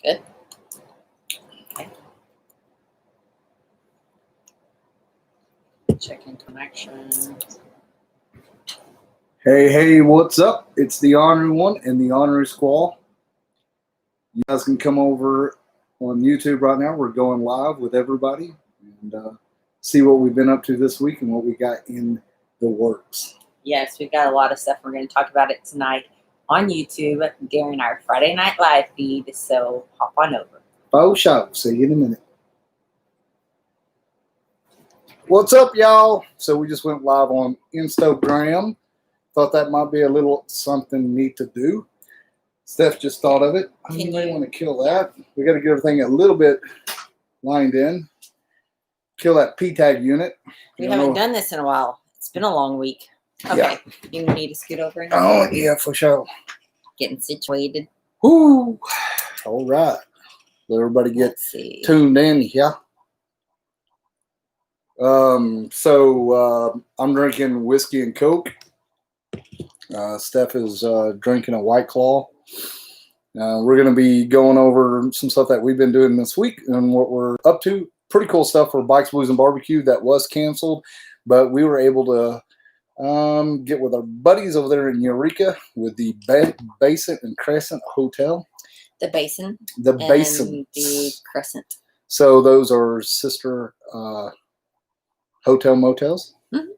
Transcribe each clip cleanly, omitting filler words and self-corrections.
Good. Okay. Checking connection. Hey, what's up? It's the Ornery One and the Ornery Squall. You guys can come over on YouTube right now. We're going live with everybody and see what we've been up to this week and what we got in the works. Yes, we've got a lot of stuff. We're going to talk about it tonight on YouTube during our Friday Night Live feed. So hop on over. Oh, show. See you in a minute. What's up, y'all? So we just went live on Instagram. Thought that might be a little something neat to do. Steph just thought of it. You may want to kill that. We got to get everything a little bit lined in. Kill that P-tag unit. We haven't done this in a while. It's been a long week. Okay. Yeah. You need to scoot over. Oh, yeah, for sure. Getting situated. Woo. All right. Let everybody get tuned in here. I'm drinking whiskey and Coke. Steph is drinking a White Claw. We're going to be going over some stuff that we've been doing this week and what we're up to. Pretty cool stuff for Bikes, Blues, and Barbecue that was canceled, but we were able to get with our buddies over there in Eureka with the Basin and Crescent Hotel. The Basin. The Basin. And the Crescent. So those are sister hotel motels. Mm-hmm.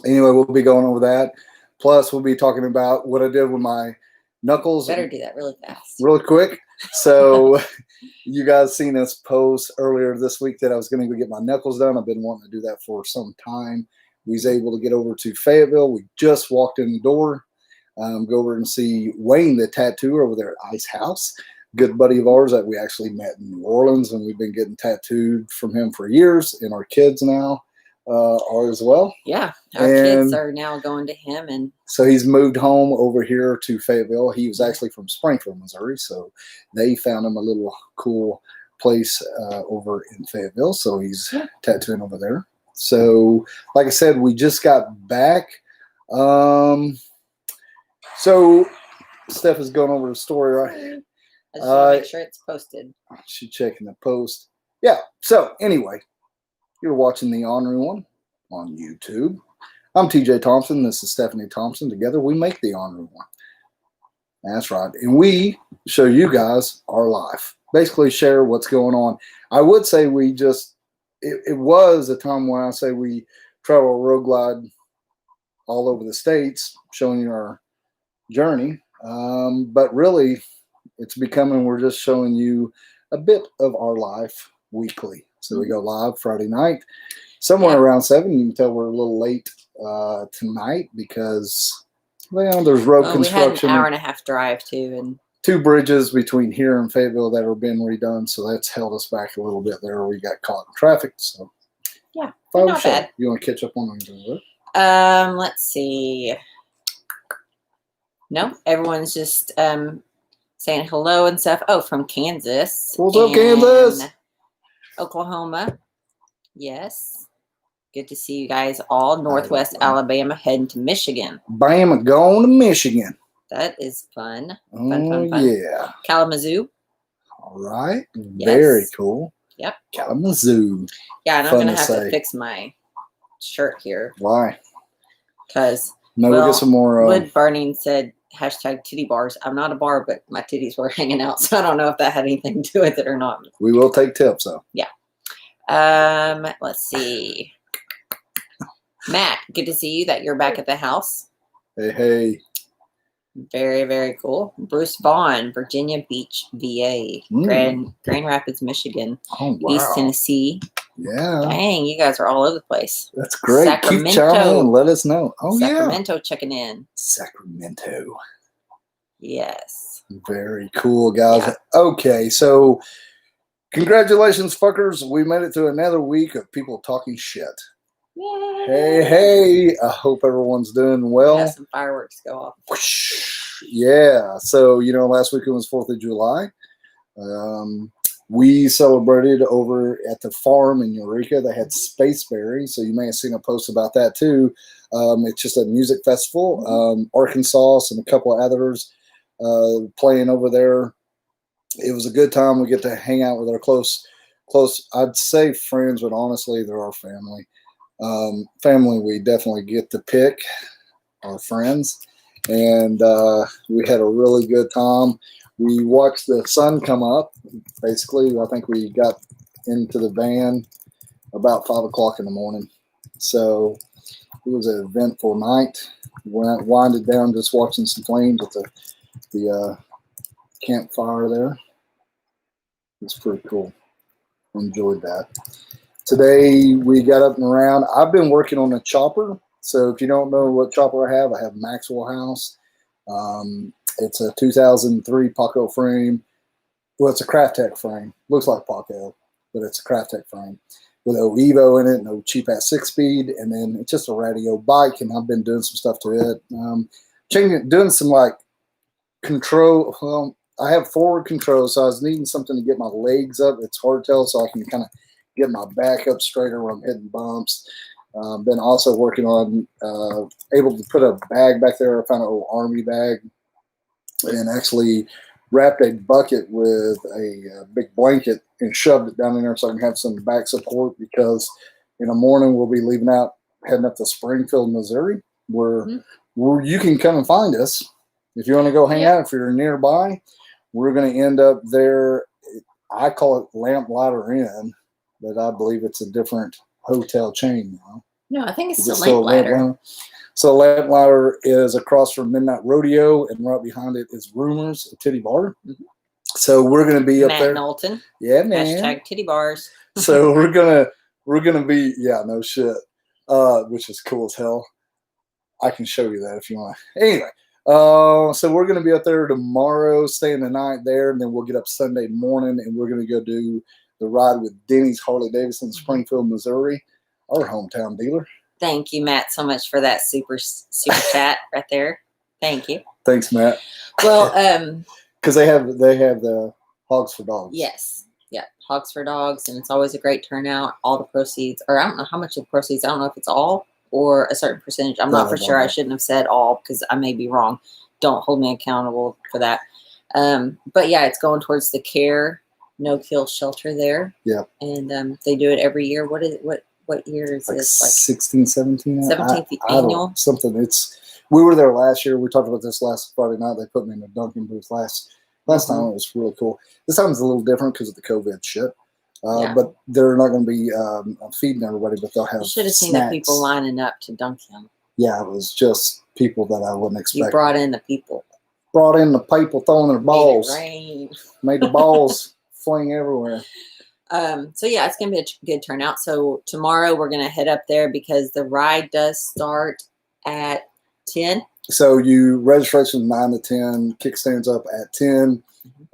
Anyway, we'll be going over that. Plus, we'll be talking about what I did with my knuckles. Better do that really fast. Really quick. So you guys seen us post earlier this week that I was going to go get my knuckles done. I've been wanting to do that for some time. We was able to get over to Fayetteville. We just walked in the door. Go over and see Wayne, the tattooer over there at Ice House. Good buddy of ours that we actually met in New Orleans, and we've been getting tattooed from him for years, and our kids now are as well. Yeah, our kids are now going to him. And so he's moved home over here to Fayetteville. He was actually from Springfield, Missouri, so they found him a little cool place over in Fayetteville, so he's tattooing over there. So, like I said, we just got back. So, Steph is going over the story, right? I just want to make sure it's posted. She's checking the post. Yeah. So, anyway, you're watching the Ornery One on YouTube. I'm TJ Thompson. This is Stephanie Thompson. Together, we make the Ornery One. That's right. And we show you guys our life. Basically, share what's going on. I would say we just... It was a time when I say we travel road glide all over the states, showing you our journey. But really, it's becoming, we're just showing you a bit of our life weekly. So we go live Friday night, somewhere around 7. You can tell we're a little late tonight because, well, there's road construction. We had an hour and a half drive too, and 2 bridges between here and Fayetteville that are being redone, so that's held us back a little bit there. We got caught in traffic, so yeah, not bad. You want to catch up on anything? Let's see. No, everyone's just saying hello and stuff. Oh, from Kansas. What's up, Kansas? Oklahoma. Yes. Good to see you guys all. Northwest Alabama heading to Michigan. Bama going to Michigan. That is fun. Fun. Yeah. Kalamazoo. All right. Yes. Very cool. Yep. Kalamazoo. Yeah, and I'm going to have to fix my shirt here. Why? Because, we get some more. Wood Burning said, #titty bars. I'm not a bar, but my titties were hanging out, so I don't know if that had anything to do with it or not. We will take tips, though. Yeah. Let's see. Matt, good to see you that you're back at the house. Hey. Very, very cool. Bruce Vaughn, Virginia Beach, VA. Grand Rapids, Michigan. Oh, wow. East Tennessee. Yeah. Dang, you guys are all over the place. That's great. Sacramento. Keep chiming in. Let us know. Oh, Sacramento checking in. Sacramento. Yes. Very cool, guys. Yeah. Okay, so congratulations, fuckers. We made it through another week of people talking shit. Yay. Hey. I hope everyone's doing well. Have some fireworks go off. Yeah. So, last weekend was 4th of July. We celebrated over at the farm in Eureka. They had Spaceberry, so you may have seen a post about that too. It's just a music festival. Arkansas and a couple of others playing over there. it was a good time. We get to hang out with our close, I'd say friends, but honestly, they're our family. Family, we definitely get to pick our friends. And we had a really good time. We watched the sun come up. Basically, I think we got into the van about 5 o'clock in the morning. So it was an eventful night. Winded down just watching some flames at the campfire there. It's pretty cool. Enjoyed that. Today we got up and around. I've been working on a chopper. So if you don't know what chopper I have Maxwell House. It's a 2003 Paco frame. Well, it's a Craft Tech frame. Looks like Paco, but it's a Craft Tech frame with no Evo in it, no cheap ass 6-speed, and then it's just a radio bike. And I've been doing some stuff to it, doing some like control. Well, I have forward control, so I was needing something to get my legs up. It's hardtail, so I can kind of get my back up straighter when I'm hitting bumps. Been also working on able to put a bag back there. I found an old army bag and actually wrapped a bucket with a big blanket and shoved it down in there so I can have some back support, because in the morning we'll be leaving out, heading up to Springfield, Missouri, where you can come and find us. If you want to go hang out, if you're nearby, we're going to end up there. I call it Lamplighter Inn, but I believe it's a different hotel chain now. No, I think it's still Lamplighter. So Lamplighter is across from Midnight Rodeo, and right behind it is Rumors, a titty bar. So we're going to be up there. Matt Knowlton. Yeah, man. Hashtag titty bars. So we're gonna be, yeah, no shit, which is cool as hell. I can show you that if you want. Anyway, so we're gonna be up there tomorrow, staying the night there, and then we'll get up Sunday morning, and we're gonna go do the ride with Denny's Harley Davidson, Springfield, Missouri, our hometown dealer. Thank you, Matt, so much for that super chat right there. Thank you. Thanks, Matt. Well, because they have the Hogs for Dogs. Yes. Yeah. Hogs for Dogs. And it's always a great turnout. All the proceeds, or I don't know how much of the proceeds. I don't know if it's all or a certain percentage. I'm not for sure. I shouldn't have said all because I may be wrong. Don't hold me accountable for that. But yeah, it's going towards the CARE no-kill shelter there. Yeah. And they do it every year. What year is like this? Like 16, 17? 17th annual? Something. We were there last year. We talked about this last Friday night. They put me in a dunking booth last time. It was really cool. This time it's a little different because of the COVID shit. But they're not going to be feeding everybody, but they'll have You should have seen snacks. the people lining up to dunk him. Yeah, it was just people that I wouldn't expect. You brought in the people. Brought in the people throwing their balls. Made it rain. Made the balls fling everywhere. So yeah, it's going to be a good turnout. So tomorrow we're going to head up there because the ride does start at 10. So registration 9 to 10, kickstands up at 10.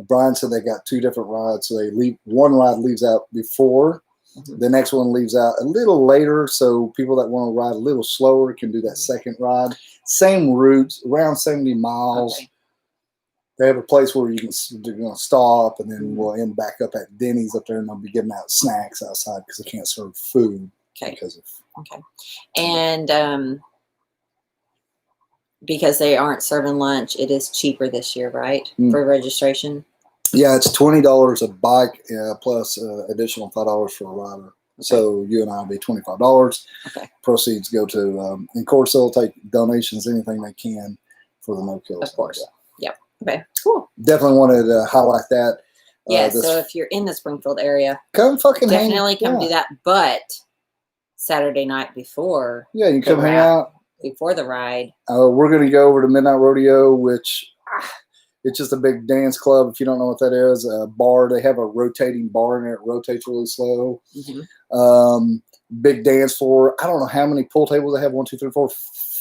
Brian said they got 2 different rides. So one ride leaves out before. The next one leaves out a little later. So people that want to ride a little slower can do that second ride. Same routes, around 70 miles. Okay. They have a place where you're going to stop, and then we'll end back up at Denny's up there, and they'll be giving out snacks outside because they can't serve food. Okay. And because they aren't serving lunch, it is cheaper this year, right? For registration? Yeah, it's $20 a bike plus additional $5 for a rider. Okay. So you and I will be $25. Okay. Proceeds go to, and of course, they'll take donations, anything they can for the no-kills. Of course. Yep. Okay, cool. Definitely wanted to highlight that. Yeah, so if you're in the Springfield area, come fucking definitely come do that. But Saturday night before, you can come hang out before the ride. We're going to go over to Midnight Rodeo, which it's just a big dance club. If you don't know what that is, a bar. They have a rotating bar in there. It rotates really slow. Big dance floor. I don't know how many pool tables they have. 1, 2, 3, 4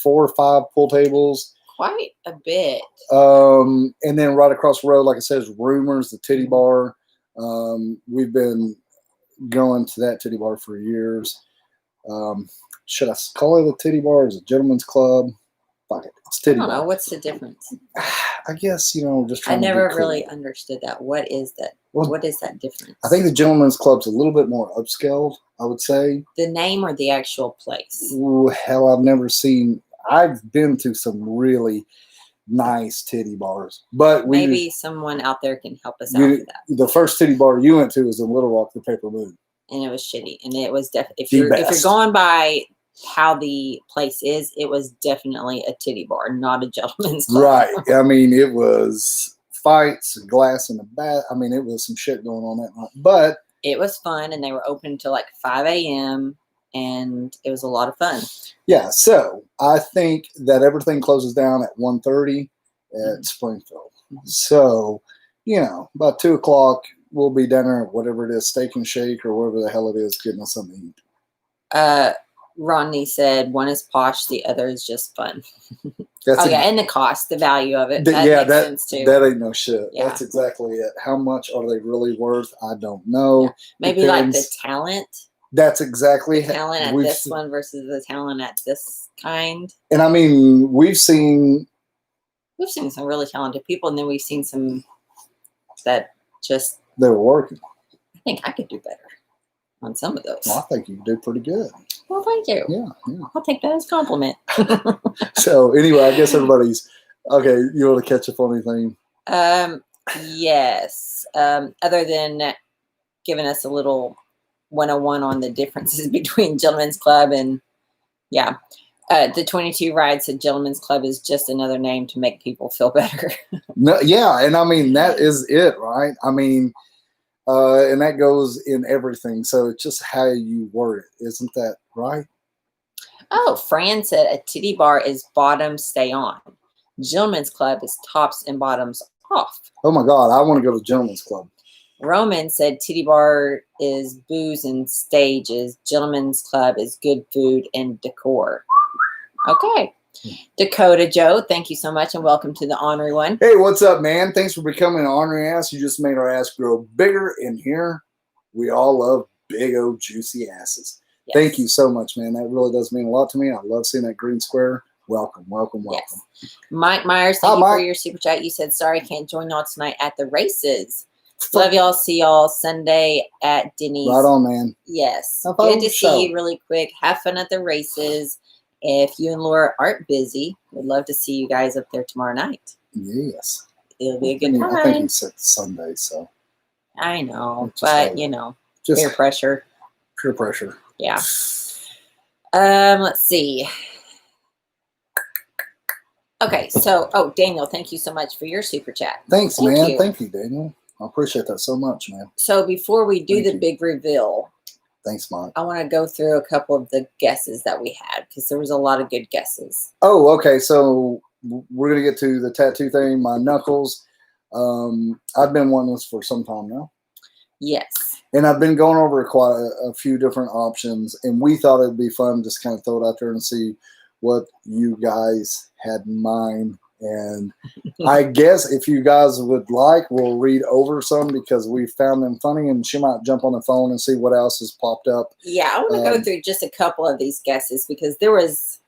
or 5 pool tables. Quite a bit. And then right across the road, like I said, is Rumors, the titty bar. We've been going to that titty bar for years. Should I call it a titty bar? Is it a gentleman's club? Fuck it. It's titty bar. I don't know. What's the difference? I guess, just trying I never to be really cool. Understood that. What is that? Well, what is that difference? I think the gentleman's club's a little bit more upscaled, I would say. The name or the actual place? Ooh, hell, I've been to some really nice titty bars. But maybe someone out there can help us out for that. The first titty bar you went to was in Little Rock, the Paper Moon. And it was shitty. And it was definitely, if you're going by how the place is, it was definitely a titty bar, not a gentleman's club. Right. I mean, it was fights, glass in the bath. I mean, it was some shit going on that night. But it was fun, and they were open until like 5 a.m., and it was a lot of fun. Yeah, so I think that everything closes down at 1:30 at Springfield. So, you know, about 2 o'clock, we'll be dinner at whatever it is, Steak and Shake or whatever the hell it is, getting us something to eat. Rodney said one is posh, the other is just fun. And the cost, the value of it. That makes sense too. That ain't no shit. Yeah. That's exactly it. How much are they really worth? I don't know. Yeah. Maybe Depends. like the talent. That's exactly the talent at this one versus the talent at this kind. And I mean, we've seen some really talented people, and then we've seen some that just they were working. I think I could do better on some of those. Well, I think you do pretty good. Well, thank you. Yeah. I'll take that as a compliment. So anyway, I guess everybody's okay. You want to catch up on anything? Yes. Other than giving us a little 101 on the differences between Gentlemen's Club and the 22 Ride said Gentlemen's Club is just another name to make people feel better. No, yeah, and I mean that is it, right? I mean, and that goes in everything. So it's just how you word it, isn't that right? Oh, Fran said a titty bar is bottoms stay on. Gentlemen's Club is tops and bottoms off. Oh my God, I want to go to Gentlemen's Club. Roman said titty bar is booze and stages. Gentlemen's Club is good food and decor. Okay. Dakota Joe, thank you so much and welcome to the Ornery One. Hey, what's up, man? Thanks for becoming an ornery ass. You just made our ass grow bigger in here. We all love big old juicy asses. Yes. Thank you so much, man. That really does mean a lot to me. I love seeing that green square. Welcome, welcome, welcome. Yes. Mike Myers, thank you for your super chat. You said, sorry, can't join y'all tonight at the races. Love y'all. See y'all Sunday at Denny's. Right on, man. Yes. Good to see you really quick. Have fun at the races. If you and Laura aren't busy, we'd love to see you guys up there tomorrow night. Yes. It'll be a good time. I think he said Sunday, so. I know, but, you know, just peer pressure. Peer pressure. Yeah. Let's see. Okay, so, Daniel, thank you so much for your super chat. Thanks, man. Thank you, Daniel. I appreciate that so much, man. So before we do the big reveal, thanks, Mike. I want to go through a couple of the guesses that we had because there was a lot of good guesses. Oh, okay. So we're going to get to the tattoo thing. My knuckles. I've been wanting this for some time now. Yes. And I've been going over quite a few different options, and we thought it'd be fun just kind of throw it out there and see what you guys had in mind. And I guess if you guys would like, we'll read over some because we found them funny, and she might jump on the phone and see what else has popped up. Yeah, I want to go through just a couple of these guesses because there was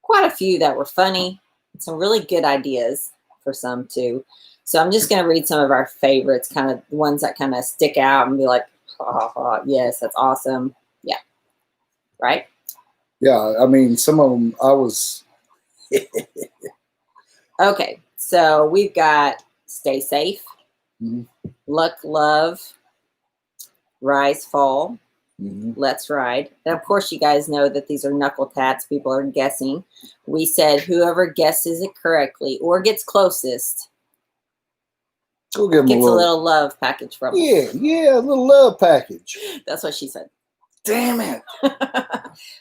quite a few that were funny, some really good ideas for some too. So I'm just going to read some of our favorites, kind of the ones that kind of stick out and be like, ha, ha, ha, yes, that's awesome. Yeah. Right? Yeah, I mean, some of them I was... Okay, so we've got Stay Safe, Luck, Love, Rise, Fall, Let's Ride. And of course, you guys know that these are knuckle tats. People are guessing. We said whoever guesses it correctly or gets closest gets a little love package from us. Yeah, a little love package. That's what she said. Damn it.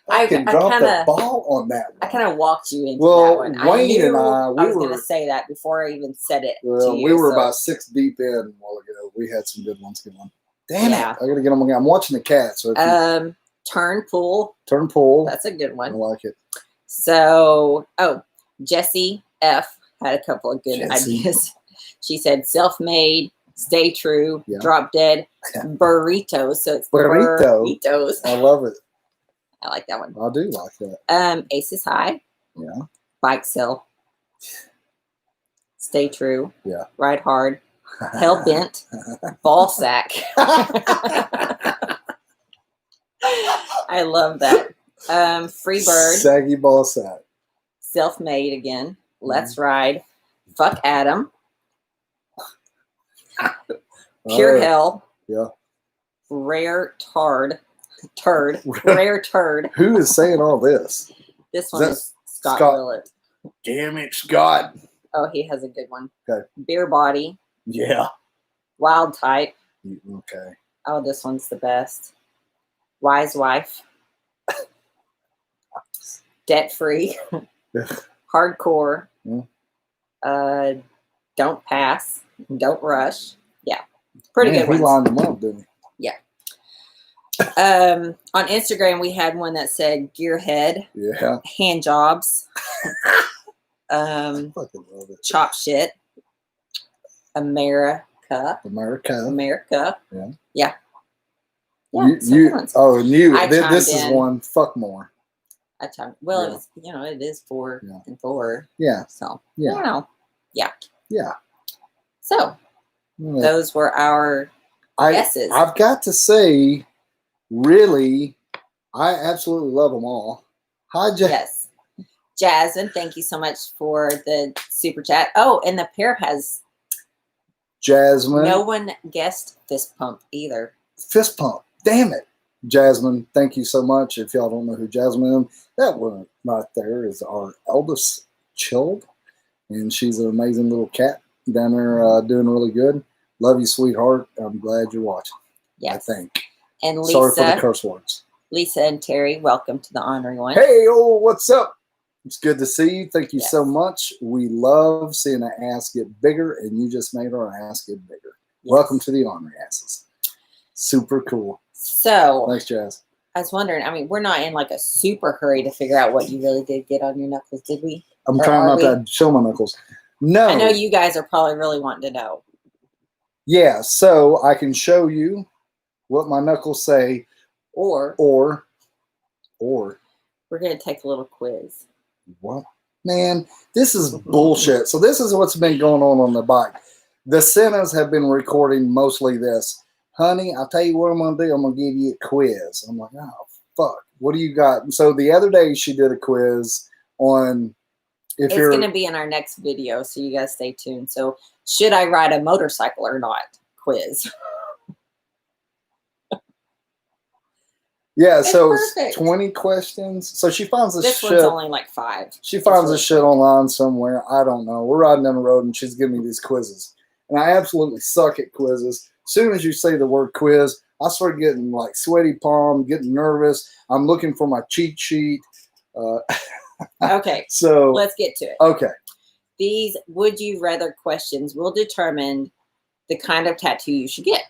I can drop the ball on that one. I kind of walked you into that one. Wayne and I was going to say that before I even said it to you. We were about 6 deep in a while ago. We had some good ones going. Damn it. I got to get them again. I'm watching the cats. So Turn Pool. Turn Pool. That's a good one. I like it. So, Jessie F. had a couple of good ideas. She said self-made, stay true, drop dead, burritos. So it's burritos. I love it. I like that one. I do like that. Aces High. Yeah. Bike Sell. Stay true. Yeah. Ride Hard. Hell Bent. Ball Sack. I love that. Free Bird. Saggy Ball Sack. Self-Made again. Let's Ride, Fuck Adam, Pure Hell, yeah, Rare Turd, Rare Turd. Who is saying all this? This one is Scott Willett. Damn it, Scott. Oh, he has a good one. Okay. Beer Body. Yeah. Wild Type. Okay. Oh, this one's the best. Wise Wife. Debt Free. Hardcore. Don't Pass. Don't Rush. Yeah. Pretty good ones. He lined them up, didn't he? Yeah. On Instagram, we had one that said Gearhead. Yeah. Hand Jobs. Fucking love it. Chop Shit. America. Yeah. Yeah. This is one. Fuck more. I chimed. Well, it's, it is 4 and 4. Yeah. So yeah. Yeah. So those were our guesses. I've got to say, really, I absolutely love them all. Hi, Jazz. Yes. Jasmine, thank you so much for the super chat. Oh, and the pair has Jasmine. No one guessed fist pump either. Fist pump. Damn it. Jasmine, thank you so much. If y'all don't know who Jasmine is, that one right there is our eldest child. And she's an amazing little cat down there doing really good. Love you, sweetheart. I'm glad you're watching. Yes. I think. And Lisa. Sorry for the curse words. Lisa and Terry, welcome to the Ornery One. Hey, what's up? It's good to see you. Thank you so much. We love seeing an ass get bigger, and you just made our ass get bigger. Yes. Welcome to the Ornery Asses. Super cool. So, thanks, Jazz. I was wondering, we're not in like a super hurry to figure out what you really did get on your knuckles, did we? I'm trying not to show my knuckles. No. I know you guys are probably really wanting to know. Yeah, so I can show you what my knuckles say. Or. We're going to take a little quiz. What? Man, this is bullshit. So this is what's been going on the bike. The Sennas have been recording mostly this. Honey, I'll tell you what I'm going to do. I'm going to give you a quiz. I'm like, oh, fuck. What do you got? So the other day she did a quiz on it's going to be in our next video, so you guys stay tuned. So should I ride a motorcycle or not? Quiz. Yeah, so it's 20 questions. So she finds this shit. This one's only like 5. She finds this shit online somewhere. I don't know. We're riding down the road and she's giving me these quizzes. And I absolutely suck at quizzes. As soon as you say the word quiz, I start getting like sweaty palm, getting nervous. I'm looking for my cheat sheet. Okay. So let's get to it. Okay. These would you rather questions will determine the kind of tattoo you should get.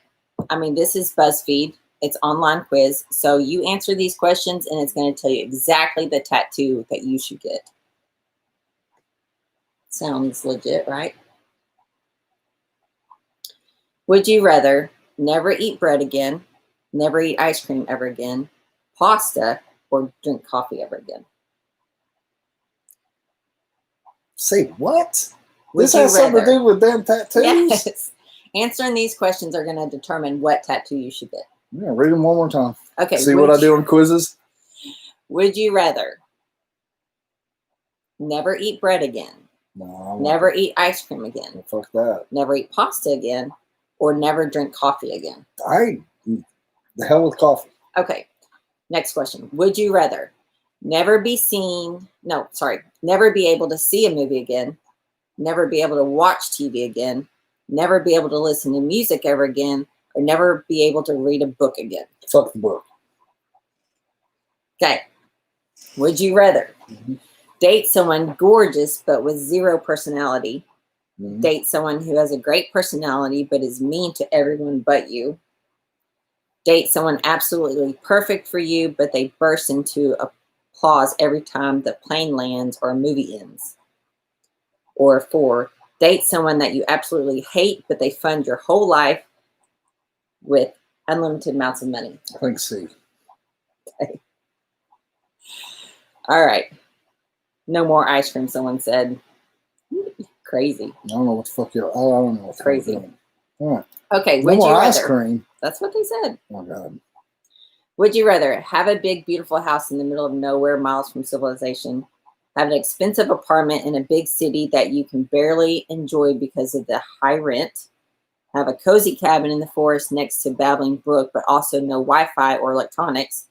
This is BuzzFeed. It's online quiz. So you answer these questions and it's going to tell you exactly the tattoo that you should get. Sounds legit, right? Would you rather never eat bread again, never eat ice cream ever again, pasta, or drink coffee ever again? Say what? This has something to do with damn tattoos? Yes. Answering these questions are going to determine what tattoo you should get. Yeah, read them one more time. Okay. See what I do on quizzes? Would you rather never eat bread again? No. Never eat ice cream again? Fuck that. Never eat pasta again? Or never drink coffee again? The hell with coffee. Okay. Next question. Would you rather never be able to see a movie again, never be able to watch TV again, never be able to listen to music ever again, or never be able to read a book again? Fuck the book. Okay. Would you rather date someone gorgeous but with zero personality, date someone who has a great personality but is mean to everyone but you, date someone absolutely perfect for you but they burst into applause every time the plane lands or a movie ends? Or 4, date someone that you absolutely hate but they fund your whole life with unlimited amounts of money? I think C. Okay. All right. No more ice cream, someone said. Crazy. I don't know what the fuck you're... I don't know what's crazy. All right. Okay. No more ice cream. That's what they said. Oh, God. Would you rather have a big, beautiful house in the middle of nowhere, miles from civilization, have an expensive apartment in a big city that you can barely enjoy because of the high rent, have a cozy cabin in the forest next to babbling brook, but also no Wi-Fi or electronics,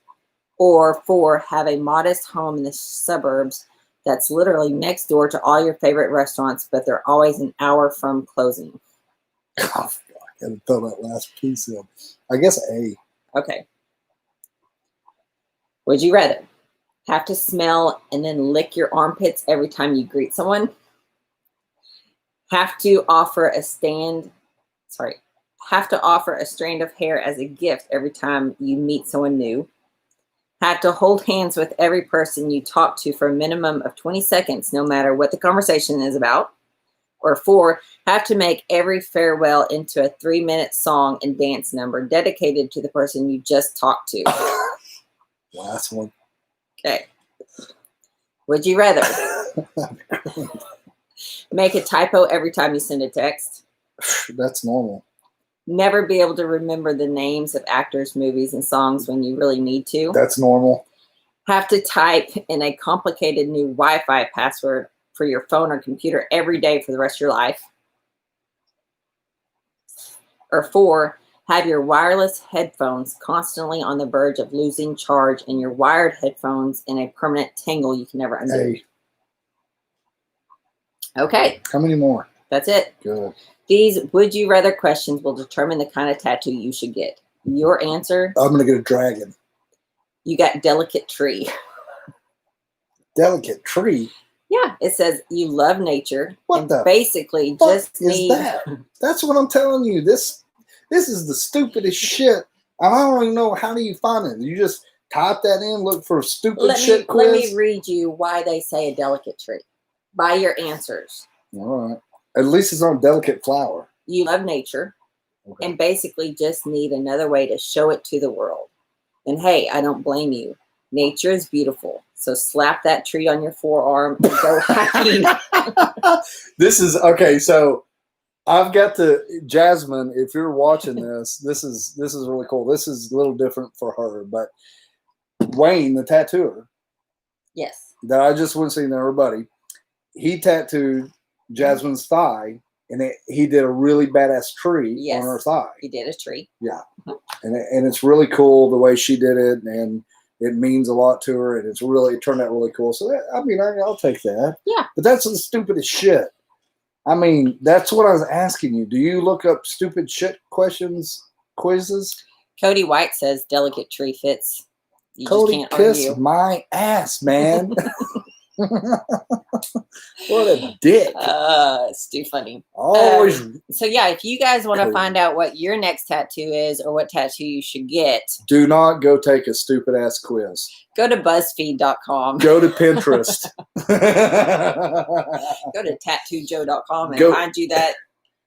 or 4, have a modest home in the suburbs that's literally next door to all your favorite restaurants, but they're always an hour from closing. Oh, I had to throw that last piece in. I guess A. Okay. Would you rather have to smell and then lick your armpits every time you greet someone? Have to offer a strand of hair as a gift every time you meet someone new? Have to hold hands with every person you talk to for a minimum of 20 seconds, no matter what the conversation is about? Or 4, have to make every farewell into a 3-minute song and dance number dedicated to the person you just talked to? Last one. Okay. Would you rather make a typo every time you send a text? That's normal. Never be able to remember the names of actors, movies, and songs when you really need to? That's normal. Have to type in a complicated new Wi-Fi password for your phone or computer every day for the rest of your life? Or 4, have your wireless headphones constantly on the verge of losing charge and your wired headphones in a permanent tangle you can never undo? Okay. How many more? That's it. Good. These would you rather questions will determine the kind of tattoo you should get. Your answer? I'm going to get a dragon. You got delicate tree. Delicate tree? Yeah, it says you love nature. What and the basically fuck just is that? That's what I'm telling you. This is the stupidest shit. I don't even know, how do you find it? You just type that in, look for stupid shit quiz? Let me read you why they say a delicate tree. By your answers. All right. At least it's on delicate flower. You love nature. Okay. And basically just need another way to show it to the world. And hey, I don't blame you. Nature is beautiful. So slap that tree on your forearm and go hiking. This is okay. So I've got to Jasmine. If you're watching this, this is really cool. This is a little different for her, but Wayne, the tattooer, yes, that I just went seeing everybody, he tattooed Jasmine's thigh, and he did a really badass tree on her thigh. He did a tree. Yeah, and it's really cool the way she did it, and it means a lot to her, and it turned out really cool. So I mean, I'll take that. Yeah, but that's the stupidest shit. I mean, that's what I was asking you. Do you look up stupid shit quizzes? Cody White says delicate tree fits. You Cody, just can't kiss argue. my ass, man. What a dick. It's too funny. Always. So yeah, if you guys want to find out what your next tattoo is or what tattoo you should get, do not go take a stupid ass quiz. Go to BuzzFeed.com. Go to Pinterest. Go to TattooJoe.com and find you that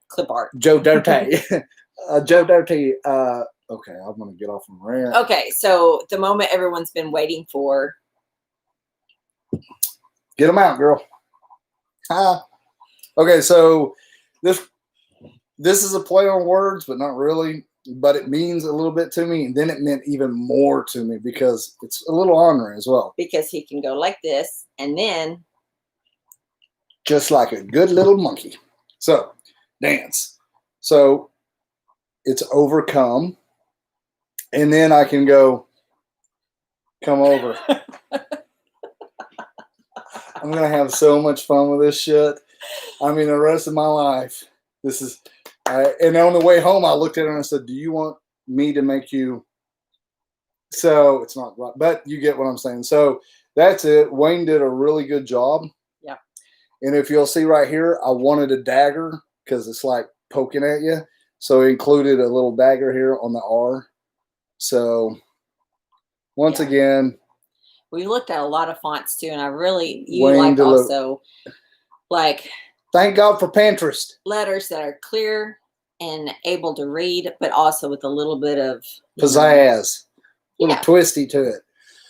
clip art. Joe Dirty. Joe Dirty. Okay, I'm going to get off on rant. Okay, so the moment everyone's been waiting for. Get them out, girl. Okay, so this is a play on words, but not really. But it means a little bit to me, and then it meant even more to me because it's a little ornery as well. Because he can go like this, and then just like a good little monkey. So dance. So it's overcome, and then I can go come over. I'm going to have so much fun with this shit. I mean, the rest of my life, this is, and on the way home, I looked at her and I said, do you want me to make you? So it's not right, but you get what I'm saying. So that's it. Wayne did a really good job. Yeah. And if you'll see right here, I wanted a dagger because it's like poking at you. So I included a little dagger here on the R. So once again, we looked at a lot of fonts too, and Wayne also like. Thank God for Pinterest. Letters that are clear and able to read, but also with a little bit of pizzazz, a little twisty to it.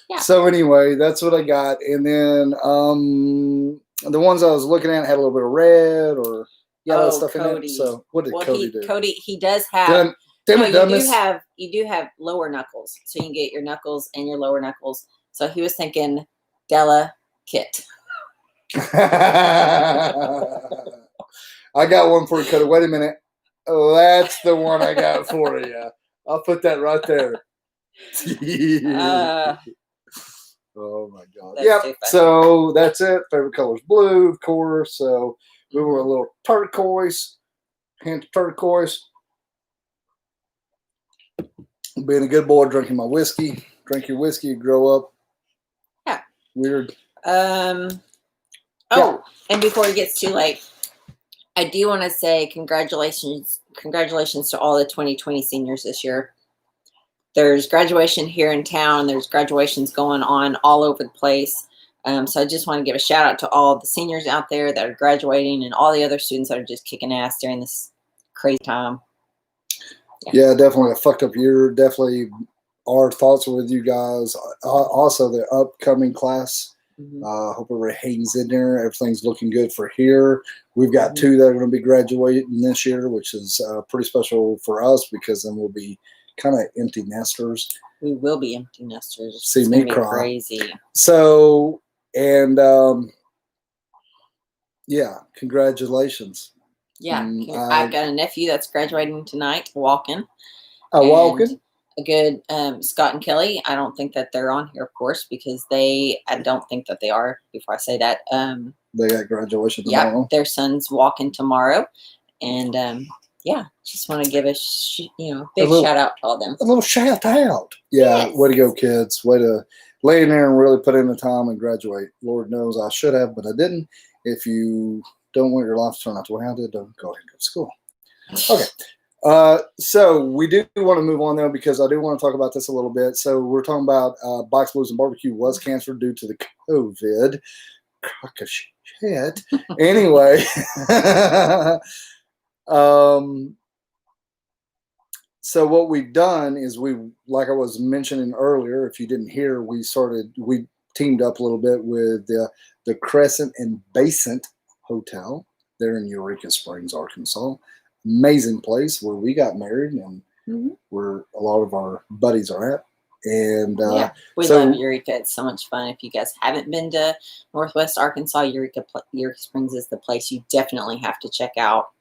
Yeah. So anyway, that's what I got, and then the ones I was looking at had a little bit of red or yellow stuff in it. So what did Cody do? Cody, he does have. You do have lower knuckles, so you can get your knuckles and your lower knuckles. So he was thinking delicate. I got one for you, Cody. Wait a minute. Oh, that's the one I got for you. I'll put that right there. Oh my God. Yep. So that's it. Favorite color is blue, of course. So we were a little turquoise, hint of turquoise. Being a good boy, drinking my whiskey. Drink your whiskey, grow up. Yeah. Weird. And before it gets too late, I do want to say congratulations to all the 2020 seniors this year. There's graduation here in town. There's graduations going on all over the place. So I just want to give a shout out to all the seniors out there that are graduating and all the other students that are just kicking ass during this crazy time. Yeah, definitely a fucked up year. Definitely our thoughts are with you guys. Also, the upcoming class. Hope everybody hangs in there. Everything's looking good for here. We've got two that are going to be graduating this year, which is pretty special for us because then we'll be kind of empty nesters. We will be empty nesters. See me cry. Crazy. So, and yeah, congratulations. Yeah, I've got a nephew that's graduating tonight, walking. Walking. A good Scott and Kelly. I don't think that they're on here, of course, because I don't think that they are. Before I say that, they got graduation tomorrow. Yeah, their son's walking tomorrow, and yeah, just want to give a big shout out to all them. A little shout out. Yeah, yes. Way to go, kids. Way to lay in there and really put in the time and graduate. Lord knows I should have, but I didn't. If you don't want your life to turn out the way I did, don't go ahead and go to school. Okay. So we do want to move on though, because I do want to talk about this a little bit. So we're talking about Bikes, Blues, and Barbecue was canceled due to the COVID. Crock of shit. Anyway, so what we've done is like I was mentioning earlier, if you didn't hear, we teamed up a little bit with the Crescent and Basant Hotel there in Eureka Springs, Arkansas. Amazing place where we got married and where a lot of our buddies are at. And we love Eureka. It's so much fun. If you guys haven't been to Northwest Arkansas, Eureka Springs is the place you definitely have to check out.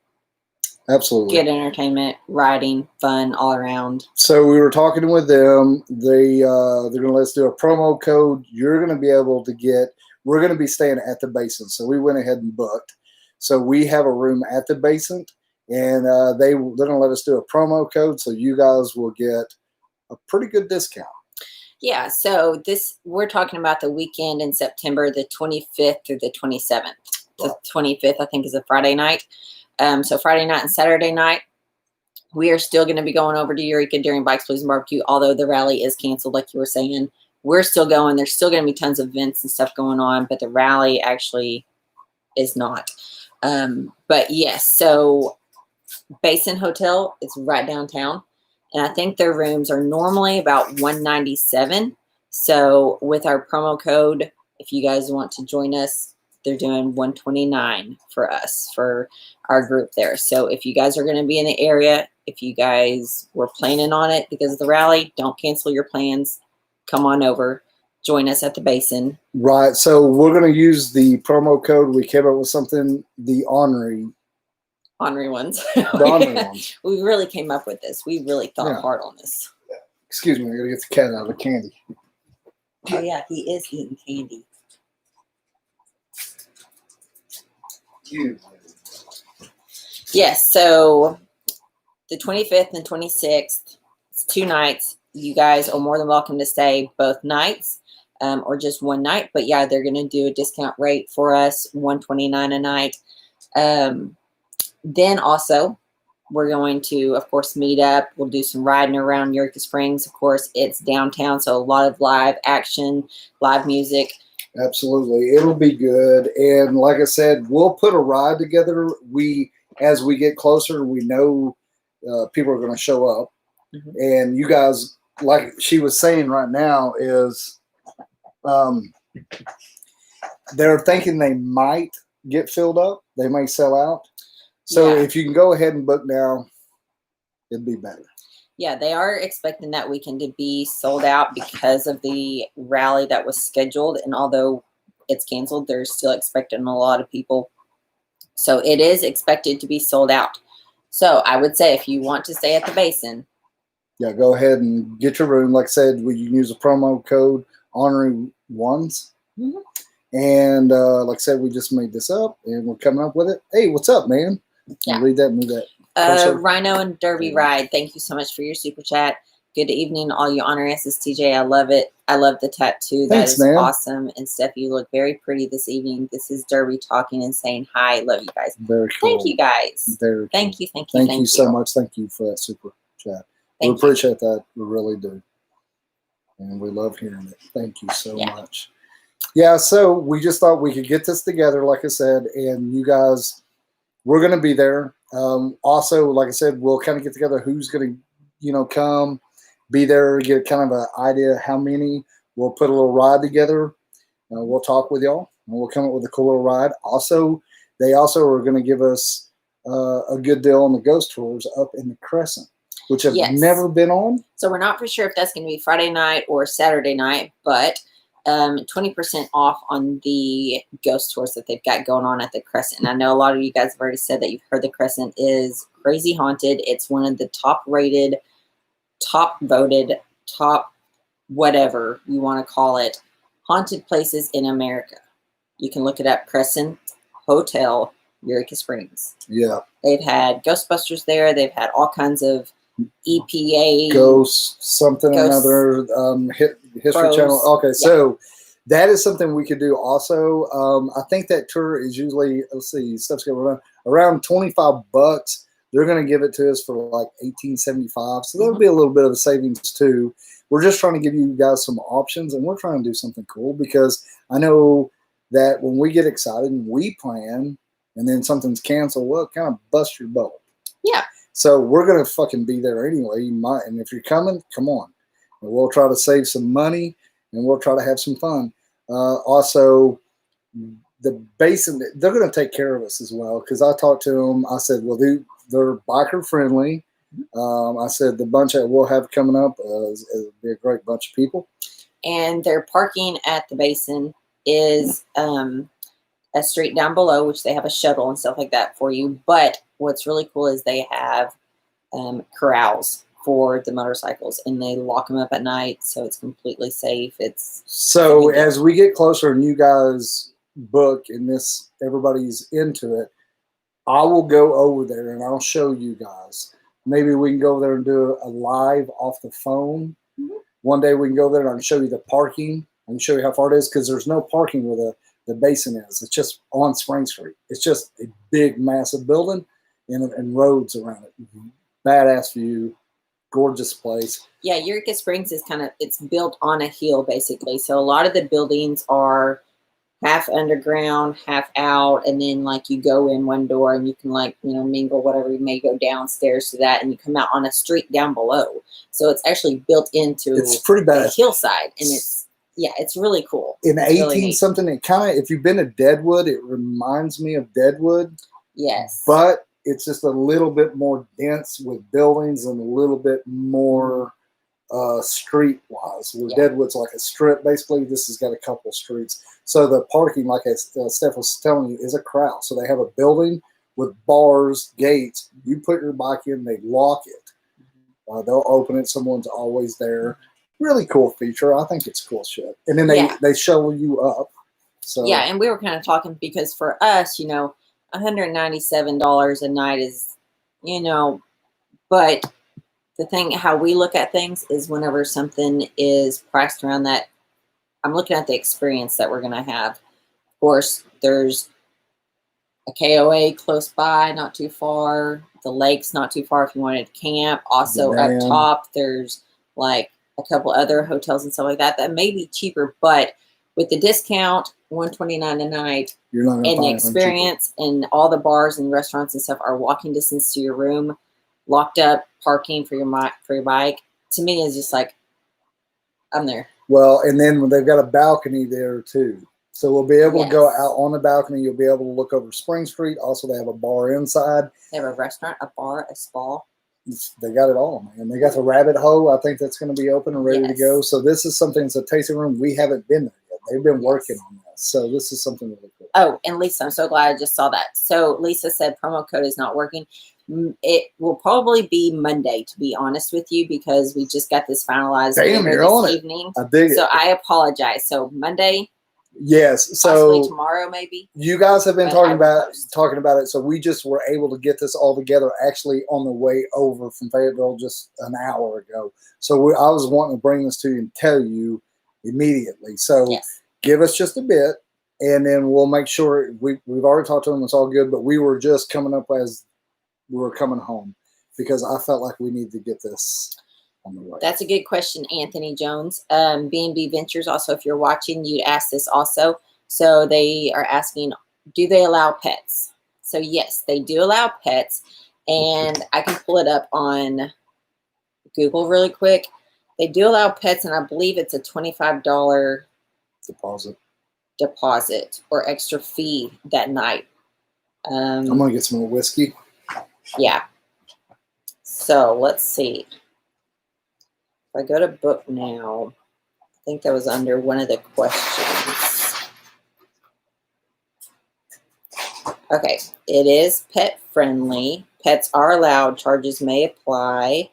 Absolutely. Good entertainment, riding, fun all around. So we were talking with them. They're going to let us do a promo code. You're going to be able to we're going to be staying at the Basant. So we went ahead and booked. So we have a room at the Basant. And they're going to let us do a promo code, so you guys will get a pretty good discount. Yeah, so we're talking about the weekend in September, the 25th through the 27th. Right. The 25th, I think, is a Friday night. So Friday night and Saturday night, we are still going to be going over to Eureka during Bikes, Blues, and Barbecue, although the rally is canceled, like you were saying. We're still going. There's still going to be tons of events and stuff going on, but the rally actually is not. But yes, so Basin Hotel is right downtown, and I think their rooms are normally about $197. So with our promo code, if you guys want to join us, they're doing $129 for us, for our group there. So if you guys are going to be in the area, if you guys were planning on it because of the rally, don't cancel your plans. Come on over. Join us at the Basin. Right. So we're going to use the promo code. We came up with something, the Ornery Ones. The Ornery Ones. We really came up with this. We really thought hard on this. Excuse me, I gotta get the cat out of the candy. Oh yeah, he is eating candy. Yes, so the 25th and 26th, it's 2 nights. You guys are more than welcome to stay both nights or just one night. But yeah, they're going to do a discount rate for us, $129 a night. Then also, we're going to, of course, meet up. We'll do some riding around Eureka Springs. Of course, it's downtown, so a lot of live action, live music. Absolutely. It'll be good. And like I said, we'll put a ride together. As we get closer, we know people are going to show up. Mm-hmm. And you guys, like she was saying right now, is they're thinking they might get filled up. They may sell out. So if you can go ahead and book now, it'd be better. Yeah, they are expecting that weekend to be sold out because of the rally that was scheduled. And although it's canceled. They're still expecting a lot of people. So it is expected to be sold out. So I would say if you want to stay at the Basin, yeah, go ahead and get your room. Like I said, you can use a promo code Ornery Ones. And like I said, we just made this up and we're coming up with it. Hey, what's up, man? Yeah. Read that, move that. Rhino and Derby Ride, thank you so much for your super chat. Good evening, all you Honor S's. TJ, I love it. I love the tattoo. Thanks, that is man. awesome. And Steph, you look very pretty this evening. This is Derby talking and saying hi. Love you guys. Very cool. Thank you guys. Very thank cool. you. Thank you so much. Thank you for that super chat. We appreciate that. We really do. And we love hearing it. Thank you so much. Yeah, so we just thought we could get this together, like I said, and you guys, we're going to be there. Also, like I said, we'll kind of get together who's going to, come, be there, get kind of an idea how many. We'll put a little ride together. We'll talk with y'all, and we'll come up with a cool little ride. Also, they also are going to give us a good deal on the ghost tours up in the Crescent, which have never been on. So we're not for sure if that's going to be Friday night or Saturday night, but 20% off on the ghost tours that they've got going on at the Crescent. And I know a lot of you guys have already said that you've heard the Crescent is crazy haunted. It's one of the top rated, top voted, top whatever you want to call it, haunted places in America. You can look it up, Crescent Hotel, Eureka Springs. Yeah. They've had Ghostbusters there. They've had all kinds of EPA. Ghosts, something another, History Pros. Channel. Okay, so that is something we could do also. I think that tour is usually, let's see, stuff's going around $25. They're going to give it to us for like $18.75. So there'll be a little bit of a savings too. We're just trying to give you guys some options, and we're trying to do something cool because I know that when we get excited and we plan and then something's canceled, well, it kind of busts your bubble. Yeah. So we're going to fucking be there anyway. And if you're coming, come on. And we'll try to save some money and we'll try to have some fun. Also, the Basin, they're going to take care of us as well because I talked to them. I said, well, they're biker friendly. I said the bunch that we'll have coming up is be a great bunch of people. And their parking at the Basin is a street down below, which they have a shuttle and stuff like that for you. But what's really cool is they have corrals for the motorcycles, and they lock them up at night, so it's completely safe. So as we get closer and you guys book and everybody's into it, I will go over there and I'll show you guys. Maybe we can go over there and do a live off the phone. One day we can go there and I can show you the parking. I can show you how far it is because there's no parking where the Basin is. It's just on Spring Street. It's just a big, massive building and roads around it. Badass view, gorgeous place. Yeah, Eureka Springs is it's built on a hill basically. So a lot of the buildings are half underground, half out, and then you go in one door and you can mingle whatever. You may go downstairs to that, and you come out on a street down below. So it's actually built into it's pretty bad the hillside, and it's really cool. In 18 something, it kind of, if you've been to Deadwood, it reminds me of Deadwood. Yes, but it's just a little bit more dense with buildings and a little bit more street-wise. Where Deadwood's like a strip, basically. This has got a couple streets. So the parking, like Steph was telling you, is a crowd. So they have a building with bars, gates. You put your bike in, they lock it. They'll open it. Someone's always there. Really cool feature. I think it's cool shit. And then they shovel you up. So yeah, and we were kind of talking because for us, $197 a night is, but the thing, how we look at things is whenever something is priced around that, I'm looking at the experience that we're going to have. Of course, there's a KOA close by, not too far. The lake's not too far if you wanted to camp. Also up top, there's a couple other hotels and stuff like that may be cheaper, but with the discount, $129 a night, and the experience and all the bars and restaurants and stuff are walking distance to your room, locked up parking for your bike. To me, is just I'm there. Well, and then they've got a balcony there too, so we'll be able to go out on the balcony. You'll be able to look over Spring Street. Also, they have a bar inside. They have a restaurant, a bar, a spa. They got it all, man. They got the rabbit hole. I think that's going to be open and ready to go. So this is something that's a tasting room. We haven't been there yet. They've been working on this. So this is something really cool. Oh, and Lisa, I'm so glad I just saw that. So Lisa said promo code is not working. It will probably be Monday, to be honest with you, because we just got this finalized this evening. I dig it. So I apologize. So Monday. Yes. So possibly tomorrow, maybe. You guys have been talking about it. So we just were able to get this all together actually on the way over from Fayetteville just an hour ago. So I was wanting to bring this to you and tell you immediately. So yes. Give us just a bit, and then we'll make sure we've already talked to them. It's all good, but we were just coming up as we were coming home because I felt like we need to get this on the way. That's a good question, Anthony Jones. B&B Ventures, also, if you're watching, you'd ask this also. So they are asking, do they allow pets? So yes, they do allow pets, and I can pull it up on Google really quick. They do allow pets, and I believe it's a $25 deposit or extra fee that night. I'm gonna get some more whiskey. Yeah. So let's see. If I go to book now, I think that was under one of the questions. Okay, it is pet friendly. Pets are allowed. Charges may apply.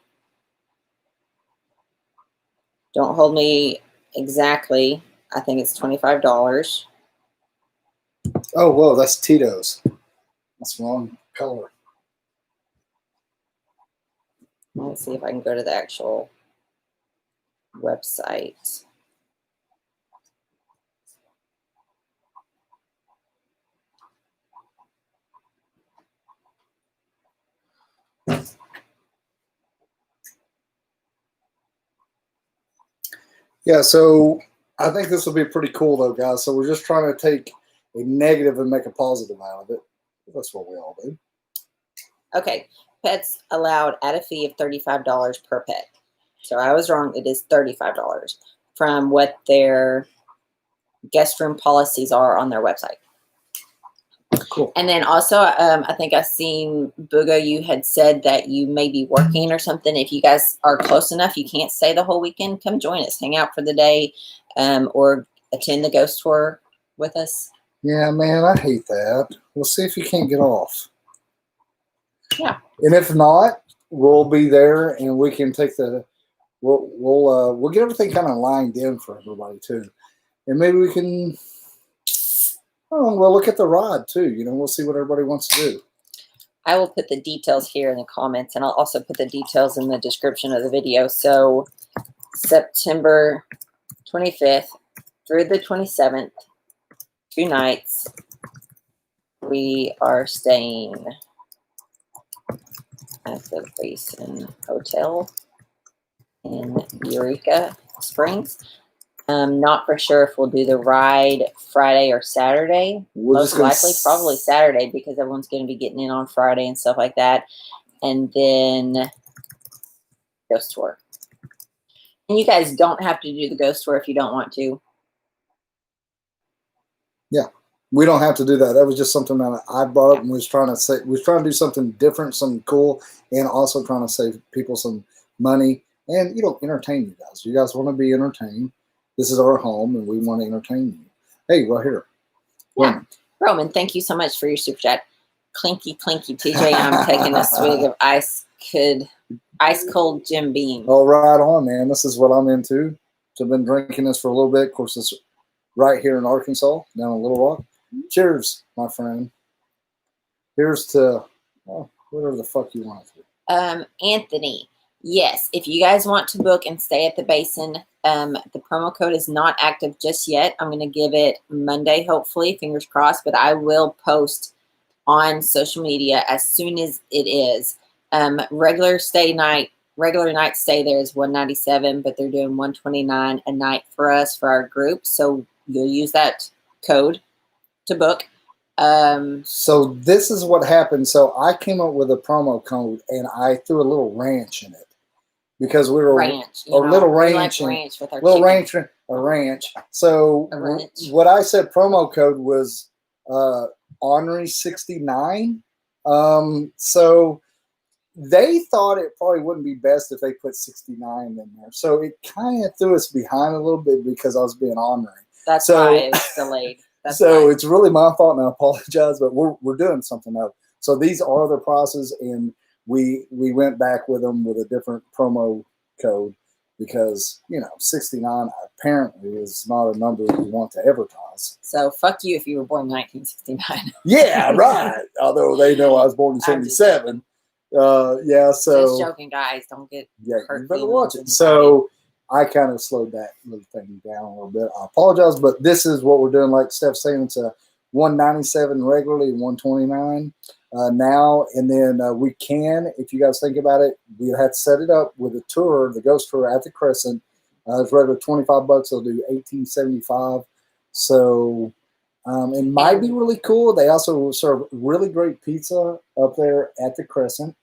Don't hold me exactly. I think it's $25. Oh, whoa, that's Tito's. That's the wrong color. Let's see if I can go to the actual website. Yeah, so I think this will be pretty cool, though, guys. So we're just trying to take a negative and make a positive out of it. That's what we all do. Okay, pets allowed at a fee of $35 per pet. So I was wrong. It is $35 from what their guest room policies are on their website. Cool. And then also, I think I've seen, Booga, you had said that you may be working or something. If you guys are close enough, you can't stay the whole weekend, come join us. Hang out for the day or attend the ghost tour with us. Yeah, man, I hate that. We'll see if you can't get off. Yeah. And if not, we'll be there and we can take the we'll get everything kind of lined in for everybody too. And maybe we can we'll look at the ride too. You know, we'll see what everybody wants to do. I will put the details here in the comments, and I'll also put the details in the description of the video. So September 25th through the 27th, 2 nights, we are staying at the Basin Hotel in Eureka Springs. Not for sure if we'll do the ride Friday or Saturday. Most likely probably Saturday because everyone's going to be getting in on Friday and stuff like that. And then ghost tour. And you guys don't have to do the ghost tour if you don't want to. Yeah, we don't have to do that. That was just something that I brought up and was trying to do something different, something cool, and also trying to save people some money and entertain you guys. You guys want to be entertained. This is our home, and we want to entertain you. Hey, right here. Yeah. Roman, thank you so much for your super chat. Clinky, clinky, TJ, I'm taking a swig of ice cold Jim Beam. Oh, right on, man. This is what I'm into. So I've been drinking this for a little bit. Of course, it's right here in Arkansas, down in Little Rock. Cheers, my friend. Here's to whatever the fuck you want to. Anthony, yes, if you guys want to book and stay at the Basin, the promo code is not active just yet. I'm going to give it Monday, hopefully, fingers crossed, but I will post on social media as soon as it is. Regular night stay there is $197, but they're doing $129 a night for us for our group. So you'll use that code to book. So this is what happened. So I came up with a promo code and I threw a little ranch in it because we were little ranch with our little chicken. ranch. So what I said promo code was Ornery 69. So they thought it probably wouldn't be best if they put 69 in there. So it kind of threw us behind a little bit because I was being ornery. That's So- why it's delayed. That's So fine. it's really my fault, and I apologize, but we're doing something up. So these are the prices, and we went back with them with a different promo code because 69 apparently is not a number you want to advertise. So fuck you if you were born in 1969. Yeah, right. Although they know I was born in I'm just 77. Yeah, so Just joking, guys. Don't get yeah, hurt you better feelings watch it. anybody. So I kind of slowed that little thing down a little bit. I apologize, but this is what we're doing. Like Steph's saying, it's a 197 regularly, 129 now, and then we can, if you guys think about it, we had to set it up with a tour, the ghost tour at the Crescent. It's regular $25. They'll do $18.75. So it might be really cool. They also serve really great pizza up there at the Crescent.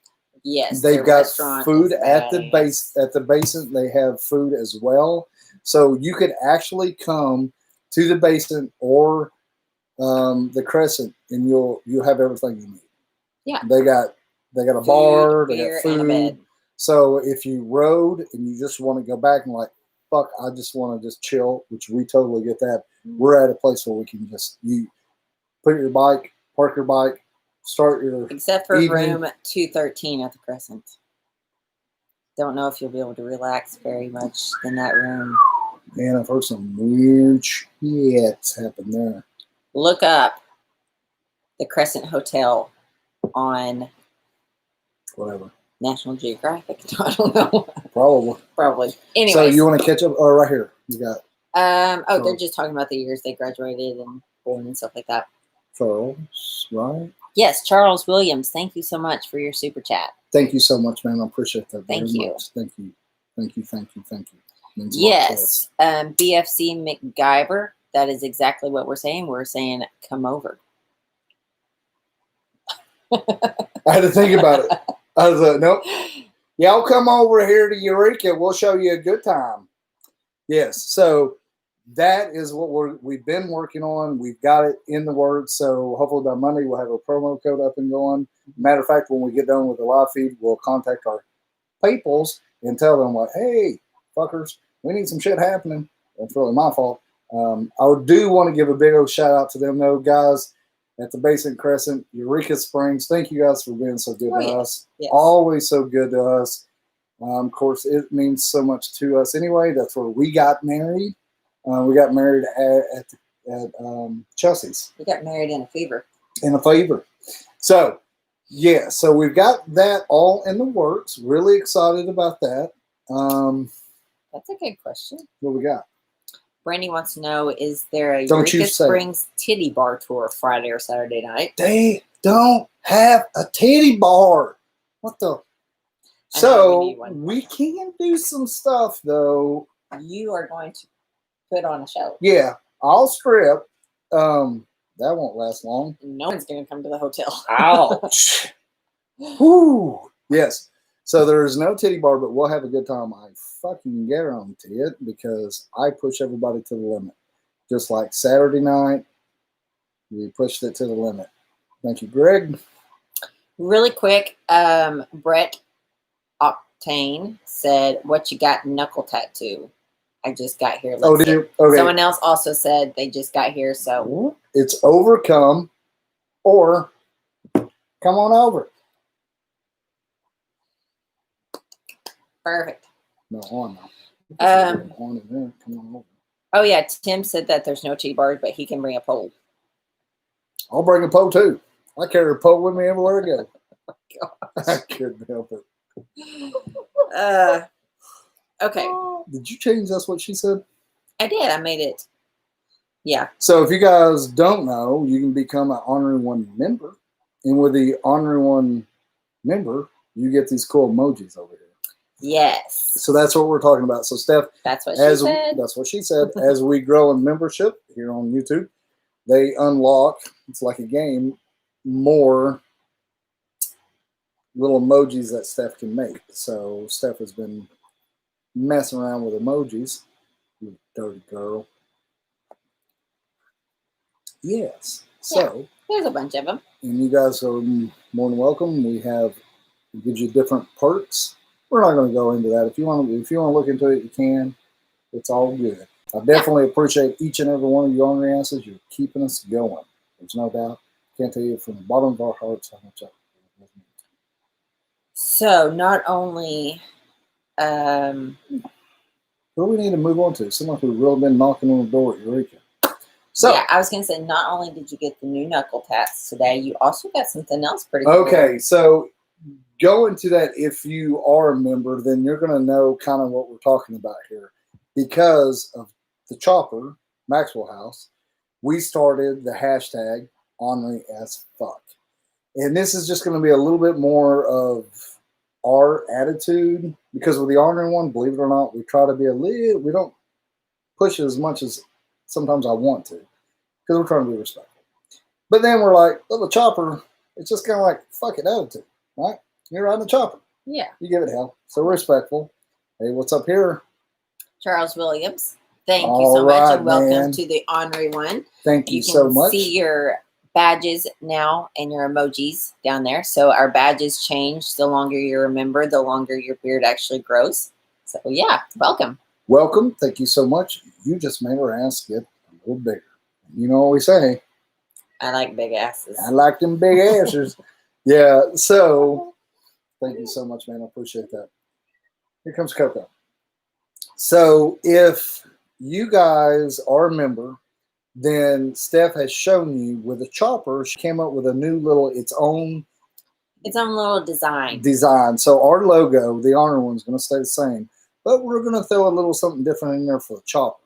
Yes, They've their got restaurant food is at the badass. base at the basin. They have food as well, so you could actually come to the basin or the Crescent, and you'll have everything you need. Yeah. They got a Food, bar, they beer, got and a food. bed. So if you rode and you just want to go back and like, fuck, I just want to just chill, which we totally get that. We're at a place where we can just put your bike, park your bike, start your Except for evening. room 213 at the Crescent. Don't know if you'll be able to relax very much in that room. Man, I've heard some weird shit happen there. Look up the Crescent Hotel on Whatever. National Geographic. I don't know. Probably. Anyway. So you want to catch up? Oh, right here. You got they're just talking about the years they graduated and born and stuff like that. Charles, right? Yes, Charles Williams. Thank you so much for your super chat. Thank you so much, man. I appreciate that very Thank you. much. Thank you. Thank you. Thank you. Thank you. Means a lot to us. Yes, BFC McGyver. That is exactly what we're saying. We're saying come over. I had to think about it. I was like, nope. Y'all come over here to Eureka. We'll show you a good time. Yes. So that is what we've been working on. We've got it in the works. So hopefully by Monday we'll have a promo code up and going. Matter of fact, when we get done with the live feed, we'll contact our peoples and tell them like, hey, fuckers, we need some shit happening. That's really my fault. I do want to give a big old shout out to them though, guys, at the Basin Crescent, Eureka Springs. Thank you guys for being so good to us. Yes. Always so good to us. Of course, it means so much to us anyway. That's where we got married. We got married at Chelsea's. We got married in a fever. In a favor. So, yeah. So we've got that all in the works. Really excited about that. That's a good question. What we got? Brandy wants to know, is there a Don't you Eureka say. Springs titty bar tour Friday or Saturday night? They don't have a titty bar. What the? I know, we So need one. we can do some stuff though. You are going to put on a show. Yeah, I'll strip. That won't last long. No one's going to come to the hotel. Ouch. Whoo. Yes. So there is no titty bar, but we'll have a good time. I fucking guarantee it because I push everybody to the limit. Just like Saturday night, we pushed it to the limit. Thank you, Greg. Really quick, Brett Octane said, what you got Knuckle Tattoo? I just got here. Oh, did you? Okay. Someone else also said they just got here, so. It's overcome or come on over. Perfect. No, on now. On in there. Come on over. Oh, yeah, Tim said that there's no T-bars, but he can bring a pole. I'll bring a pole too. I carry a pole with me everywhere I go. I couldn't help it. Okay. Did you change that's what she said? I did. I made it. Yeah. So if you guys don't know, you can become an Ornery One member. And with the Ornery One member, you get these cool emojis over here. Yes. So that's what we're talking about. So Steph, that's what she said. That's what she said. As we grow in membership here on YouTube, they unlock, it's like a game, more little emojis that Steph can make. So Steph has been messing around with emojis. You dirty girl. Yes. So yeah, there's a bunch of them. And you guys are more than welcome. We gives you different perks. We're not going to go into that. If you want to look into it, you can. It's all good. I definitely appreciate each and every one of you ornery asses. You're keeping us going. There's no doubt. Can't tell you from the bottom of our hearts how much I love you. So not only Who do we need to move on to? Seems like we've really been knocking on the door at Eureka. So yeah, I was gonna say not only did you get the new knuckle tats today, you also got something else pretty cool. okay, so go into that. If you are a member, then you're going to know kind of what we're talking about here. Because of the chopper, Maxwell House, we started the hashtag Ornery as fuck. And this is just going to be a little bit more of our attitude. Because with the Ornery One, believe it or not, we try to be we don't push it as much as sometimes I want to. Because we're trying to be respectful. But then we're like, well, the chopper, it's just kind of like, fuck it, attitude, right? You're riding the chopper. Yeah. You give it hell. So respectful. Hey, what's up here? Charles Williams. Thank you so much, and welcome to the Ornery One. Thank you so much. You can see your badges now and your emojis down there. So our badges change. The longer you're a member, the longer your beard actually grows. So yeah, welcome. Welcome. Thank you so much. You just made our ass get a little bigger. You know what we say? I like big asses. I like them big asses. Yeah, so thank you so much, man. I appreciate that. Here comes Coco. So if you guys are a member, then Steph has shown you with a chopper, she came up with a new little, its own little design. So our logo, the Ornery One, is going to stay the same, but we're going to throw a little something different in there for the chopper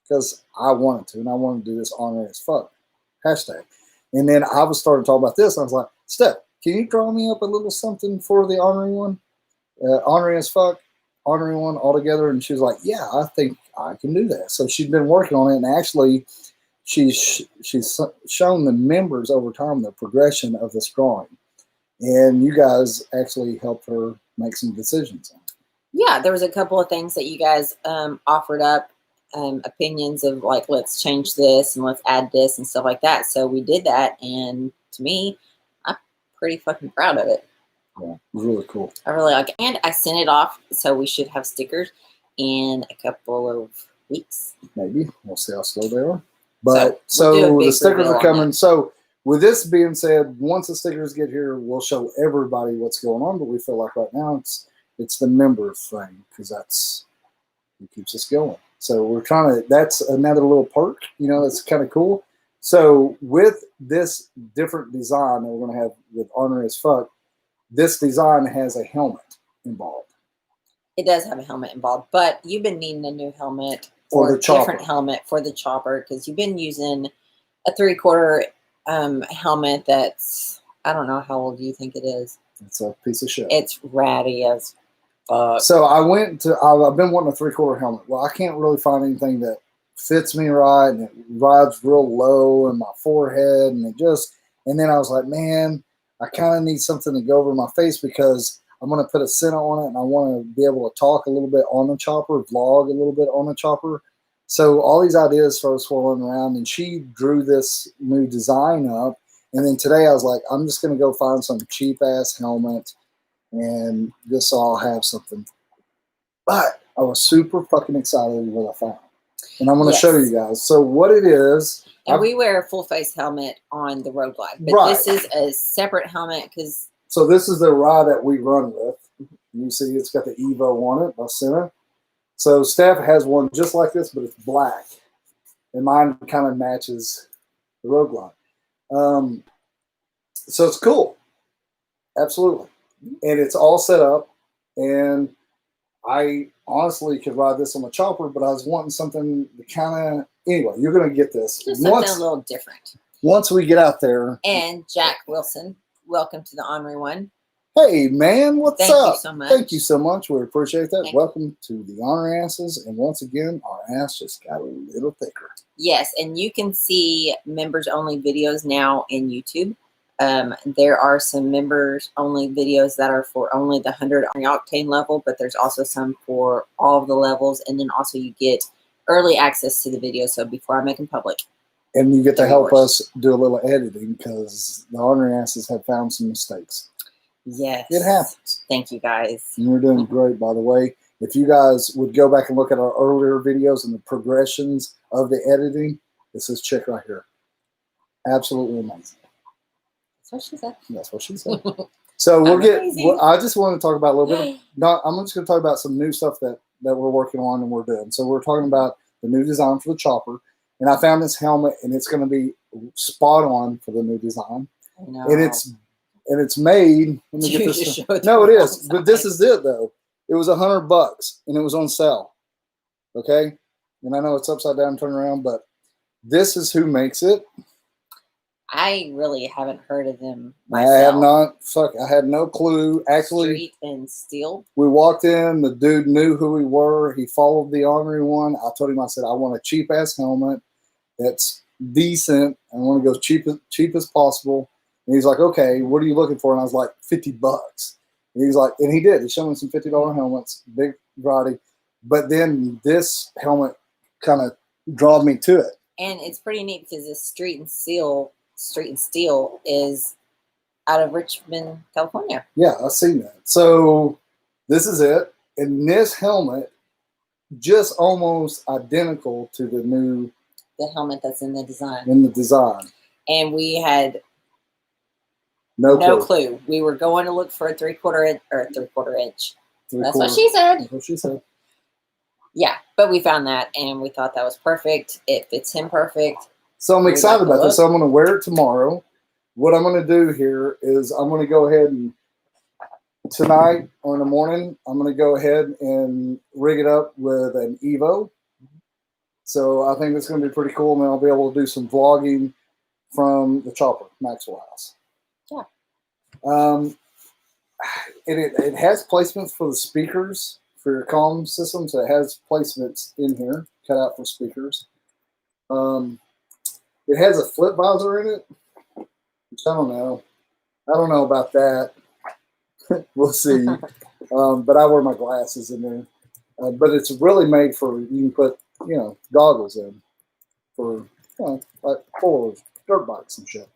because I wanted to, and I wanted to do this Ornery as fuck hashtag. And then I was starting to talk about this. I was like, Steph, can you draw me up a little something for the Ornery One? Ornery as fuck, Ornery One all together. And she was like, yeah, I think I can do that. So she's been working on it. And actually, she's shown the members over time the progression of this drawing. And you guys actually helped her make some decisions on it. Yeah, there was a couple of things that you guys offered up. Opinions of like, let's change this and let's add this and stuff like that. So we did that, and to me, I'm pretty fucking proud of it. Yeah, it was really cool. I really like it. And I sent it off, so we should have stickers in a couple of weeks. Maybe. We'll see how slow they are. But so the stickers are coming. So with this being said, once the stickers get here, we'll show everybody what's going on. But we feel like right now it's the member thing because that's what keeps us going. So we're trying to, that's another little perk, you know, that's kind of cool. So with this different design that we're going to have with Ornery as fuck, this design has a helmet involved. It does have a helmet involved, but you've been needing a new helmet for the chopper. Different helmet for the chopper because you've been using a 3/4 helmet that's, I don't know, how old do you think it is? It's a piece of shit. It's ratty as So I've been wanting a 3/4 helmet. Well, I can't really find anything that fits me right, and it rides real low in my forehead, and and then I was like, man, I kind of need something to go over my face because I'm going to put a center on it, and I want to be able to talk a little bit on the chopper, vlog a little bit on the chopper. So all these ideas started swirling around, and she drew this new design up, and then today I was like, I'm just going to go find some cheap-ass helmet, and this all have something. But I was super fucking excited with what I found. And I'm going to show you guys. So what it is. And we wear a full face helmet on the road glide. But this is a separate helmet because. So this is the ride that we run with. You see it's got the Evo on it by center. So Steph has one just like this, but it's black. And mine kind of matches the road glide. So it's cool. Absolutely. And it's all set up, and I honestly could ride this on the chopper, but I was wanting something to kind of, anyway, you're going to get this. Just something a little different. Once we get out there. And Jack Wilson, welcome to the Ornery One. Hey, man, what's up? Thank you so much. Thank you so much. We appreciate that. Welcome to the Ornery Asses, and once again, our ass just got a little thicker. Yes, and you can see members-only videos now in YouTube. There are some members-only videos that are for only the 100 octane level, but there's also some for all of the levels, and then also you get early access to the video, so before I make them public. And you get to help us do a little editing because the Ornery Asses have found some mistakes. Yes. It happens. Thank you, guys. And we're doing great, by the way. If you guys would go back and look at our earlier videos and the progressions of the editing, it's this chick right here. Absolutely amazing. That's what she said. That's what she said. So I just want to talk about a little bit. I'm just going to talk about some new stuff that we're working on and we're doing. So we're talking about the new design for the chopper. And I found this helmet, and it's going to be spot on for the new design. No. And it's made. Let me get this. No, it is. But this is it though. It was $100 and it was on sale. Okay, and I know it's upside down, turn around, but this is who makes it. I really haven't heard of them myself. I have not. Fuck, I had no clue. Actually, Street and Steel. We walked in. The dude knew who we were. He followed the Ornery One. I told him, I said, I want a cheap ass helmet that's decent. I want to go cheap as possible. And he's like, okay, what are you looking for? And I was like, $50. And he's like, and he did. He showed me some $50 helmets, big variety. But then this helmet kind of drawed me to it. And it's pretty neat because this Street and Steel is out of Richmond, California. Yeah, I've seen that. So this is it. And this helmet, just almost identical to the helmet that's in the design. And we had no clue. We were going to look for a 3/4 inch or a 3/4 inch. That's what she said. That's what she said. Yeah, but we found that and we thought that was perfect. It fits him perfect. So I'm excited about this. So I'm going to wear it tomorrow. What I'm going to do here is I'm going to go ahead and tonight or in the morning, I'm going to go ahead and rig it up with an Evo. So I think it's going to be pretty cool. And then I'll be able to do some vlogging from the chopper, Maxwell House. Yeah. It has placements for the speakers for your comm system. So it has placements in here, cut out for speakers. It has a flip visor in it, which I don't know. I don't know about that. We'll see. But I wear my glasses in there. But it's really made for, you can put, goggles in for, like for dirt bikes and shit.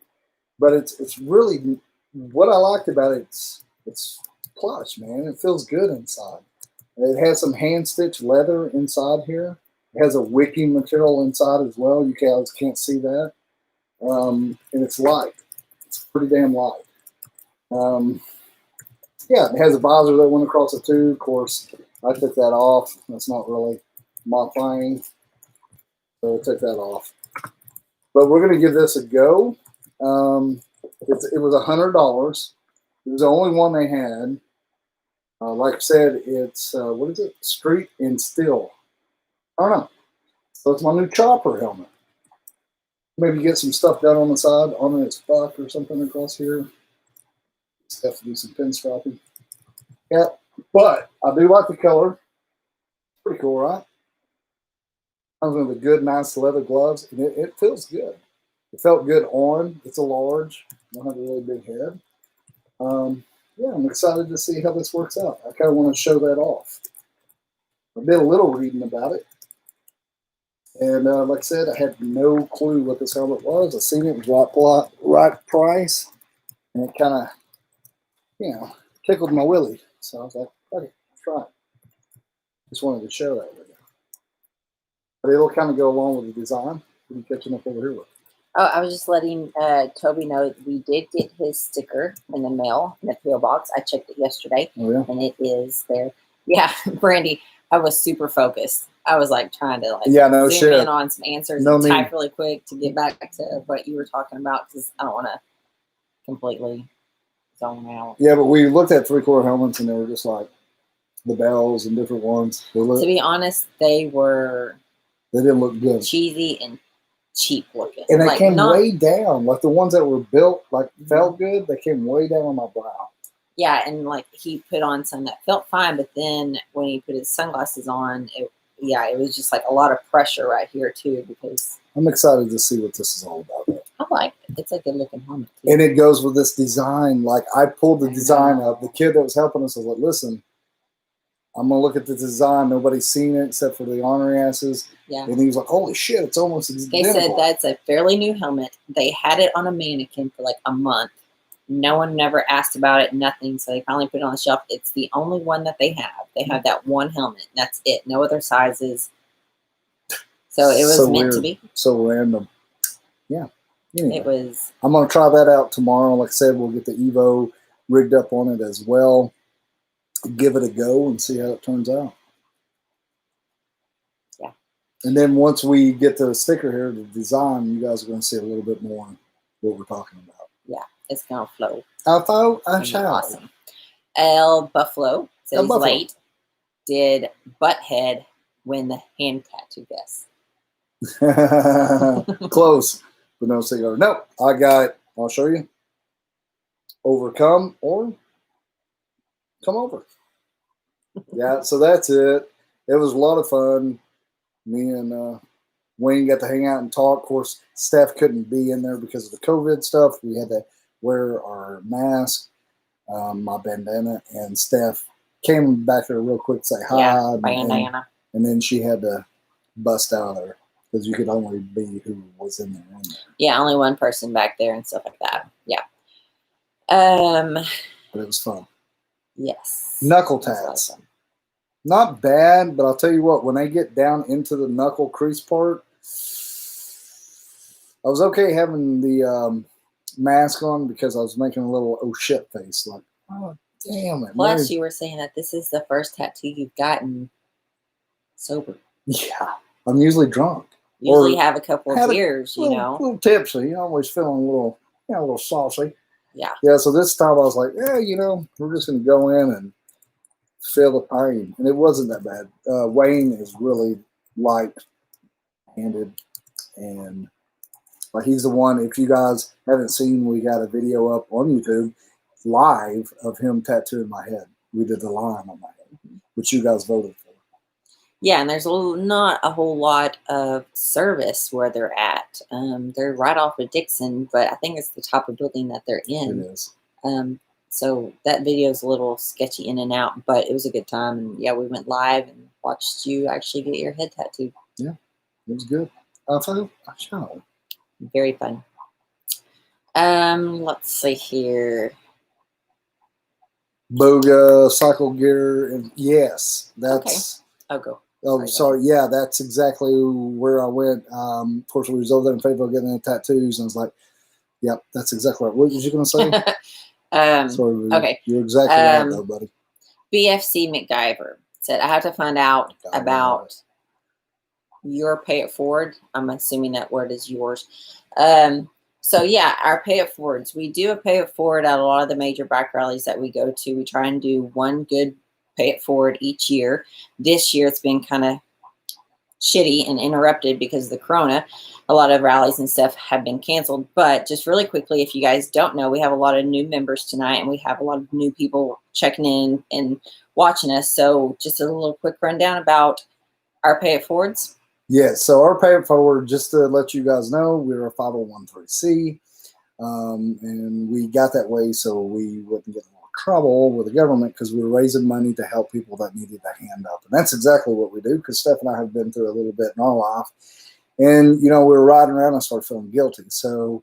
But it's really, what I liked about it, it's plush, man. It feels good inside. It has some hand-stitched leather inside here. It has a wicking material inside as well. You guys can't see that. And it's light. It's pretty damn light. Yeah, it has a visor that went across it too. Of course, I took that off. That's not really my thing. So I took that off. But we're going to give this a go. It was $100. It was the only one they had. Like I said, it's, what is it? Street and Steel. I don't know. So it's my new chopper helmet. Maybe get some stuff done on the side, on its buck or something across here. Just have to do some pinstriping. Yeah, but I do like the color. Pretty cool, right? Comes with the good, nice leather gloves, and it feels good. It felt good on. It's a large. I don't have a really big head. Yeah, I'm excited to see how this works out. I kind of want to show that off. I did a little reading about it. And like I said, I had no clue what this helmet was. I seen it was right price. And it kind of, tickled my willy. So I was like, okay, let's try it. Just wanted to share that with you. But it'll kind of go along with the design. What are you catching up over here with? Oh, I was just letting Toby know that we did get his sticker in the mail, in the PO box. I checked it yesterday, and it is there. Yeah, Brandy, I was super focused. I was like trying to zoom in on some answers and type really quick to get back to what you were talking about because I don't want to completely zone out. Yeah, but we looked at 3/4 helmets and they were just like the bells and different ones. To be honest, they didn't look good. Cheesy and cheap looking. And they came way down. Like the ones that were built, felt good, they came way down on my brow. Yeah, and he put on some that felt fine, but then when he put his sunglasses on, it was just like a lot of pressure right here too because I'm excited to see what this is all about. I like it. It's a good looking helmet too. And it goes with this design. Like I pulled the design up. The kid that was helping us was like, listen, I'm going to look at the design. Nobody's seen it except for the ornery asses. Yeah. And he was like, holy shit, it's almost identical. They said that's a fairly new helmet. They had it on a mannequin for like a month. No one never asked about it, nothing. So they finally put it on the shelf. It's the only one that they have. They have that one helmet. That's it. No other sizes. So it was so meant weird. to be. So random. Yeah. Anyway, It was. I'm going to try that out tomorrow. Like I said, we'll get the Evo rigged up on it as well. Give it a go and see how it turns out. Yeah. And then once we get the sticker here, the design, you guys are going to see a little bit more what we're talking about. Yeah, it's going to flow. I thought I shall. Awesome. El Buffalo says late. Did Butthead win the hand tattoo guess? Close, but no cigar. Nope. I got, I'll show you. Overcome or come over. Yeah, so that's it. It was a lot of fun. Me and Wayne got to hang out and talk. Of course, Steph couldn't be in there because of the COVID stuff. We had to wear our mask, my bandana, and Steph came back there real quick to say hi. Yeah, bandana. And then she had to bust out of there because you could only be who was in there. Yeah, only one person back there and stuff like that. Yeah. But it was fun. Yes. Knuckle tats. Not bad, but I'll tell you what, when I get down into the knuckle crease part, I was okay having the mask on because I was making a little oh shit face. Like, oh, damn it. Plus, you were saying that this is the first tattoo you've gotten sober. Yeah. I'm usually drunk. Usually have a couple of beers, you know. A little tipsy. You know, always feeling a little saucy. Yeah. Yeah, so this time I was like, yeah, you know, we're just going to go in and feel the pain. And it wasn't that bad. Wayne is really light-handed. And like he's the one, if you guys haven't seen, we got a video up on YouTube live of him tattooing my head. We did the line on my head, which you guys voted for. Yeah, and there's not a whole lot of service where they're at. They're right off of Dixon, but I think it's the type of building that they're in. It is. So that video is a little sketchy in and out, but it was a good time. And yeah, we went live and watched you actually get your head tattooed. Yeah, it was good. I shall. Very fun. Let's see here. Boga, cycle gear, and yes, that's. Okay. I'll go. Oh, sorry. Yeah, that's exactly where I went. Of course, we was over there in Fayetteville getting the tattoos, and I was like, "Yep, that's exactly right." What was you going to say? Sorry, okay. You're exactly right, though, buddy. BFC McGyver said, "I have to find out about your pay it forward." I'm assuming that word is yours. So yeah, our pay it forwards. We do a pay it forward at a lot of the major bike rallies that we go to. We try and do one good pay it forward each year. This year it's been kind of shitty and interrupted because of the corona. A lot of rallies and stuff have been canceled. But just really quickly, if you guys don't know, we have a lot of new members tonight and we have a lot of new people checking in and watching us. So just a little quick rundown about our pay it forwards. Yes, so our pay it forward, just to let you guys know, we're a 501(c), and we got that way so we wouldn't get in a lot of trouble with the government because we were raising money to help people that needed a hand up. And that's exactly what we do because Steph and I have been through a little bit in our life. And, you know, we were riding around and started feeling guilty. So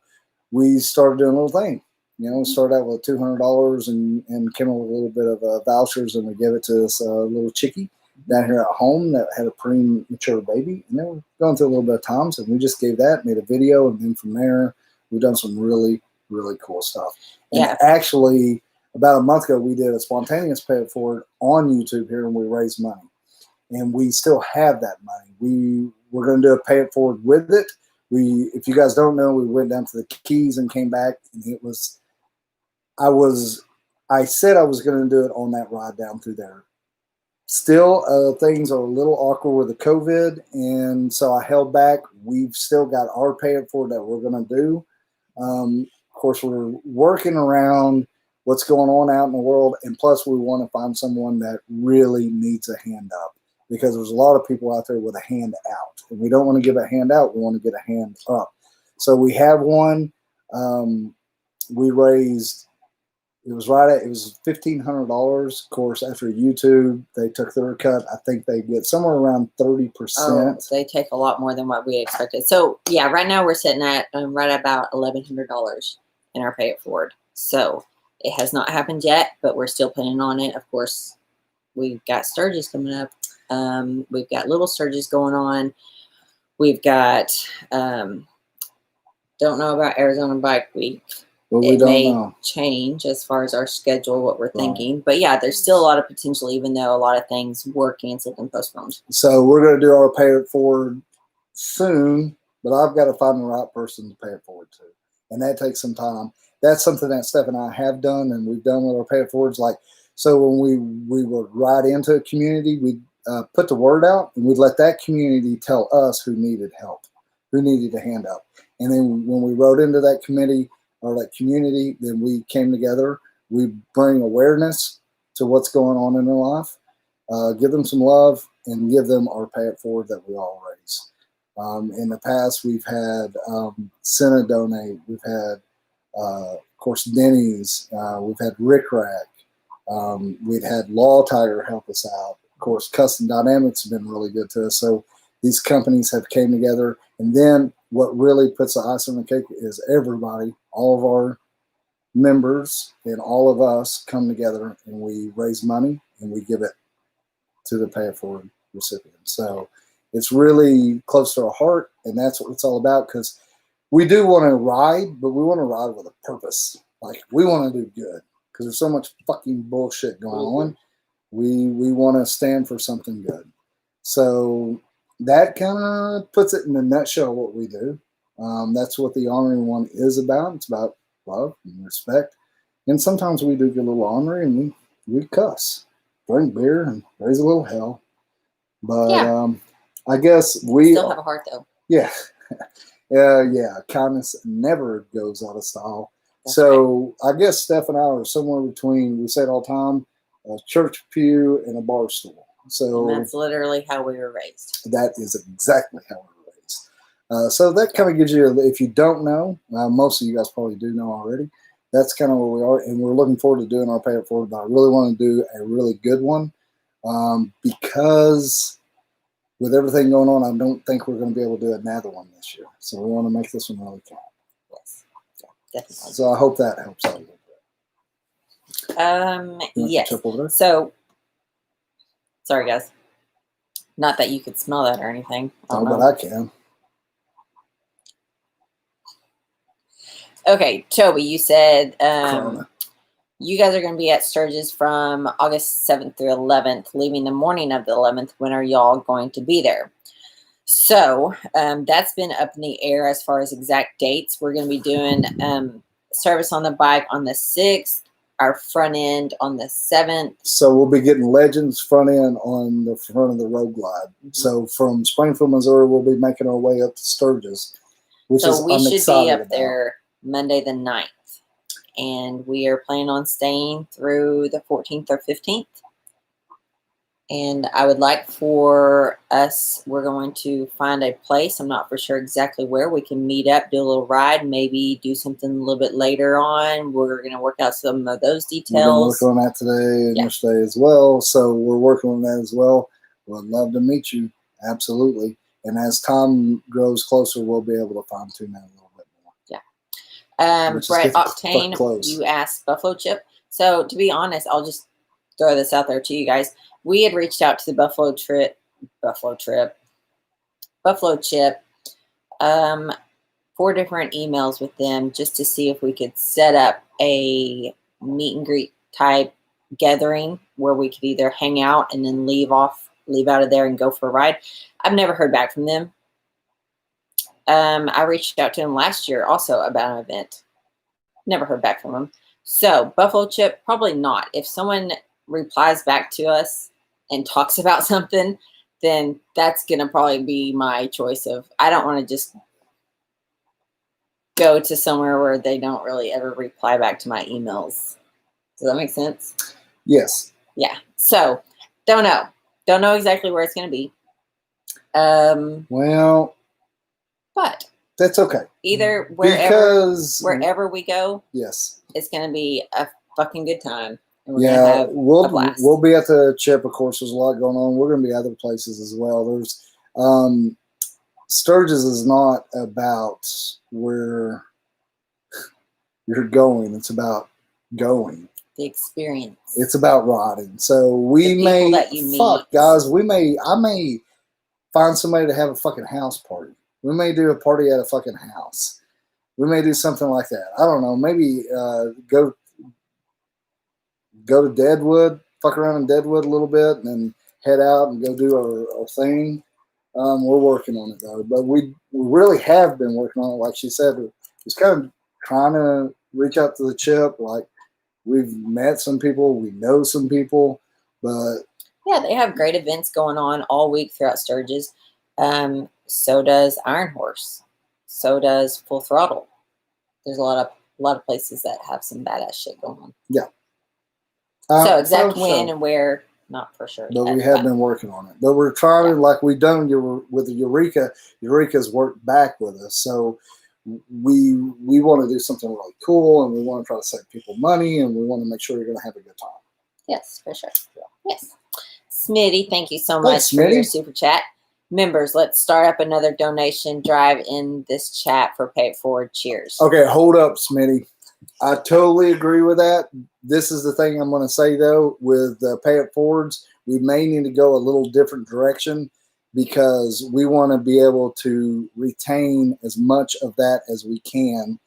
we started doing a little thing. You know, started out with $200 and came up with a little bit of vouchers, and we gave it to this little chickie down here at home that had a premature baby. And they were going through a little bit of times, and we just gave that, made a video, and then from there, we've done some really, really cool stuff. And actually, about a month ago, we did a spontaneous pay it forward on YouTube here, and we raised money. And we still have that money. We're going to do a pay it forward with it. If you guys don't know, we went down to the Keys and came back, and it was, I said I was going to do it on that ride down through there. Still, things are a little awkward with the COVID, and so I held back. We've still got our pay it forward that we're going to do. Of course, we're working around what's going on out in the world, and plus we want to find someone that really needs a hand up because there's a lot of people out there with a hand out, and we don't want to give a hand out. We want to get a hand up. So we have one. We raised. It was $1,500. Of course, after YouTube, they took their cut. I think they get somewhere around 30%. Oh, they take a lot more than what we expected. So yeah, right now we're sitting at right about $1,100 in our pay it forward. So it has not happened yet, but we're still planning on it. Of course, we've got Sturgis coming up. We've got little Sturgis going on. We've got, don't know about Arizona Bike Week. Well, it may change as far as our schedule, what we're thinking. But yeah, there's still a lot of potential, even though a lot of things were canceled and postponed. So we're going to do our pay it forward soon, but I've got to find the right person to pay it forward to. And that takes some time. That's something that Steph and I have done, and we've done with our pay it forwards. Like, so when we would ride into a community, we'd put the word out, and we'd let that community tell us who needed help, who needed a hand up. And then when we rode into that committee or that community, then we came together. We bring awareness to what's going on in their life, give them some love, and give them our pay it forward that we all raise. In the past, we've had Senna donate. We've had, of course, Denny's. We've had RickRak. We've had Law Tiger help us out. Of course, Custom Dynamics have been really good to us. So these companies have came together. And then what really puts the icing on the cake is everybody, all of our members and all of us come together and we raise money and we give it to the pay it forward recipient. So it's really close to our heart, and that's what it's all about, because we do want to ride, but we want to ride with a purpose. Like, we want to do good, because there's so much fucking bullshit going on. We want to stand for something good. So that kind of puts it in a nutshell what we do. That's what the Ornery One is about. It's about love and respect. And sometimes we do get a little ornery and we cuss, drink beer, and raise a little hell. But yeah. I guess we still have a heart, though. Yeah. Yeah. Kindness never goes out of style. That's so right. I guess Steph and I are somewhere between, we say it all the time, a church pew and a bar stool. So and that's literally how we were raised. That is exactly how we were raised. So that kind of gives you, if you don't know, most of you guys probably do know already, that's kind of where we are. And we're looking forward to doing our pay it forward, but I really want to do a really good one because with everything going on, I don't think we're going to be able to do another one this year. So we want to make this one really count. Yes, definitely. So I hope that helps out a little bit. Yes. So, sorry guys. Not that you could smell that or anything. Oh, but I can. Okay, Toby, you said you guys are going to be at Sturgis from August 7th through 11th, leaving the morning of the 11th. When are y'all going to be there? So that's been up in the air as far as exact dates. We're going to be doing service on the bike on the 6th, our front end on the 7th. So we'll be getting Legends front end on the front of the Road Glide. Mm-hmm. So from Springfield, Missouri, we'll be making our way up to Sturgis, which is we should be up there Monday the 9th. And we are planning on staying through the 14th or 15th. And I would like for us, we're going to find a place. I'm not for sure exactly where. We can meet up, do a little ride, maybe do something a little bit later on. We're going to work out some of those details. We're working on that today and yesterday as well. So we're working on that as well. We'd love to meet you. Absolutely. And as time grows closer, we'll be able to fine tune that a little bit more. Yeah. Bright Octane, you asked Buffalo Chip. So to be honest, I'll just throw this out there to you guys. We had reached out to the Buffalo Chip, 4 different emails with them just to see if we could set up a meet and greet type gathering where we could either hang out and then leave out of there and go for a ride. I've never heard back from them. I reached out to them last year also about an event. Never heard back from them. So Buffalo Chip, probably not. If someone replies back to us and talks about something, then that's going to probably be my choice of, I don't want to just go to somewhere where they don't really ever reply back to my emails. Does that make sense? Yes. Yeah. So don't know. Don't know exactly where it's going to be. Well, but that's okay. Either wherever we go, yes, it's going to be a fucking good time. And we'll be at the Chip, of course. There's a lot going on. We're going to be other places as well. There's Sturgis is not about where you're going. It's about going. The experience. It's about riding. So we may, guys, I may find somebody to have a fucking house party. We may do a party at a fucking house. We may do something like that. I don't know. Maybe go to Deadwood, fuck around in Deadwood a little bit, and then head out and go do our thing. We're working on it though, but we really have been working on it. Like she said, it's kind of trying to reach out to the chip. Like we've met some people, we know some people, but yeah, they have great events going on all week throughout Sturgis. So does Iron Horse. So does Full Throttle. There's a lot of places that have some badass shit going on. Yeah. So exact when and where, not for sure. But we have been working on it. But we're trying to, like we've done with the Eureka. Eureka's worked back with us. So we want to do something really cool, and we want to try to save people money, and we want to make sure you're going to have a good time. Yes, for sure. Yeah. Yes. Smitty, thank you so much for your super chat. Members, let's start up another donation drive in this chat for Pay It Forward. Cheers. Okay, hold up, Smitty. I totally agree with that. This is the thing I'm going to say, though, with Pay It Forwards, we may need to go a little different direction because we want to be able to retain as much of that as we can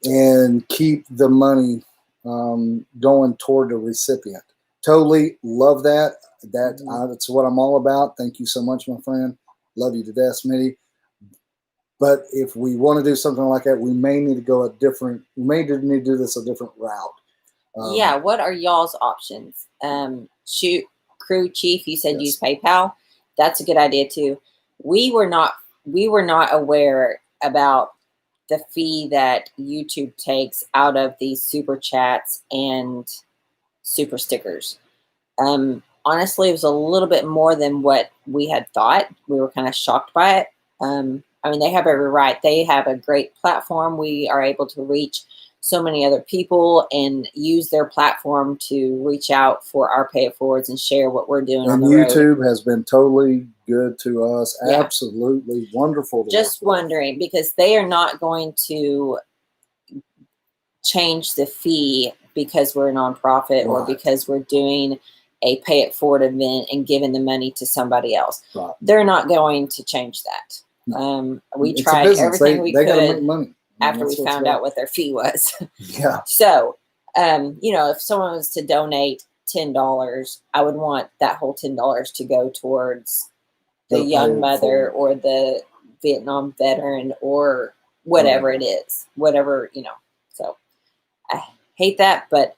and keep the money going toward the recipient. Totally love that. That's what I'm all about. Thank you so much, my friend. Love you to death, Smitty. But if we want to do something like that, we may need to go we may need to do this a different route. Yeah, what are y'all's options? Crew Chief, you said use PayPal. That's a good idea too. We were not aware about the fee that YouTube takes out of these super chats and super stickers. Honestly, it was a little bit more than what we had thought. We were kind of shocked by it. I mean, they have every right. They have a great platform. We are able to reach so many other people and use their platform to reach out for our Pay It Forwards and share what we're doing. And YouTube has been totally good to us. Yeah. Absolutely wonderful. Just wondering, because they are not going to change the fee because we're a nonprofit or because we're doing a Pay It Forward event and giving the money to somebody else. Right. They're not going to change that. No. We tried everything we could make money. After we found out what their fee was. Yeah. So, if someone was to donate $10, I would want that whole $10 to go towards the young mother or the Vietnam veteran or whatever it is. Whatever, So I hate that, but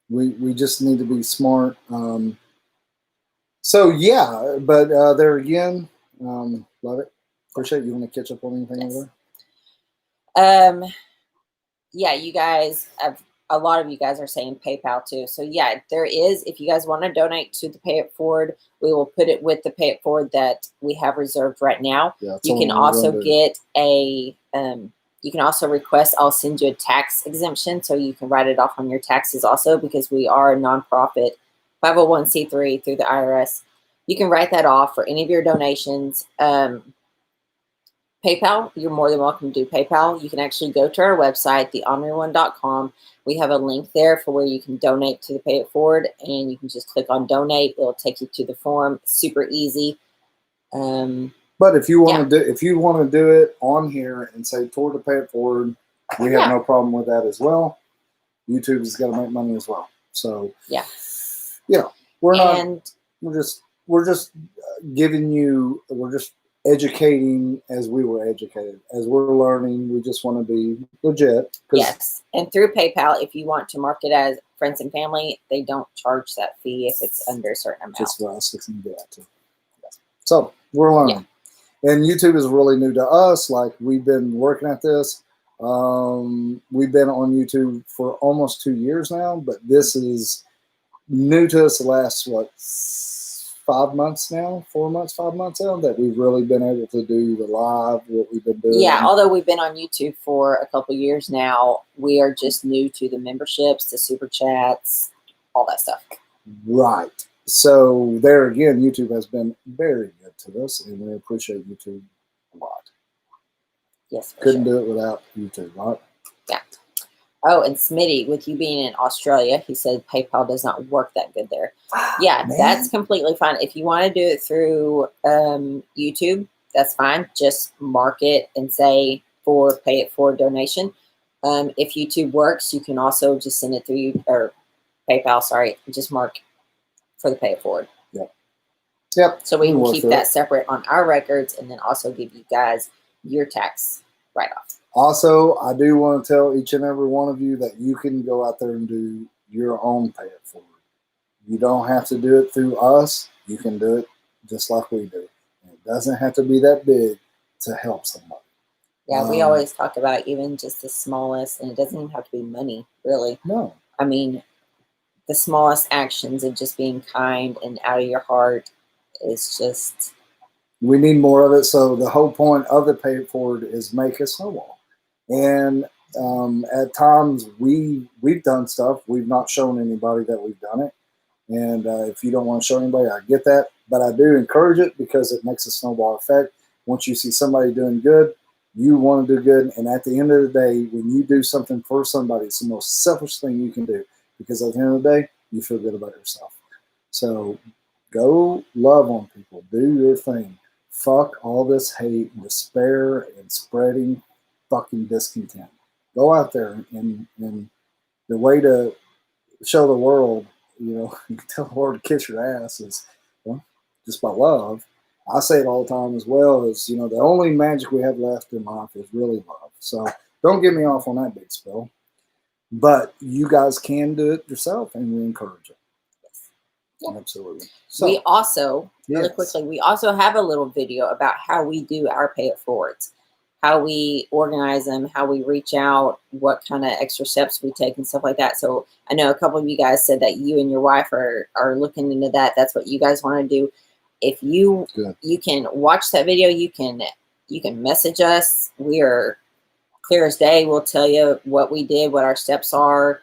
we just need to be smart. So yeah, but there again, love it. Appreciate it. You want to catch up on anything over there? Yeah, you guys have, a lot of you guys are saying PayPal too. So yeah, there is, if you guys want to donate to the Pay It Forward, we will put it with the Pay It Forward that we have reserved right now. Yeah, you can also get you can also request, I'll send you a tax exemption so you can write it off on your taxes also, because we are a nonprofit 501c3 through the IRS. You can write that off for any of your donations. PayPal, you're more than welcome to do PayPal. You can actually go to our website, theorneryone.com. We have a link there for where you can donate to the Pay It Forward, and you can just click on donate. It'll take you to the form. It's super easy. But if you want to do it on here and say toward the Pay It Forward, we have no problem with that as well. YouTube has got to make money as well. So we're just giving you, we're just educating as we were educated. As we're learning, we just want to be legit. Yes, and through PayPal, if you want to mark it as friends and family, they don't charge that fee if it's under a certain amount. Just for us, we can do that too. So we're learning. Yeah. And YouTube is really new to us. Like, we've been working at this. We've been on YouTube for almost 2 years now, but this is new to us the last, 5 months now, 4 months, 5 months now, that we've really been able to do the live, what we've been doing. Yeah, although we've been on YouTube for a couple of years now, we are just new to the memberships, the super chats, all that stuff. Right. So there again, YouTube has been very good to us, and we appreciate YouTube a lot. Yes, couldn't do it without YouTube, right? Yeah. Oh, and Smitty, with you being in Australia, he said PayPal does not work that good there. Yeah, that's completely fine. If you want to do it through YouTube, that's fine. Just mark it and say pay it for donation. If YouTube works, you can also just send it through or PayPal. Sorry, just mark for the pay it forward. Yep. Yep. So we can keep that separate on our records, and then also give you guys your tax write-off. Also, I do want to tell each and every one of you that you can go out there and do your own pay it forward. You don't have to do it through us. You can do it just like we do. And it doesn't have to be that big to help somebody. Yeah, we always talk about even just the smallest, and it doesn't even have to be money, really. No. I mean, the smallest actions of just being kind and out of your heart is just... We need more of it. So the whole point of the pay it forward is make a snowball. And at times we've done stuff. We've not shown anybody that we've done it. And if you don't want to show anybody, I get that. But I do encourage it because it makes a snowball effect. Once you see somebody doing good, you want to do good. And at the end of the day, when you do something for somebody, it's the most selfish thing you can do. Because at the end of the day, you feel good about yourself. So go love on people. Do your thing. Fuck all this hate and despair and spreading fucking discontent. Go out there and the way to show the world, tell the world to kiss your ass is, well, just by love. I say it all the time as well as, the only magic we have left in life is really love. So don't get me off on that big spill. But you guys can do it yourself, and we encourage it. Yes. Yeah. Absolutely. So, we also, really quickly, we also have a little video about how we do our pay it forwards, how we organize them, how we reach out, what kind of extra steps we take and stuff like that. So I know a couple of you guys said that you and your wife are looking into that. That's what you guys want to do. If you can watch that video, you can message us. We are clear as day. We'll tell you what we did, what our steps are,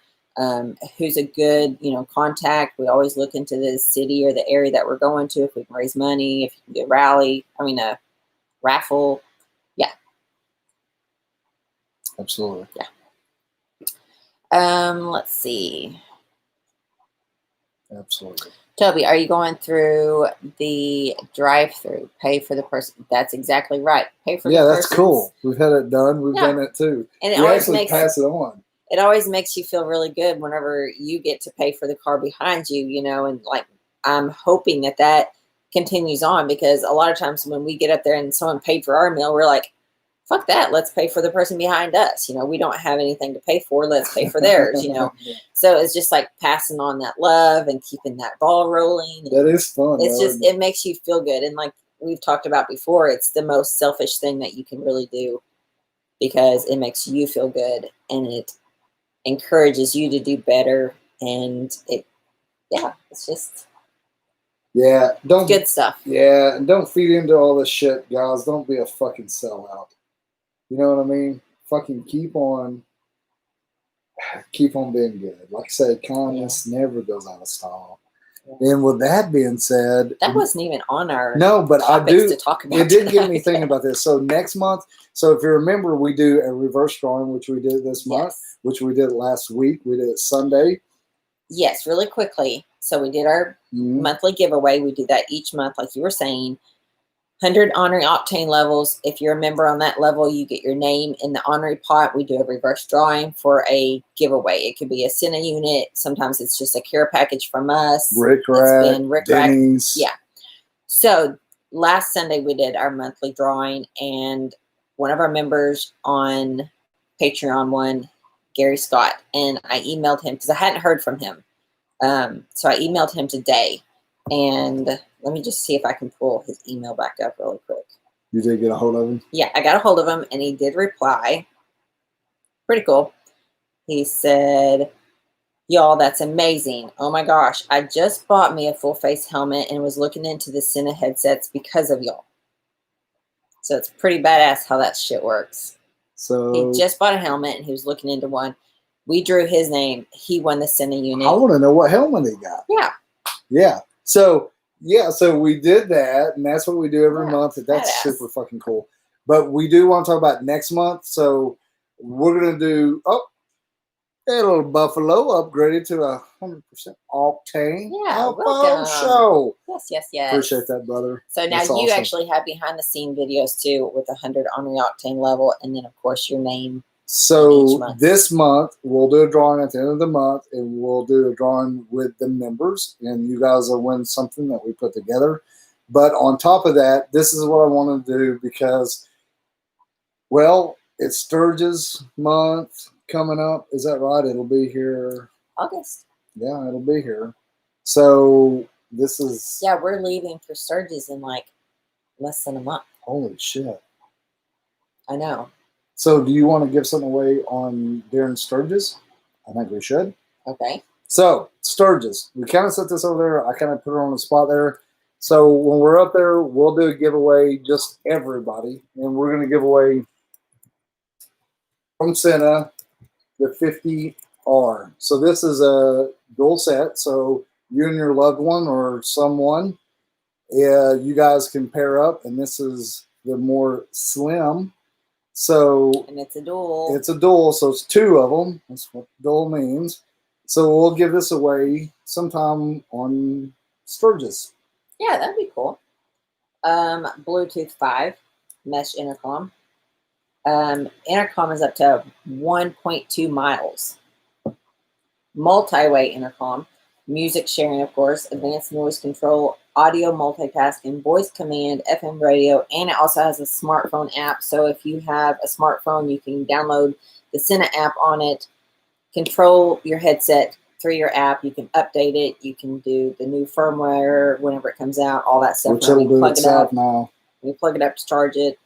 who's a good, contact. We always look into the city or the area that we're going to, if we can raise money, if you can do a raffle. Yeah. Absolutely. Yeah. Let's see. Absolutely. Toby, are you going through the drive-through? Pay for the person. That's exactly right. Pay for the person. Yeah, that's cool. We've had it done. We've done it too. And it we always actually pass it on. It always makes you feel really good whenever you get to pay for the car behind you, and I'm hoping that continues on, because a lot of times when we get up there and someone paid for our meal, we're like, fuck that. Let's pay for the person behind us. We don't have anything to pay for. Let's pay for theirs, So it's just like passing on that love and keeping that ball rolling. That is fun. It's just, it makes you feel good. And like we've talked about before, it's the most selfish thing that you can really do, because it makes you feel good and it encourages you to do better. And it's just... Yeah, it's good stuff. Yeah, and don't feed into all this shit, guys. Don't be a fucking sellout. You know what I mean? Fucking keep on being good. Like I said, kindness never goes out of style. Yeah. And with that being said, that wasn't even on our but I do. To talk about it did get me thinking about this. So next month, so if you remember, we do a reverse drawing, which we did this month, which we did last week. We did it Sunday. Yes, really quickly. So we did our monthly giveaway. We do that each month, like you were saying. 100 Ornery Octane levels. If you're a member on that level, you get your name in the Ornery pot. We do a reverse drawing for a giveaway. It could be a Cine unit. Sometimes it's just a care package from us. RickRak, Denny's. Yeah. So last Sunday we did our monthly drawing, and one of our members on Patreon won, Gary Scott, and I emailed him because I hadn't heard from him. So I emailed him today, and let me just see if I can pull his email back up really quick. You did get a hold of him? Yeah, I got a hold of him, and he did reply. Pretty cool. He said, y'all, that's amazing. Oh my gosh, I just bought me a full face helmet and was looking into the Cine headsets because of y'all. So it's pretty badass how that shit works. So he just bought a helmet and he was looking into one. We drew his name. He won the Cine unit. I want to know what helmet he got. Yeah. Yeah. So we did that, and that's what we do every month. That's super fucking cool. But we do want to talk about next month. So we're going to do, a little Buffalo upgraded to 100% octane. Yeah, welcome. Show. Yes. Appreciate that, brother. So now That's you awesome. actually have behind the scene videos too with 100 Ornery octane level, and then of course your name. So this month we'll do a drawing at the end of the month, and we'll do a drawing with the members, and you guys will win something that we put together. But on top of that, this is what I want to do because, well, it's Sturgis month coming up. Is that right? It'll be here. August. Yeah, it'll be here. So this is. Yeah, we're leaving for Sturgis in like less than a month. Holy shit. I know. So do you want to give something away on during Sturgis? I think we should. Okay. So Sturgis, we kind of set this over there. I kind of put it on the spot there. So when we're up there, we'll do a giveaway, just everybody, and we're going to give away from Sena the 50R. So this is a dual set. So you and your loved one or someone, you guys can pair up, and this is the more slim. So and it's a dual. It's a dual, so it's two of them. That's what dual means. So we'll give this away sometime on Sturgis. Yeah, that'd be cool. Bluetooth 5 mesh intercom. Intercom is up to 1.2 miles. Multi-way intercom. Music sharing, of course. Advanced noise control. Audio multitasking. Voice command. FM radio. And it also has a smartphone app. So if you have a smartphone, you can download the Sena app on it. Control your headset through your app. You can update it. You can do the new firmware whenever it comes out. All that stuff. Which it'll do itself now. You plug it up to charge it.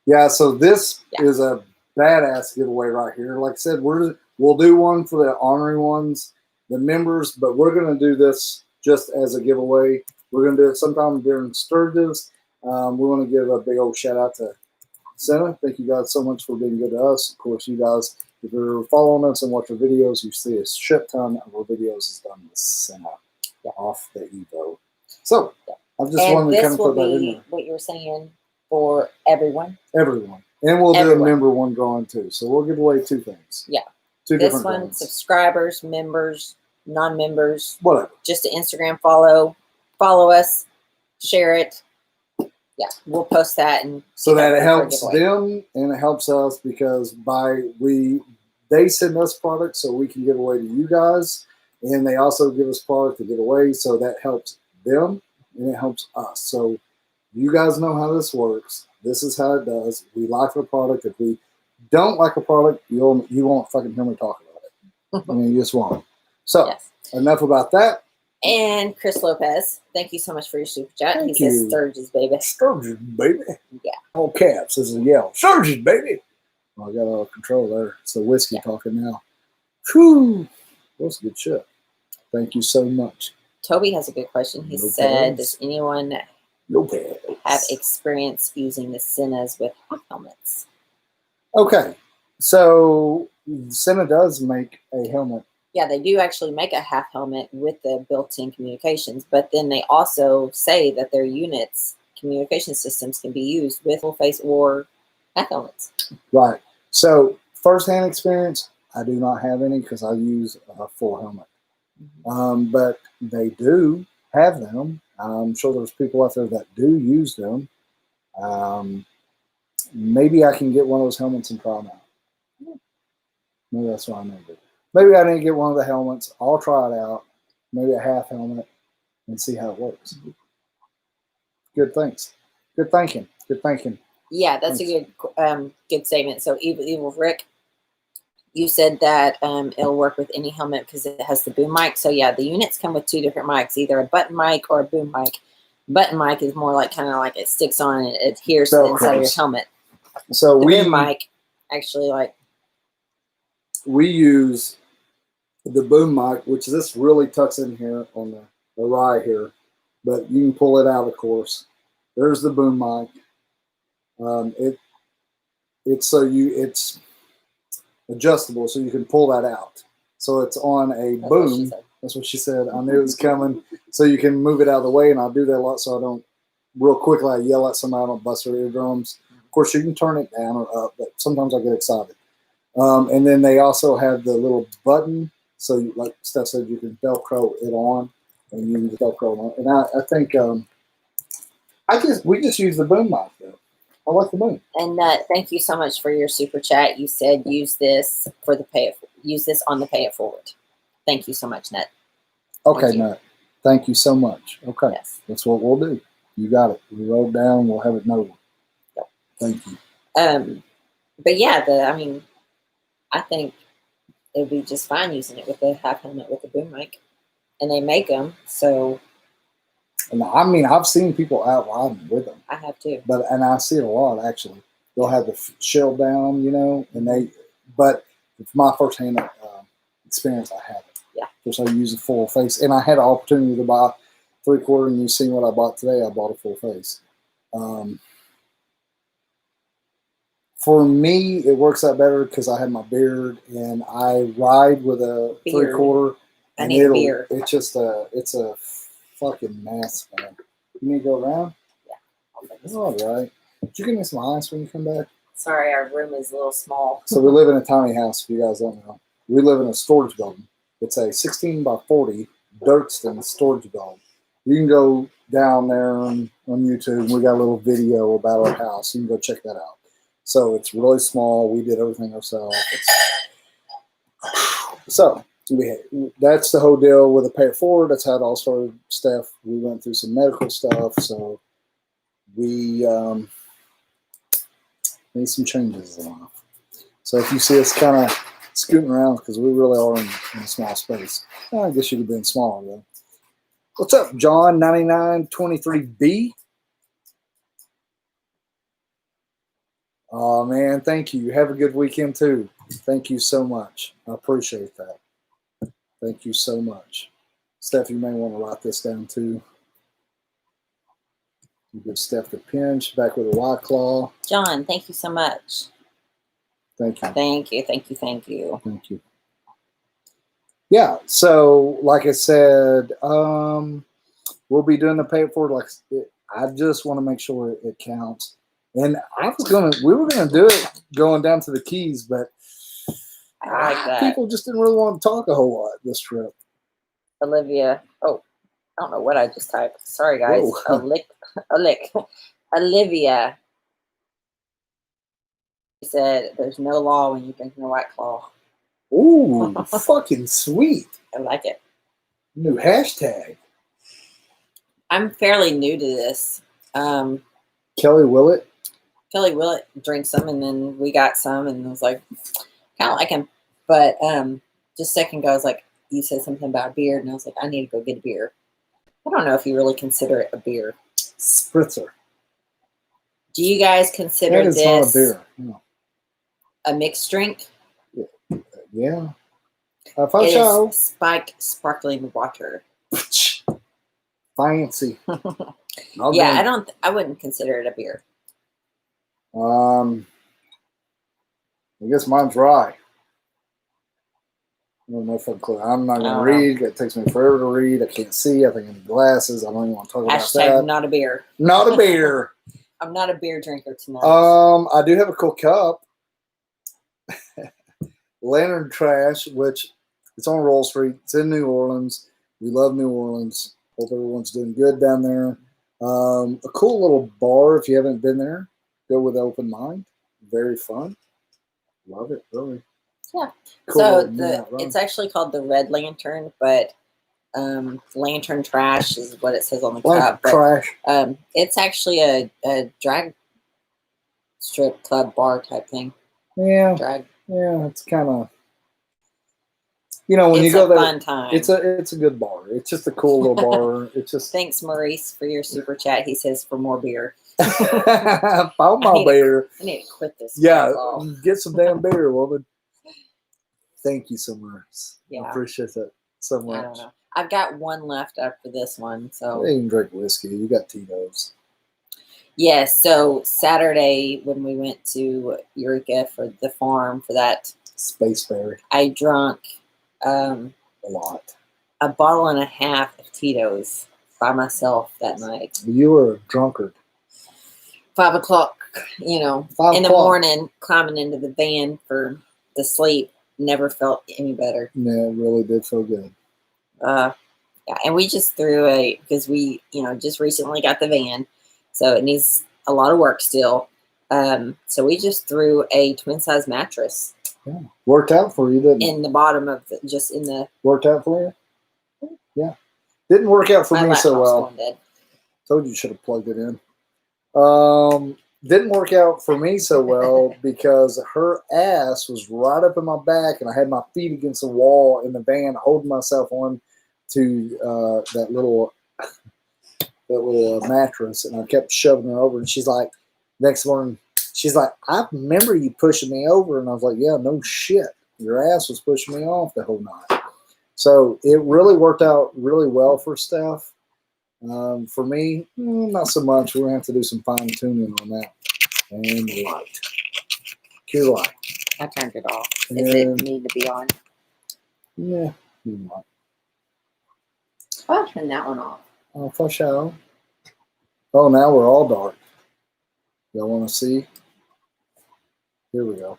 Yeah, so this is a badass giveaway right here. Like I said, we'll do one for the Ornery ones, the members, but we're going to do this just as a giveaway. We're going to do it sometime during Sturgis. We want to give a big old shout out to Sena. Thank you guys so much for being good to us. Of course, you guys, if you're following us and watch our videos, you see a shit ton of our videos is done with Sena off the Evo. So I just wanted to kind of put that in there. What you were saying for everyone. Everyone. And we'll do a member one drawing too. So we'll give away two things. Yeah. Two this different one, drawings. Subscribers, members, non-members. Whatever. Just an Instagram follow. Follow us. Share it. Yeah, we'll post that, and so that it helps them and it helps us because they send us products so we can give away to you guys, and they also give us product to give away, so that helps them and it helps us. So you guys know how this works. This is how it does. We like the product. If we don't like a product, you won't fucking hear me talk about it. I mean, you just won't. So enough about that. And Chris Lopez, thank you so much for your super chat. He says Sturgis, baby. Sturgis, baby. Yeah. All caps as a yell. Sturgis, baby. Well, I got all control there. It's the whiskey talking now. Whew. That's good shit. Thank you so much. Toby has a good question. He said, does anyone have experience using the Senas with half helmets? Okay. So Sena does make a helmet. Yeah, they do actually make a half helmet with the built-in communications, but then they also say that their units, communication systems, can be used with full face or half helmets. Right. So first-hand experience, I do not have any because I use a full helmet. Mm-hmm. But they do have them. I'm sure there's people out there that do use them. Maybe I can get one of those helmets and try them out. Yeah. Maybe that's what I need to do. Maybe I didn't get one of the helmets. I'll try it out. Maybe a half helmet and see how it works. Mm-hmm. Good thanks. Good thinking. Good thinking. Yeah, that's a good statement. So Evil Rick, you said that it'll work with any helmet because it has the boom mic. So yeah, the units come with two different mics, either a button mic or a boom mic. Button mic is more like kind of like it sticks on and it adheres to the inside of your helmet. So the boom mic actually we use the boom mic, which this really tucks in here on the right here, but you can pull it out, of course. There's the boom mic. It's adjustable, so you can pull that out. So it's on a boom. That's what she said. I knew it was coming. So you can move it out of the way, and I do that a lot so I don't, real quickly, I yell at somebody, I don't bust their eardrums. Of course, you can turn it down or up, but sometimes I get excited. And then they also have the little button, so like Steph said, you can Velcro it on, and you can just Velcro it on. And I think we just use the boom mic though. I like the boom. And thank you so much for your super chat. You said use this for the use this on the pay it forward. Thank you so much, Nut. Okay, Nut. Thank you so much. Okay, yes. That's what we'll do. You got it. We wrote down. We'll have it noted. Yep. Thank you. But yeah, I think it'd be just fine using it with the half helmet with the boom mic, and they make them so. And I mean, I've seen people out riding with them. I have too. And I see it a lot actually. They'll have the shell down, you know, and but it's my firsthand experience. I haven't. Yeah. Because I use a full face, and I had an opportunity to buy 3/4, and you've seen what I bought today. I bought a full face. For me, it works out better because I have my beard, and I ride with a 3/4. I need a beard. It's just it's a fucking mess, man. You need to go around? Yeah. All right. Did you give me some ice when you come back? Sorry, our room is a little small. So we live in a tiny house, if you guys don't know. We live in a storage building. It's a 16 by 40 Dirkston storage building. You can go down there on YouTube. We got a little video about our house. You can go check that out. So it's really small. We did everything ourselves. So that's the whole deal with the pay it forward. That's how it all started, Steph. We went through some medical stuff. So we made some changes in life. So if you see us kind of scooting around, because we really are in a small space. I guess you could have been smaller, though. What's up, John 9923B? Oh, man, thank you. Have a good weekend, too. Thank you so much. I appreciate that. Thank you so much. Steph, you may want to write this down, too. You give Steph the pinch, back with a White Claw. John, thank you so much. Thank you. Thank you, thank you, thank you. Thank you. Yeah, so like I said, we'll be doing the pay it forward. I just want to make sure it counts. And we were gonna do it going down to the Keys, but I like that. People just didn't really want to talk a whole lot this trip. Olivia, I don't know what I just typed. Sorry, guys. Olivia said, "There's no law when you're drinking a White Claw." Ooh, fucking sweet. I like it. New hashtag. I'm fairly new to this. Kelly Willett drinks some, and then we got some, and I was like, kind of like him. But just a second ago, I was like, you said something about a beer, and I was like, I need to go get a beer. I don't know if you really consider it a beer. Spritzer. Do you guys consider this not a beer? No. A mixed drink? Yeah. It is spiked sparkling water. Fancy. Yeah, I wouldn't consider it a beer. I guess mine's rye. I don't know if I'm not going to read. It takes me forever to read. I can't see. I think I need glasses. I don't even want to talk about that. Not a beer. Not a beer. I'm not a beer drinker tonight. I do have a cool cup. Lantern Trash, which it's on Roll Street. It's in New Orleans. We love New Orleans. Hope everyone's doing good down there. A cool little bar. If you haven't been there, go with open mind. Very fun. Love it, really. Yeah. Cool. So it's actually called the Red Lantern, but Lantern Trash is what it says on the cup. Trash. It's actually a drag strip club bar type thing. Yeah. Drag. Yeah, it's kind of, when you go there, fun time. It's a good bar. It's just a cool little bar. It's just. Thanks, Maurice, for your super chat. He says for more beer. Found my beer. I need to quit this. Yeah, get some damn beer, woman. Thank you so much. Yeah, I appreciate that so much. I don't know. I've got one left after this one, so. You can drink whiskey. You got Tito's. Yes. So Saturday when we went to Eureka for the farm for that Space Berry, I drank a lot. A bottle and a half of Tito's by myself that night. You were a drunkard. 5 o'clock, you know, 5 in the o'clock. morning, climbing into the van for the sleep. Never felt any better. Yeah, it really did feel good. Yeah, and we just threw because we, you know, just recently got the van, so it needs a lot of work still. So we just threw a twin size mattress. Yeah. Worked out for you, didn't it? In the bottom of just in the. Worked out for you? Yeah. Didn't work out for me so well. Told you should have plugged it in. Didn't work out for me so well because her ass was right up in my back, and I had my feet against the wall in the van, holding myself on to that little mattress, and I kept shoving her over. And she's like, next morning, she's like, I remember you pushing me over, and I was like, yeah, no shit, your ass was pushing me off the whole night. So it really worked out really well for Steph. For me, not so much. We're going to have to do some fine tuning on that. And light. Cure light. I turned it off. Does it need to be on? Yeah, you might. I'll turn that one off. Oh, for sure. Oh, now we're all dark. Y'all want to see? Here we go.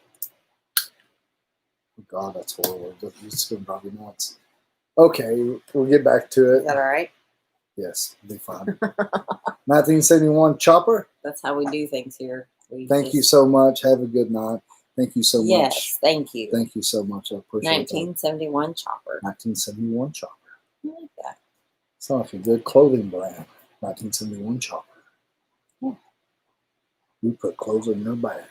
Oh, God, that's horrible. It's going to drive you nuts. Okay, we'll get back to it. Is that all right? Yes, it'll be fine. 1971 Chopper. That's how we do things here. Thank you so much. Have a good night. Thank you so much. Yes, thank you. Thank you so much. I appreciate 1971 Chopper. 1971 Chopper. I like that. Sounds like a good clothing brand. 1971 Chopper. You put clothes in your bag.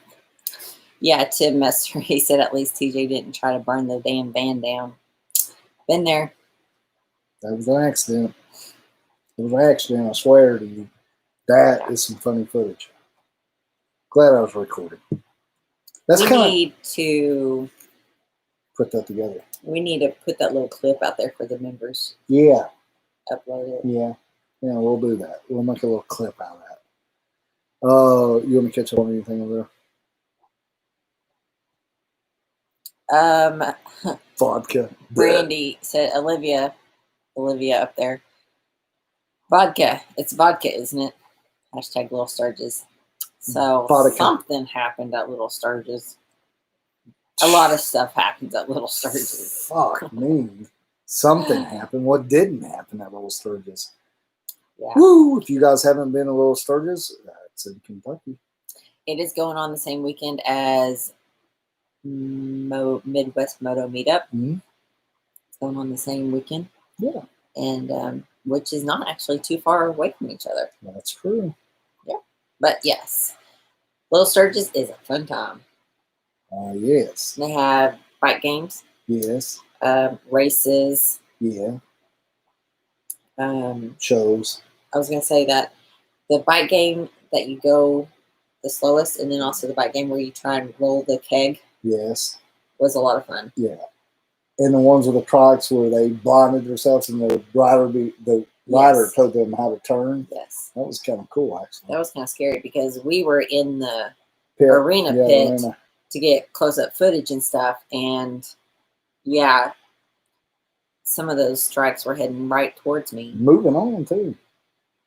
Yeah, Tim Messer, he said at least TJ didn't try to burn the damn van down. Been there. That was an accident. It was an accident, I swear to you. That is some funny footage. Glad I was recording. We need to put that together. We need to put that little clip out there for the members. Yeah. Upload it. Yeah. Yeah, we'll do that. We'll make a little clip out of that. You want to catch up on anything over there? Vodka. Brandy said, Olivia up there. Vodka. It's vodka, isn't it? Hashtag Little Sturgis. So vodka. Something happened at Little Sturgis. A lot of stuff happens at Little Sturgis. Fuck me. Something happened. What didn't happen at Little Sturgis? Yeah. Woo! If you guys haven't been to Little Sturgis, it's in Kentucky. It is going on the same weekend as Midwest Moto Meetup. Mm-hmm. It's going on the same weekend. Yeah. And which is not actually too far away from each other. That's true. Yeah. But yes, Little Sturgis is a fun time. Yes. They have bike games. Yes. Races. Yeah. Shows. I was going to say that the bike game that you go the slowest, and then also the bike game where you try and roll the keg. Yes. Was a lot of fun. Yeah. And the ones with the trikes where they blinded themselves and the rider told them how to turn. Yes. That was kind of cool, actually. That was kind of scary because we were in the arena pit to get close-up footage and stuff. And, yeah, some of those strikes were heading right towards me. Moving on, too.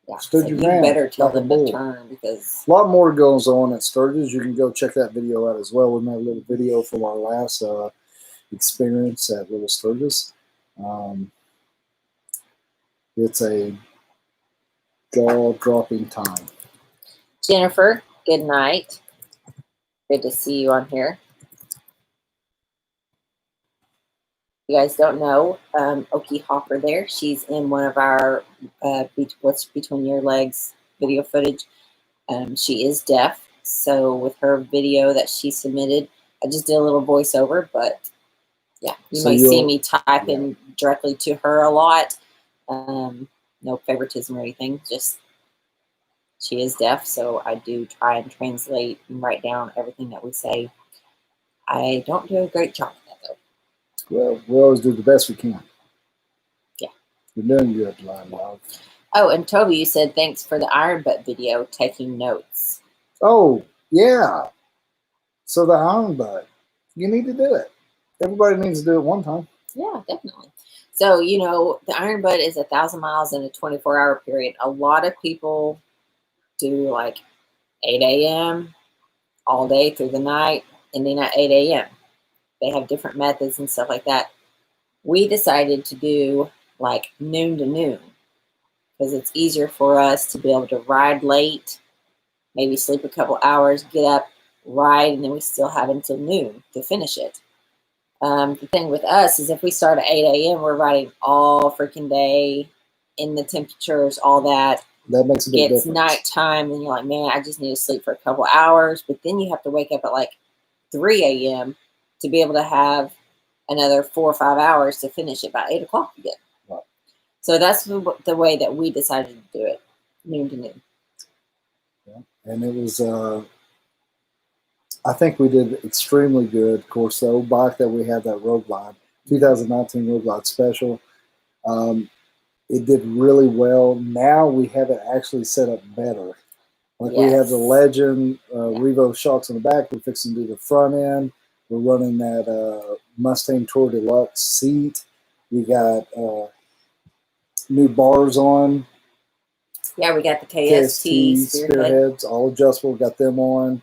Yeah, so you better tell them to turn because... A lot more goes on at Sturgis. You can go check that video out as well. We made a little video from our last... experience at Little Sturgis. It's a jaw-dropping time. Jennifer, good night. Good to see you on here. You guys don't know Okie Hopper there. She's in one of our What's Between Your Legs video footage. She is deaf, so with her video that she submitted, I just did a little voiceover, but yeah, you may see me typing directly to her a lot. No favoritism or anything. Just she is deaf, so I do try and translate and write down everything that we say. I don't do a great job of that, though. Well, we always do the best we can. Yeah. You're doing good, Blind Dog. Oh, and Toby, you said thanks for the Iron Butt video, taking notes. Oh, yeah. So the Iron Butt, you need to do it. Everybody needs to do it one time. Yeah, definitely. So, you know, the Iron Butt is 1,000 miles in a 24-hour period. A lot of people do like 8 a.m. all day through the night, ending at 8 a.m. They have different methods and stuff like that. We decided to do like noon to noon because it's easier for us to be able to ride late, maybe sleep a couple hours, get up, ride, and then we still have until noon to finish it. The thing with us is if we start at 8 a.m., we're riding all freaking day in the temperatures, all that. That makes a big difference. It's nighttime, and you're like, man, I just need to sleep for a couple hours. But then you have to wake up at like 3 a.m. to be able to have another 4 or 5 hours to finish it by 8 o'clock again. Right. So that's the way that we decided to do it, noon to noon. Yeah. And it was, I think we did extremely good. Of course, the old bike that we had, that Road Glide, 2019 Road Glide Special, it did really well. Now we have it actually set up better. Like we have the Legend Revo shocks on the back. We're fixing to do the front end. We're running that Mustang Tour Deluxe seat. We got new bars on. Yeah, we got the KST spearheads, all adjustable. Got them on.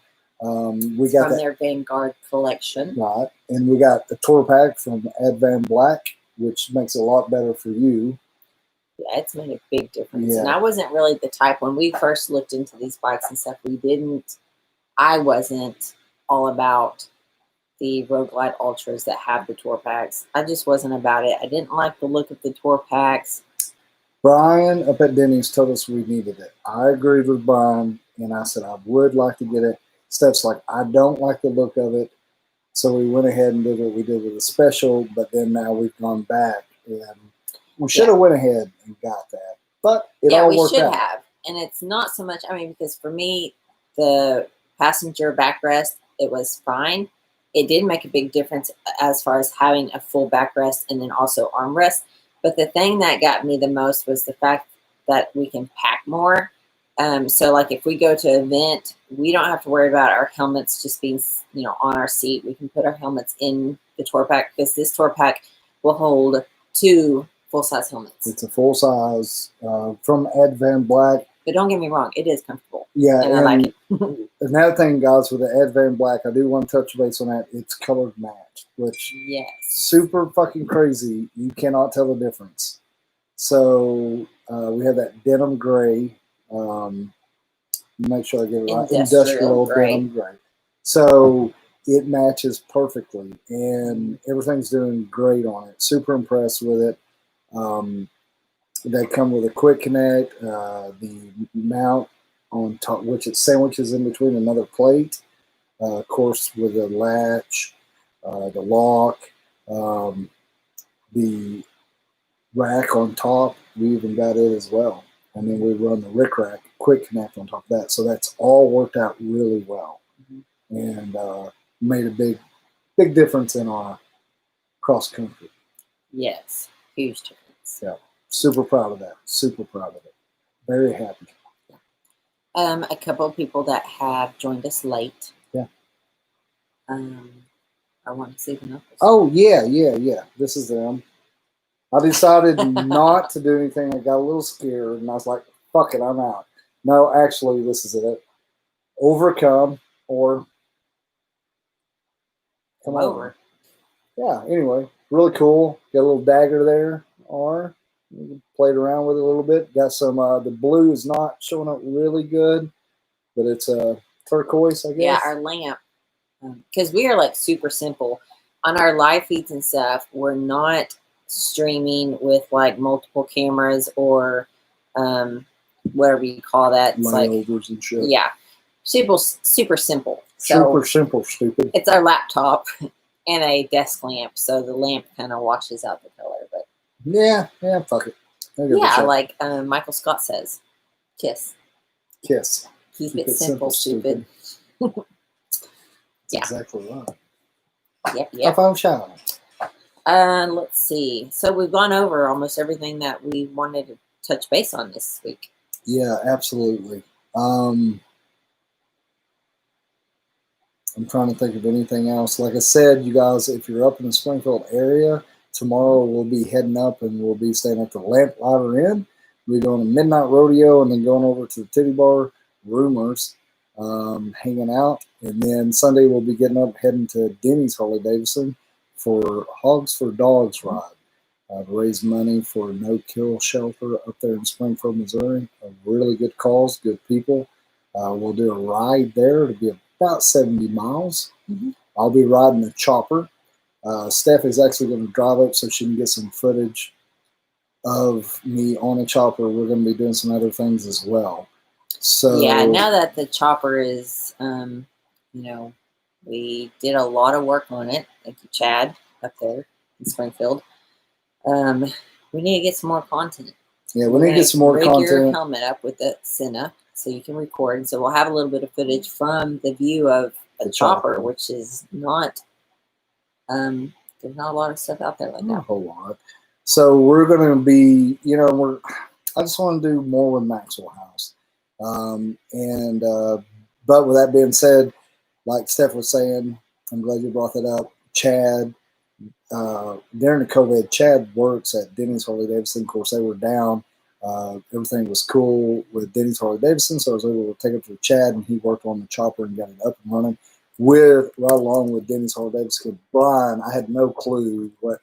We got from their Vanguard collection. Right. And we got the tour pack from AdvanBlack, which makes it a lot better for you. Yeah, it's made a big difference. Yeah. And I wasn't really the type, when we first looked into these bikes and stuff, I wasn't all about the Road Glide Ultras that have the tour packs. I just wasn't about it. I didn't like the look of the tour packs. Brian up at Denny's told us we needed it. I agreed with Brian, and I said I would like to get it. Steph's like, I don't like the look of it. So we went ahead and did what we did with the special, but then now we've gone back, and we should have went ahead and got that. But it all worked out. Yeah, we should have. And it's not so much, because for me, the passenger backrest, it was fine. It did make a big difference as far as having a full backrest and then also armrest. But the thing that got me the most was the fact that we can pack more. So like if we go to an event, we don't have to worry about our helmets just being, on our seat. We can put our helmets in the tour pack because this tour pack will hold 2 full-size helmets. It's a full-size from AdvanBlack. But don't get me wrong, it is comfortable. Yeah, and I like it. Another thing, guys, with the AdvanBlack, I do want to touch base on that. It's colored matched, which super fucking crazy. You cannot tell the difference. So we have that denim gray. Make sure I get it right. Industrial denim gray. So it matches perfectly, and everything's doing great on it. Super impressed with it. They come with a quick connect, the mount on top, which it sandwiches in between another plate. Of course, with the latch, the lock, the rack on top. We even got it as well. And then we run the RickRak quick connect on top of that. So that's all worked out really well. And made a big difference in our cross country. Yes, huge difference. Yeah, super proud of that. Super proud of it. Very happy. A couple of people that have joined us late. Yeah. I want to see the numbers. Oh yeah. This is them. I decided not to do anything. I got a little scared, and I was like, "Fuck it, I'm out." No, actually, this is it. Overcome or come over. Yeah. Anyway, really cool. Got a little dagger there. Or played around with it a little bit. Got some. The blue is not showing up really good, but it's a turquoise, I guess. Yeah, our lamp, because we are like super simple on our live feeds and stuff. We're not streaming with like multiple cameras or whatever you call that. It's layovers and shit. Yeah, super simple. Super simple, stupid. It's our laptop and a desk lamp, so the lamp kind of washes out the color. But yeah, fuck it. Yeah, like Michael Scott says, kiss. Keep it simple, stupid. That's exactly right. Yep. If I'm shy. Let's see. So we've gone over almost everything that we wanted to touch base on this week. Yeah, absolutely. I'm trying to think of anything else. Like I said, you guys, if you're up in the Springfield area, tomorrow we'll be heading up and we'll be staying at the Lamplighter Inn. We're going to Midnight Rodeo and then going over to the Titty Bar Rumors. hanging out. And then Sunday we'll be getting up, heading to Denny's Harley Davidson for Hogs for Dogs ride. To raise money for a no-kill shelter up there in Springfield, Missouri. A really good cause, good people. We'll do a ride there. It'll be about 70 miles. I'll be riding a chopper. Steph is actually going to drive up so she can get some footage of me on a chopper. We're going to be doing some other things as well. So yeah, now that the chopper is, you know, we did a lot of work on it. Thank you, Chad, up there in Springfield. We need to get some more content. Yeah, we need to get some more content. Rig your helmet up with the Senna so you can record. So we'll have a little bit of footage from the view of a chopper, which is not, there's not a lot of stuff out there like that. Not a whole lot. So we're going to be, you know, I just want to do more with Maxwell House. But with that being said, like Steph was saying, I'm glad you brought that up. Chad, during the COVID, Chad works at Denny's Harley Davidson. Of course, they were down. Everything was cool with Denny's Harley Davidson, so I was able to take it to Chad, and he worked on the chopper and got it up and running right along with Denny's Harley Davidson. Brian, I had no clue what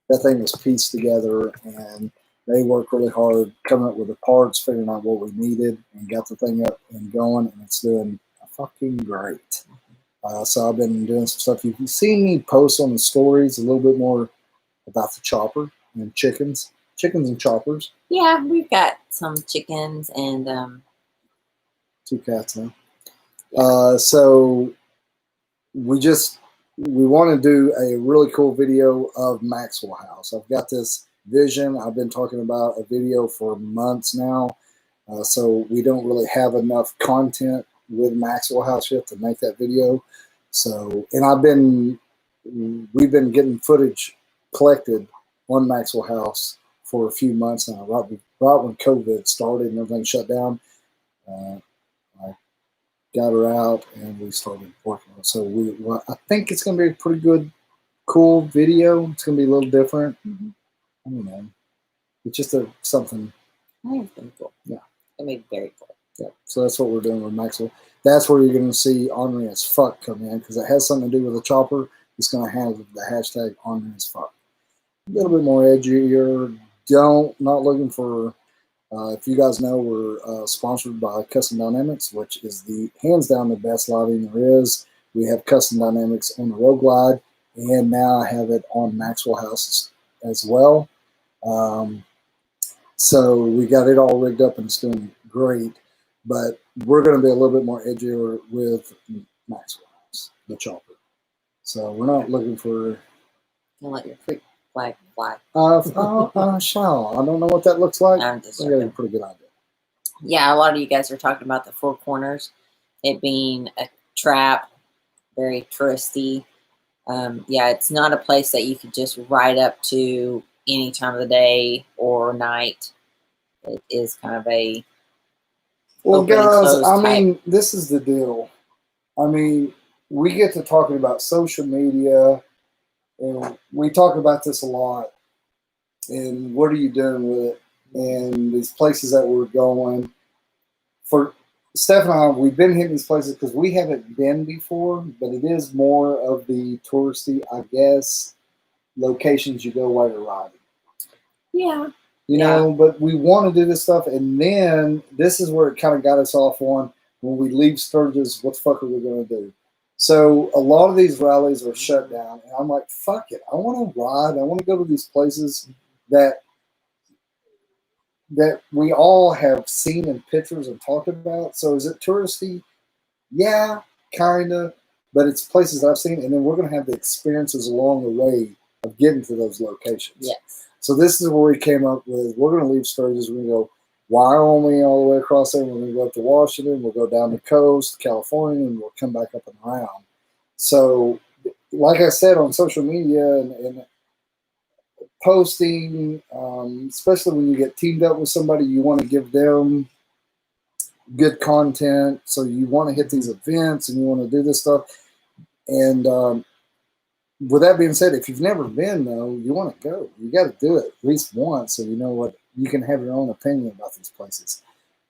that thing was pieced together, and they worked really hard coming up with the parts, figuring out what we needed, and got the thing up and going, and it's doing fucking great. So I've been doing some stuff. You've seen me post on the stories a little bit more about the chopper and chickens and choppers. Yeah, we've got some chickens and 2 cats now. So we want to do a really cool video of Maxwell House. I've got this vision. I've been talking about a video for months now. So we don't really have enough content with Maxwell House yet to make that video. So, and we've been getting footage collected on Maxwell House for a few months now. Right when COVID started and everything shut down, I got her out and we started working on it. So I think it's going to be a pretty good, cool video. It's going to be a little different. I don't know. It's just something. I think it's going to be cool. Yeah. It's going to be very cool. Yeah, so that's what we're doing with Maxwell. That's where you're going to see Ornery as fuck come in, because it has something to do with a chopper. It's going to have the hashtag Ornery as fuck. A little bit more edgier. Not looking for. If you guys know, we're sponsored by Custom Dynamics, which is hands down the best lighting there is. We have Custom Dynamics on the Road Glide, and now I have it on Maxwell House as well. So we got it all rigged up and it's doing great. But we're going to be a little bit more edgier with Maxwell House, the chopper. So we're not looking for. Don't let your freak flag fly. Shall. I don't know what that looks like. I'm just I got a pretty good idea. Yeah, a lot of you guys are talking about the Four Corners, it being a trap, very touristy. Yeah, it's not a place that you could just ride up to any time of the day or night. It is kind of a. Well, guys, I mean, this is the deal. I mean, we get to talking about social media, and we talk about this a lot. And what are you doing with it? And these places that we're going. For Steph and I, we've been hitting these places because we haven't been before, but it is more of the touristy, I guess, locations you go while you're riding. Yeah. You know, but we want to do this stuff, and then this is where it kind of got us off on when we leave Sturgis, what the fuck are we going to do? So a lot of these rallies are shut down, and I'm like, fuck it. I want to ride. I want to go to these places that we all have seen in pictures and talked about. So is it touristy? Yeah, kind of, but it's places that I've seen, and then we're going to have the experiences along the way of getting to those locations. Yes. So this is where we came up with, we're going to leave Sturgis. We're going to go Wyoming all the way across there. We're going to go up to Washington. We'll go down the coast, California, and we'll come back up and around. So, like I said, on social media and posting, especially when you get teamed up with somebody, you want to give them good content. So you want to hit these events and you want to do this stuff. And with that being said, if you've never been, though, you want to go. You got to do it at least once so you know what you can have your own opinion about these places.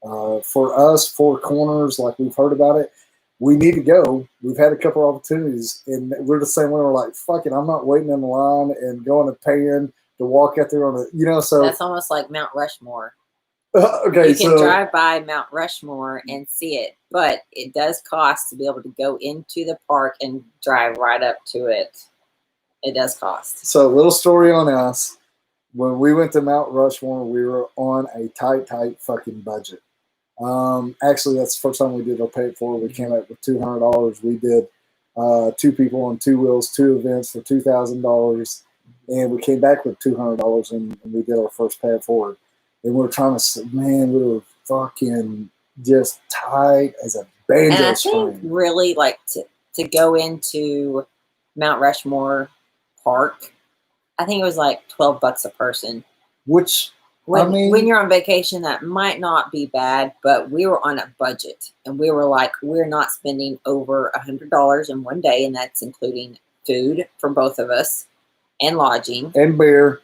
For us, Four Corners, like we've heard about it, we need to go. We've had a couple opportunities, and we're the same way. We're like, fuck it, I'm not waiting in the line and going to paying to walk out there on a, you know, so. That's almost like Mount Rushmore. Okay, you can drive by Mount Rushmore and see it, but it does cost to be able to go into the park and drive right up to it. It does cost. So, little story on us. When we went to Mount Rushmore, we were on a tight fucking budget. Actually, that's the first time we did our pay it forward. We came up with $200. We did 2 people on 2 wheels, 2 events for $2,000, and we came back with $200, and we did our first pay it forward. And we were trying to say, man, we were fucking just tight as a banjo And I string. think really like to go into Mount Rushmore Park, I think it was like $12 a person. Which, when you're on vacation, that might not be bad, but we were on a budget, and we were like, we're not spending over $100 in one day, and that's including food for both of us, and lodging, and beer.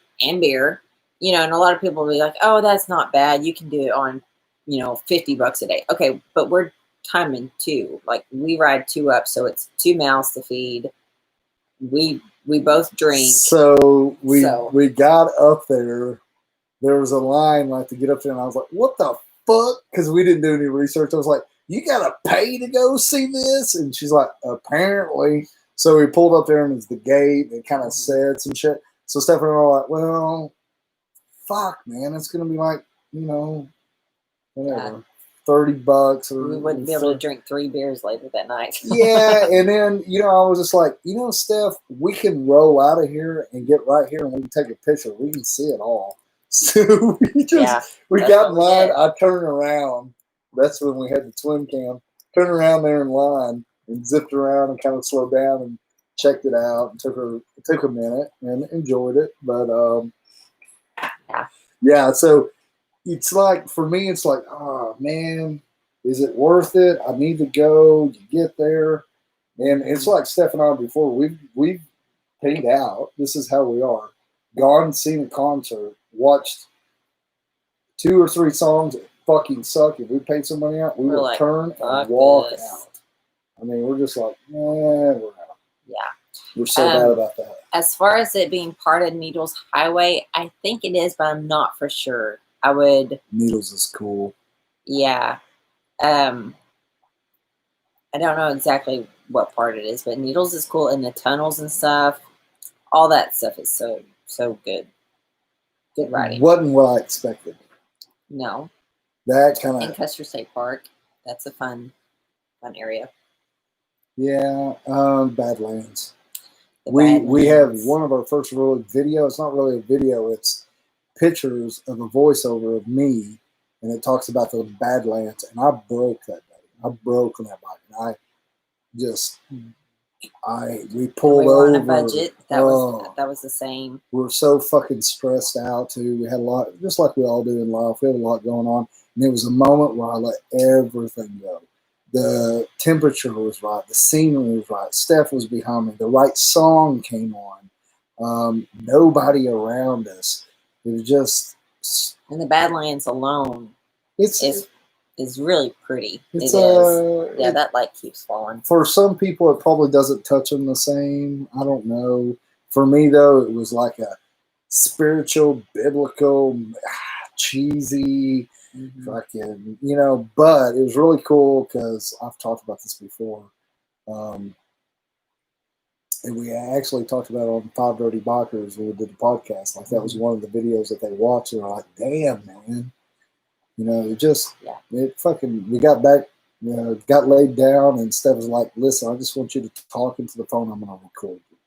You know, and a lot of people will be like, oh, that's not bad. You can do it on, you know, $50 a day. Okay, but we're timing 2. Like, we ride 2 up, so it's 2 mouths to feed. We both drink. So we got up there. There was a line like to get up there, and I was like, what the fuck? Because we didn't do any research. I was like, you got to pay to go see this? And she's like, apparently. So we pulled up there, and it's the gate. It kind of said some shit. So Stephanie and I were like, well, fuck, man. It's going to be like, you know, whatever. $30 or we wouldn't be able to drink 3 beers later that night. Yeah, and then, you know, I was just like, you know, Steph, we can roll out of here and get right here, and we can take a picture. We can see it all. So we got in line. I turned around. That's when we had the twin cam. Turned around there in line and zipped around and kind of slowed down and checked it out. And took a minute and enjoyed it. But yeah. So it's like, for me, it's like, oh man, is it worth it? I need to go. You get there, and it's like Steph and I before. We've paid out. This is how we are. Gone, seen a concert, watched 2 or 3 songs that fucking suck. If we paid some money out, we would like, turn and walk out. I mean, we're just like, man, we're out. Yeah. We're so bad about that. As far as it being part of Needles Highway, I think it is, but I'm not for sure. I would. Needles is cool. Yeah. I don't know exactly what part it is, but Needles is cool, and the tunnels and stuff. All that stuff is so good. Good riding. Wasn't what I expected. No. That kind of. And Custer State Park. That's a fun area. Yeah. Badlands. We have one of our first really video. It's not really a video. It's pictures of a voiceover of me, and it talks about the Badlands. And I broke that day. I broke on that bike, and we pulled over. On a budget. That was the same. We were so fucking stressed out too. We had a lot, just like we all do in life. We had a lot going on, and it was a moment where I let everything go. The temperature was right. The scenery was right. Steph was behind me. The right song came on. Nobody around us. It was just. And the Badlands alone is really pretty. It's Yeah, that light keeps falling. For some people, it probably doesn't touch them the same. I don't know. For me, though, it was like a spiritual, biblical, cheesy, fucking, you know, but it was really cool because I've talked about this before. And we actually talked about it on 5 Dirty Bikers when we did the podcast. Like, that was one of the videos that they watched, and they're like, damn, man. You know, we got back, you know, got laid down, and Steph was like, listen, I just want you to talk into the phone. I'm going to record you.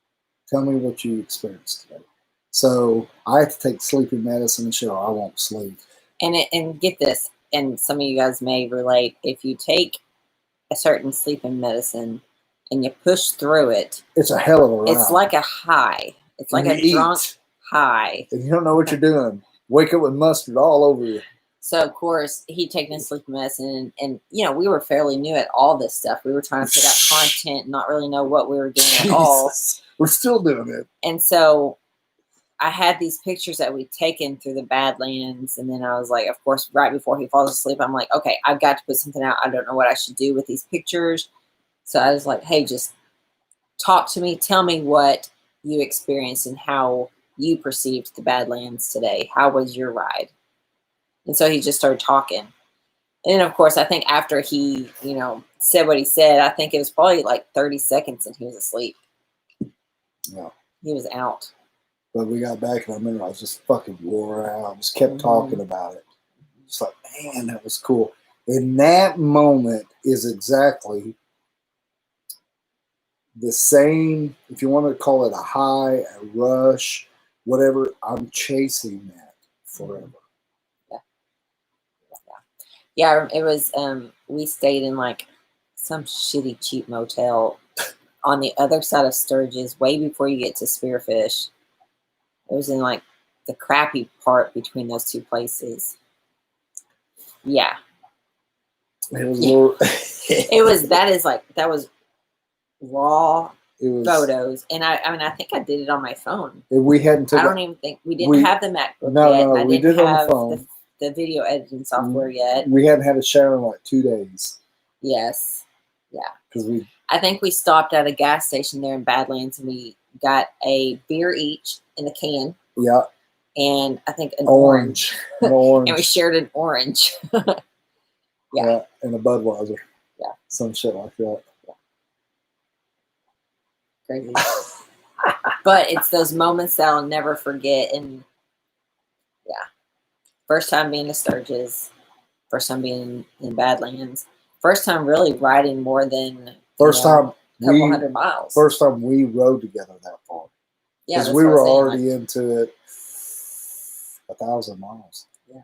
Tell me what you experienced today. So I had to take sleeping medicine and shit, or I won't sleep. And get this, and some of you guys may relate, if you take a certain sleeping medicine and you push through it, it's a hell of a ride. It's like a high. It's like a drunk high. And you don't know what you're doing. Wake up with mustard all over you. So, of course, he'd taken his sleeping medicine, and, you know, we were fairly new at all this stuff. We were trying to put out content and not really know what we were doing at all. We're still doing it. And so I had these pictures that we'd taken through the Badlands, and then I was like, of course, right before he falls asleep, I'm like, okay, I've got to put something out. I don't know what I should do with these pictures. So I was like, hey, just talk to me. Tell me what you experienced and how you perceived the Badlands today. How was your ride? And so he just started talking. And of course, I think after he, you know, said what he said, I think it was probably like 30 seconds and he was asleep. Yeah. He was out. But we got back and I remember I was just fucking wore out. I just kept talking about it. It's like, man, that was cool. And that moment is exactly the same, if you want to call it a high, a rush, whatever, I'm chasing that forever. Yeah, it was, we stayed in like some shitty cheap motel on the other side of Sturgis, way before you get to Spearfish. It was in like the crappy part between those two places. Yeah. It was a little, it was, that was raw it was, photos. And I mean, I think I did it on my phone. We hadn't I don't even think, we didn't have the MacBook yet. No, I we didn't did it on have the phone. The video editing software yet. We hadn't had a shower in like 2 days. Yes. Yeah. Because I think we stopped at a gas station there in Badlands and we got a beer each in a can. Yeah. And I think an orange. An orange. And we shared an orange. Yeah. And a Budweiser. Yeah. Some shit like that. Yeah. Crazy. But it's those moments that I'll never forget. And yeah. First time being to Sturgis. First time being in Badlands. First time really riding more than a couple hundred miles. First time we rode together that far. Yeah, because we were already into it 1,000 miles. Yeah.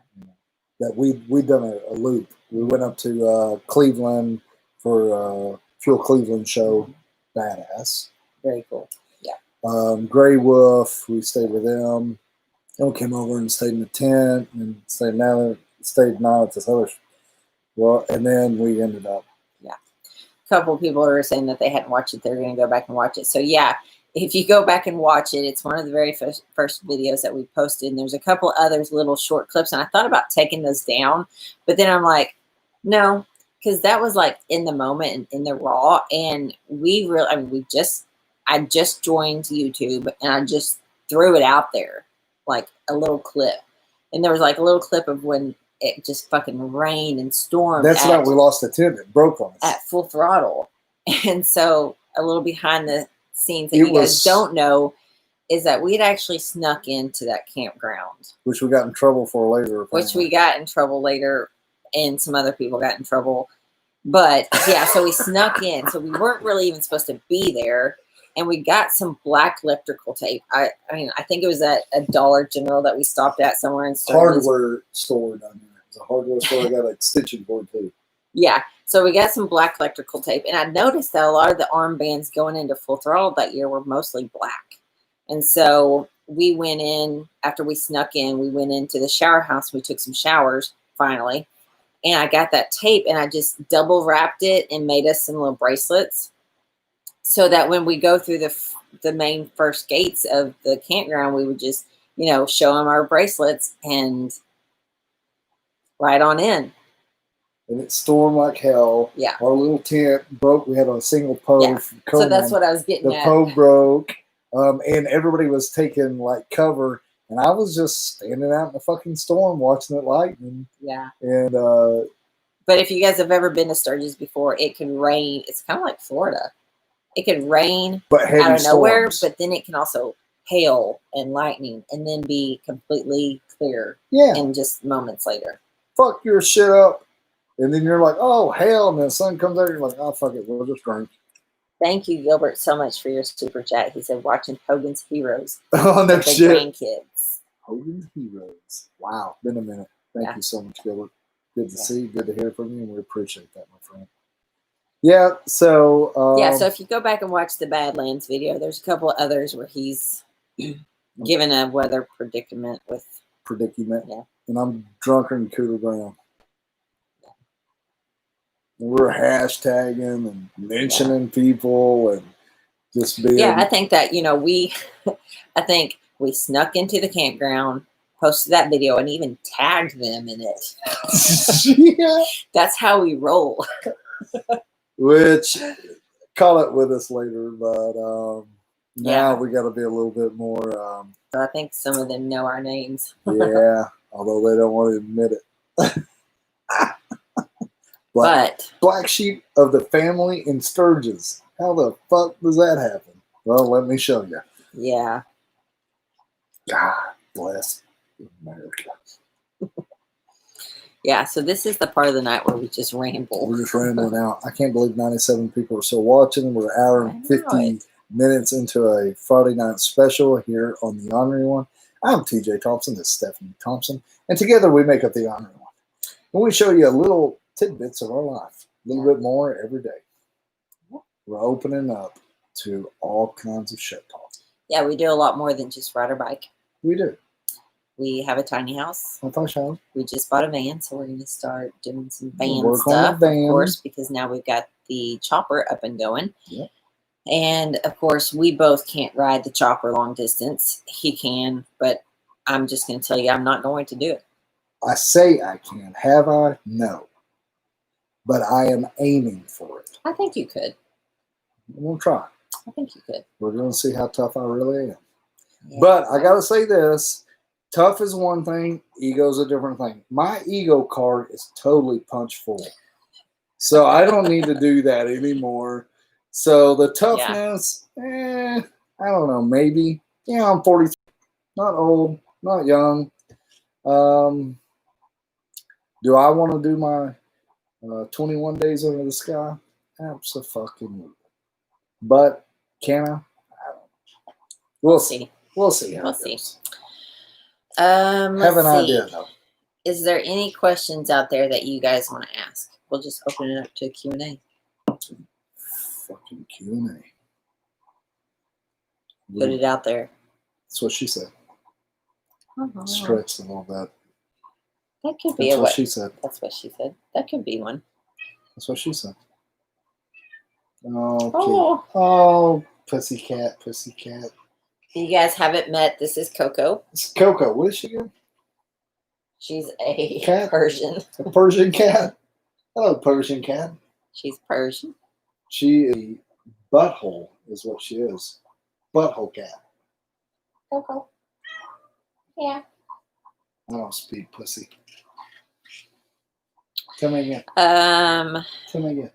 That we'd done a loop. We went up to Cleveland for Fuel Cleveland show. Badass. Very cool. Yeah. Grey Wolf, we stayed with them. Then we came over and stayed in the tent and stayed now at this other. Well, and then we ended up. Yeah. A couple of people were saying that they hadn't watched it. They're going to go back and watch it. So yeah, if you go back and watch it, it's one of the very first videos that we posted. And there's a couple others, little short clips. And I thought about taking those down, but then I'm like, no, because that was like in the moment and in the raw. And I just joined YouTube and I just threw it out there, like a little clip. And there was like a little clip of when it just fucking rained and stormed. That's not, we lost the tent. It broke on us. At full throttle. And so a little behind the scenes that you guys don't know is that we'd actually snuck into that campground. Which we got in trouble for later. And some other people got in trouble. But yeah, so we snuck in. So we weren't really even supposed to be there. And we got some black electrical tape. I mean, I think it was at a Dollar General that we stopped at somewhere in Strobes. Hardware store down there. It was a hardware store. I got an extension cord too. Yeah. So we got some black electrical tape. And I noticed that a lot of the armbands going into Full Throttle that year were mostly black. And so we went in, after we snuck in, we went into the shower house. We took some showers, finally. And I got that tape and I just double wrapped it and made us some little bracelets. So that when we go through the main first gates of the campground, we would just, show them our bracelets and ride on in. And it stormed like hell. Yeah. Our little tent broke. We had a single pole. Yeah. So that's what I was getting at. The pole broke. And everybody was taking like cover. And I was just standing out in the fucking storm watching it lighten. Yeah. And but if you guys have ever been to Sturgis before, it can rain. It's kind of like Florida. It could rain out of nowhere, but then it can also hail and lightning and then be completely clear in just moments later. Fuck your shit up. And then you're like, oh, hell. And then the sun comes out. You're like, oh, fuck it. We'll just drink. Thank you, Gilbert, so much for your super chat. He said, watching Hogan's Heroes. Oh, no shit. Grandkids. Hogan's Heroes. Wow. Been a minute. Thank you so much, Gilbert. Good to see you. Good to hear from you. And we appreciate that, my friend. Yeah, so... so if you go back and watch the Badlands video, there's a couple of others where he's given a weather predicament with... Yeah. And I'm drunker than Cooter Brown. Yeah. We're hashtagging and mentioning people and just being... Yeah, I think that, I think We snuck into the campground, posted that video, and even tagged them in it. Yeah. That's how we roll. Which, call it with us later, but now Yeah. we got to be a little bit more. So I think some of them know our names. Yeah, although they don't want to admit it. But black sheep of the family in Sturgis. How the fuck does that happen? Well, let me show you. yeah. God bless America. Yeah, so this is the part of the night where we just ramble. We're just rambling out. I can't believe 97 people are still watching. We're an hour and 50 minutes into a Friday night special here on the Ornery One. I'm TJ Thompson. This is Stephanie Thompson. And together we make up the Ornery One. And we show you a little tidbits of our life. A little bit more every day. We're opening up to all kinds of shit talk. Yeah, we do a lot more than just ride our bike. We do. We have a tiny house. Okay. We just bought a van, so we're going to start doing some van Work on stuff, the van. of course, because now we've got the chopper up and going. Yep. And, of course, we both can't ride the chopper long distance. He can, but I'm just going to tell you I'm not going to do it. I say I can. Have I? No. But I am aiming for it. I think you could. We'll try. I think you could. We're going to see how tough I really am. Yeah. But I got to say this. Tough is one thing. Ego's a different thing. My ego card is totally punch full. So I don't need to do that anymore. So the toughness, I don't know, maybe. Yeah, I'm 43. Not old, not young. Do I want to do my 21 days under the sky? Absolutely. But can I? I don't know. We'll see. We'll see how it goes. Let's Have an see. idea, though. Is there any questions out there that you guys want to ask? We'll just open it up to a Q&A. Fucking Q&A. Put it out there. That's what she said. Stretched a little bit. That could be That's what she said. That's what she said. That could be one. That's what she said. Oh, pussycat. You guys haven't met. This is Coco. It's Coco. What is she again? She's a cat? Persian. A Persian cat. Hello, Persian cat. She's Persian. She is a butthole, is what she is. Butthole cat. Coco. Yeah. I don't speak pussy. Tell me again. Tell me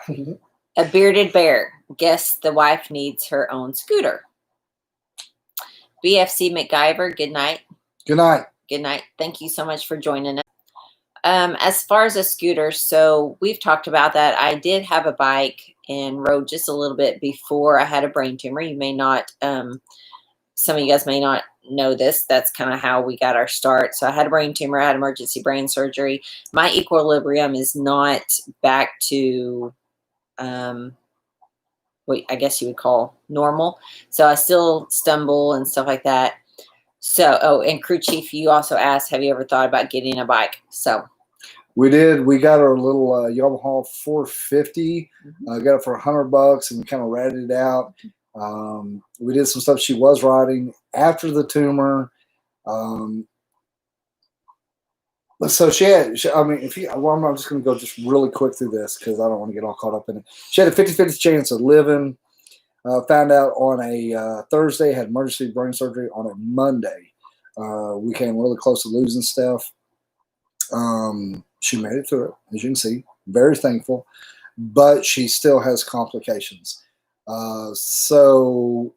again. A bearded bear. Guess the wife needs her own scooter. BFC MacGyver. Good night. Good night. Good night. Thank you so much for joining us. As far as a scooter, so we've talked about that. I did have a bike and rode just a little bit before I had a brain tumor. You may not, some of you guys may not know this. That's kind of how we got our start. So I had a brain tumor. I had emergency brain surgery. My equilibrium is not back to what I guess you would call normal. So I still stumble and stuff like that. So, and Crew Chief, you also asked, have you ever thought about getting a bike? So we did. We got our little Yamaha 450. Got it for $100, and we kind of ratted it out. We did some stuff she was riding after the tumor. So she had, I'm just going to go just really quick through this because I don't want to get all caught up in it. She had a 50-50 chance of living. Found out on a Thursday, had emergency brain surgery on a Monday. We came really close to losing Steph. She made it through it, as you can see. Very thankful. But she still has complications. So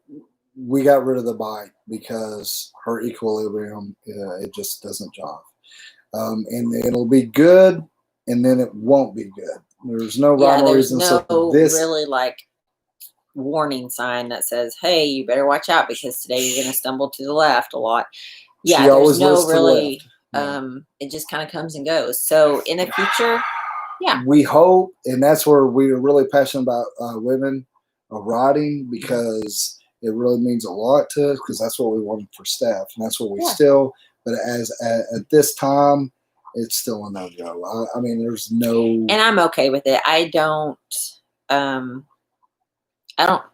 we got rid of the bike because her equilibrium, it just doesn't jive. And it'll be good, and then it won't be good. There's no rhyme or reason. There's no really like warning sign that says, hey, you better watch out because today you're going to stumble to the left a lot. Yeah, there's no really, it just kind of comes and goes. So in the future, yeah. We hope, and that's where we are really passionate about women riding because it really means a lot to us because that's what we wanted for Steph, and that's what we still, but at this time, it's still a no-go. I mean, there's no... And I'm okay with it. I don't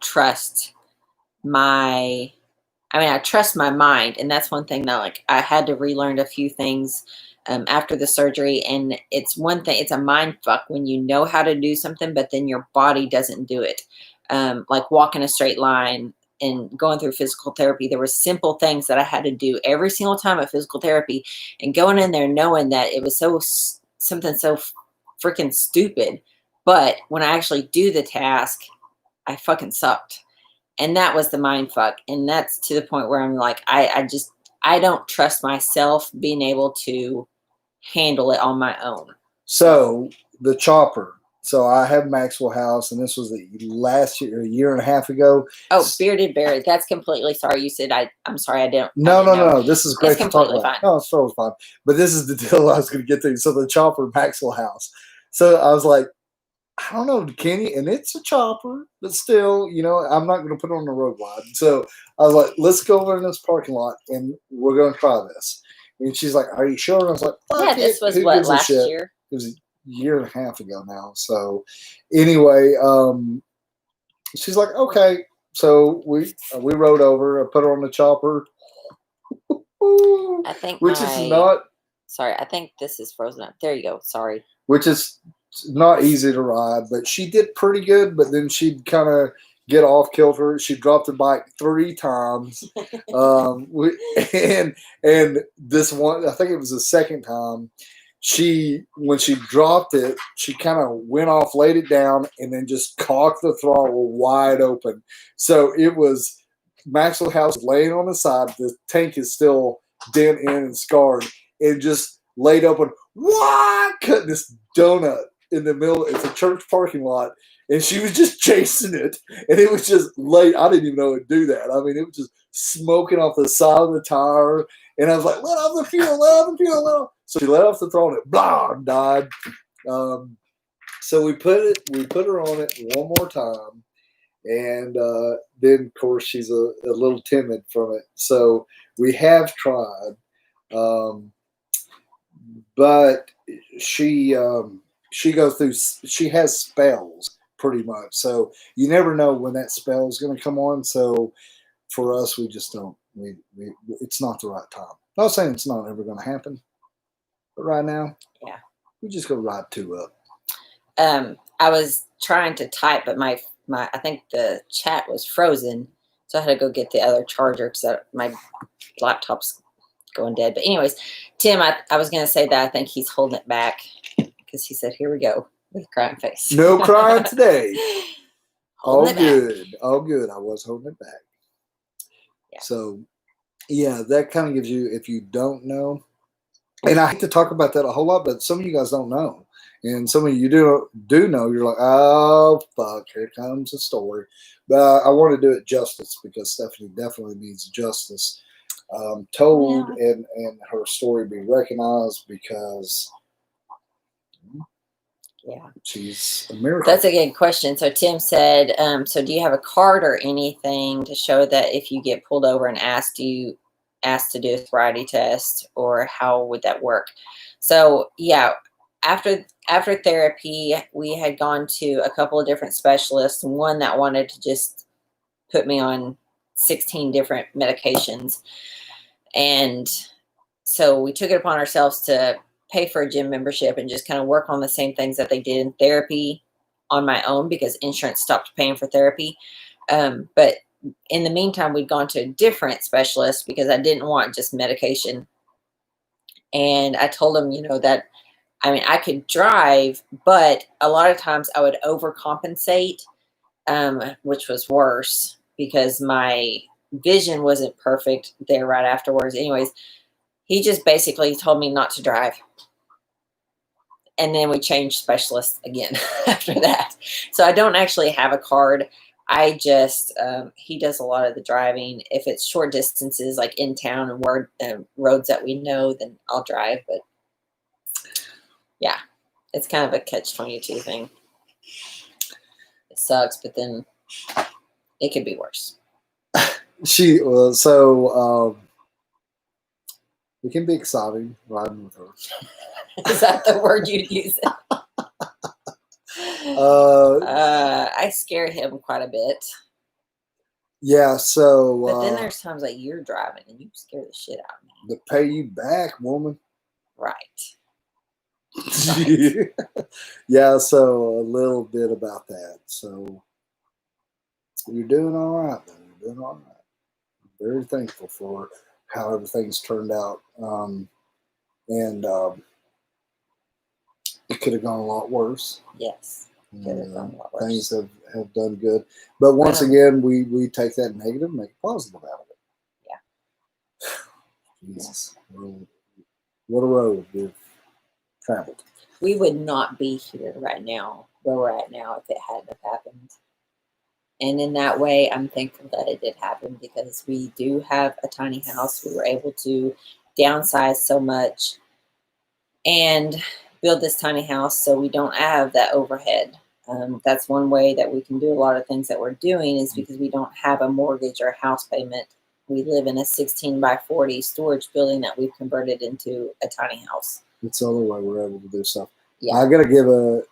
trust my I mean, I trust my mind, and that's one thing that like I had to relearn a few things after the surgery. And it's one thing; it's a mind fuck when you know how to do something, but then your body doesn't do it. Like walking a straight line and going through physical therapy, there were simple things that I had to do every single time at physical therapy, and going in there knowing that it was something so freaking stupid, but when I actually do the task, I fucking sucked. And that was the mind fuck. And that's to the point where I'm like, I don't trust myself being able to handle it on my own. So the chopper. So I have Maxwell House, and this was the last year, a year and a half ago. Oh, Bearded Bear. That's completely sorry. You said I'm sorry. I didn't. No. This is great it's to talk about. fine. No, it's totally fine. But this is the deal I was going to get to. So the chopper, Maxwell House. So I was like, I don't know, Kenny, and it's a chopper, but still, you know, I'm not going to put it on the road wide. So I was like, let's go over in this parking lot, and we're going to try this. And she's like, are you sure? And I was like, yeah, this was what, last year? It was a year and a half ago now. So anyway, she's like, okay. So we rode over. I put her on the chopper. I think which is not. Sorry, I think this is frozen up. There you go. Sorry. Which is not easy to ride, but she did pretty good. But then she'd kind of get off kilter. She dropped the bike 3 times, and this one, I think it was the second time. When she dropped it, she kind of went off, laid it down, and then just cocked the throttle wide open. So it was Maxwell House laying on the side. The tank is still dent in and scarred, and just laid open. What? Cut this donut in the middle. It's a church parking lot, and she was just chasing it, and it was just late. I didn't even know it would do that. I mean, it was just smoking off the side of the tire, and I was like, "Let off the fuel, let off the fuel, let off." So she let off the throttle, and it blah, died. So we put her on it one more time, and then of course she's a little timid from it. So we have tried. But she goes through. She has spells pretty much, so you never know when that spell is going to come on. So for us, we just don't. It's not the right time. Not saying it's not ever going to happen, but right now, yeah, we just go ride 2 up. I was trying to type, but my I think the chat was frozen, so I had to go get the other charger because my laptop's going dead. But anyways, Tim, I was going to say that I think he's holding it back because he said, here we go with a crying face. No crying today. All good. Back. All good. I was holding it back. Yeah. So, yeah, that kind of gives you, if you don't know, and I hate to talk about that a whole lot, but some of you guys don't know. And some of you do know. You're like, oh, fuck, here comes the story. But I want to do it justice because Stephanie definitely needs justice. Told and her story be recognized because she's a miracle. That's a good question. So Tim said, so do you have a card or anything to show that if you get pulled over and asked to do a sobriety test, or how would that work? So yeah, after therapy, we had gone to a couple of different specialists, one that wanted to just put me on 16 different medications. And so we took it upon ourselves to pay for a gym membership and just kind of work on the same things that they did in therapy on my own because insurance stopped paying for therapy. But in the meantime, we'd gone to a different specialist because I didn't want just medication. And I told him, that, I mean, I could drive, but a lot of times I would overcompensate, which was worse because my vision wasn't perfect there right afterwards. Anyways, he just basically told me not to drive. And then we changed specialists again after that. So I don't actually have a card. I just, he does a lot of the driving. If it's short distances, like in town and roads that we know, then I'll drive. But yeah, it's kind of a catch-22 thing. It sucks, but then it could be worse. It can be exciting riding with her. Is that the word you'd use? I scare him quite a bit. Yeah, so but then there's times like you're driving and you scare the shit out of me. to pay you back, woman. Right. Yeah, so a little bit about that. So you're doing all right, though. You're doing all right. I'm very thankful for how everything's turned out. And it could have gone a lot worse. Yes. Could have gone a lot worse. Things have done good. But once again, we take that negative and make it positive out of it. Yeah. Jesus. What a road we've traveled. We would not be here right now, where we're at now, if it hadn't have happened. And in that way, I'm thankful that it did happen because we do have a tiny house. We were able to downsize so much and build this tiny house so we don't have that overhead. That's one way that we can do a lot of things that we're doing is because we don't have a mortgage or house payment. We live in a 16 by 40 storage building that we've converted into a tiny house. It's the only way we're able to do stuff. Yeah. I gotta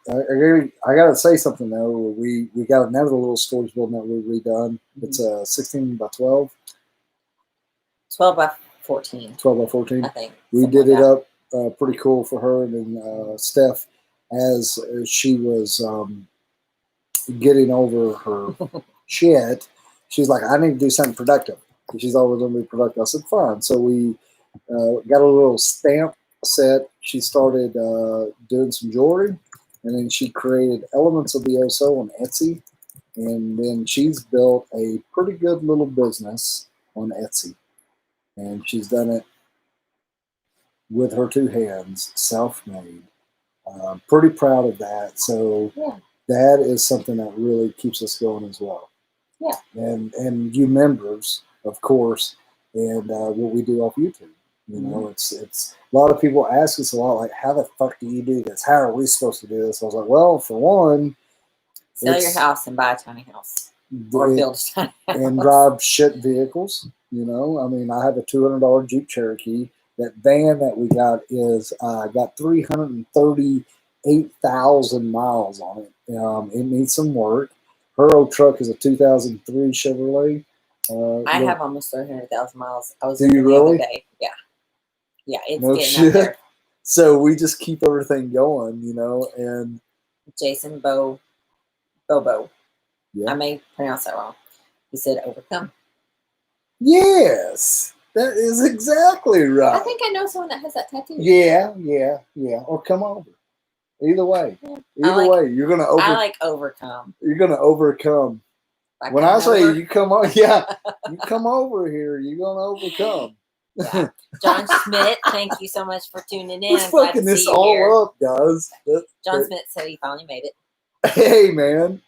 say something though. We got another little storage building that we redone. It's a 16 by 12. 12 by 14. 12 by 14. I think. We did it up pretty cool for her and Steph as she was getting over her shit. She's like, I need to do something productive. And she's always going to be productive. I said, fine. So we got a little stamp set. She started doing some jewelry, and then she created elements of the Oso on Etsy, and then she's built a pretty good little business on Etsy, and she's done it with her two hands, self-made. Pretty proud of that. So that is something that really keeps us going as well. Yeah. And you members, of course, and what we do off YouTube. You know, it's a lot of people ask us a lot, like, how the fuck do you do this? How are we supposed to do this? I was like, well, for one, sell your house and buy a tiny house. Or build a tiny house. And drive shit vehicles. You know, I mean, I have a $200 Jeep Cherokee. That van that we got is got 338,000 miles on it. It needs some work. Her old truck is a 2003 Chevrolet. I have almost 300,000 miles. I was do you really? The other day. Yeah. Yeah, it's no getting shit. up there. So we just keep everything going, you know, and Jason Bobo. Yeah. I may pronounce that wrong. He said overcome. Yes. That is exactly right. I think I know someone that has that tattoo. Yeah. Or come over. Either way. Yeah. Either way, you're gonna I like overcome. You're gonna overcome. When I say you come on, you come over here, you're gonna overcome. Yeah. John Schmidt, thank you so much for tuning in. We're fucking this all here. Up, guys. John Schmidt said he finally made it. Hey, man.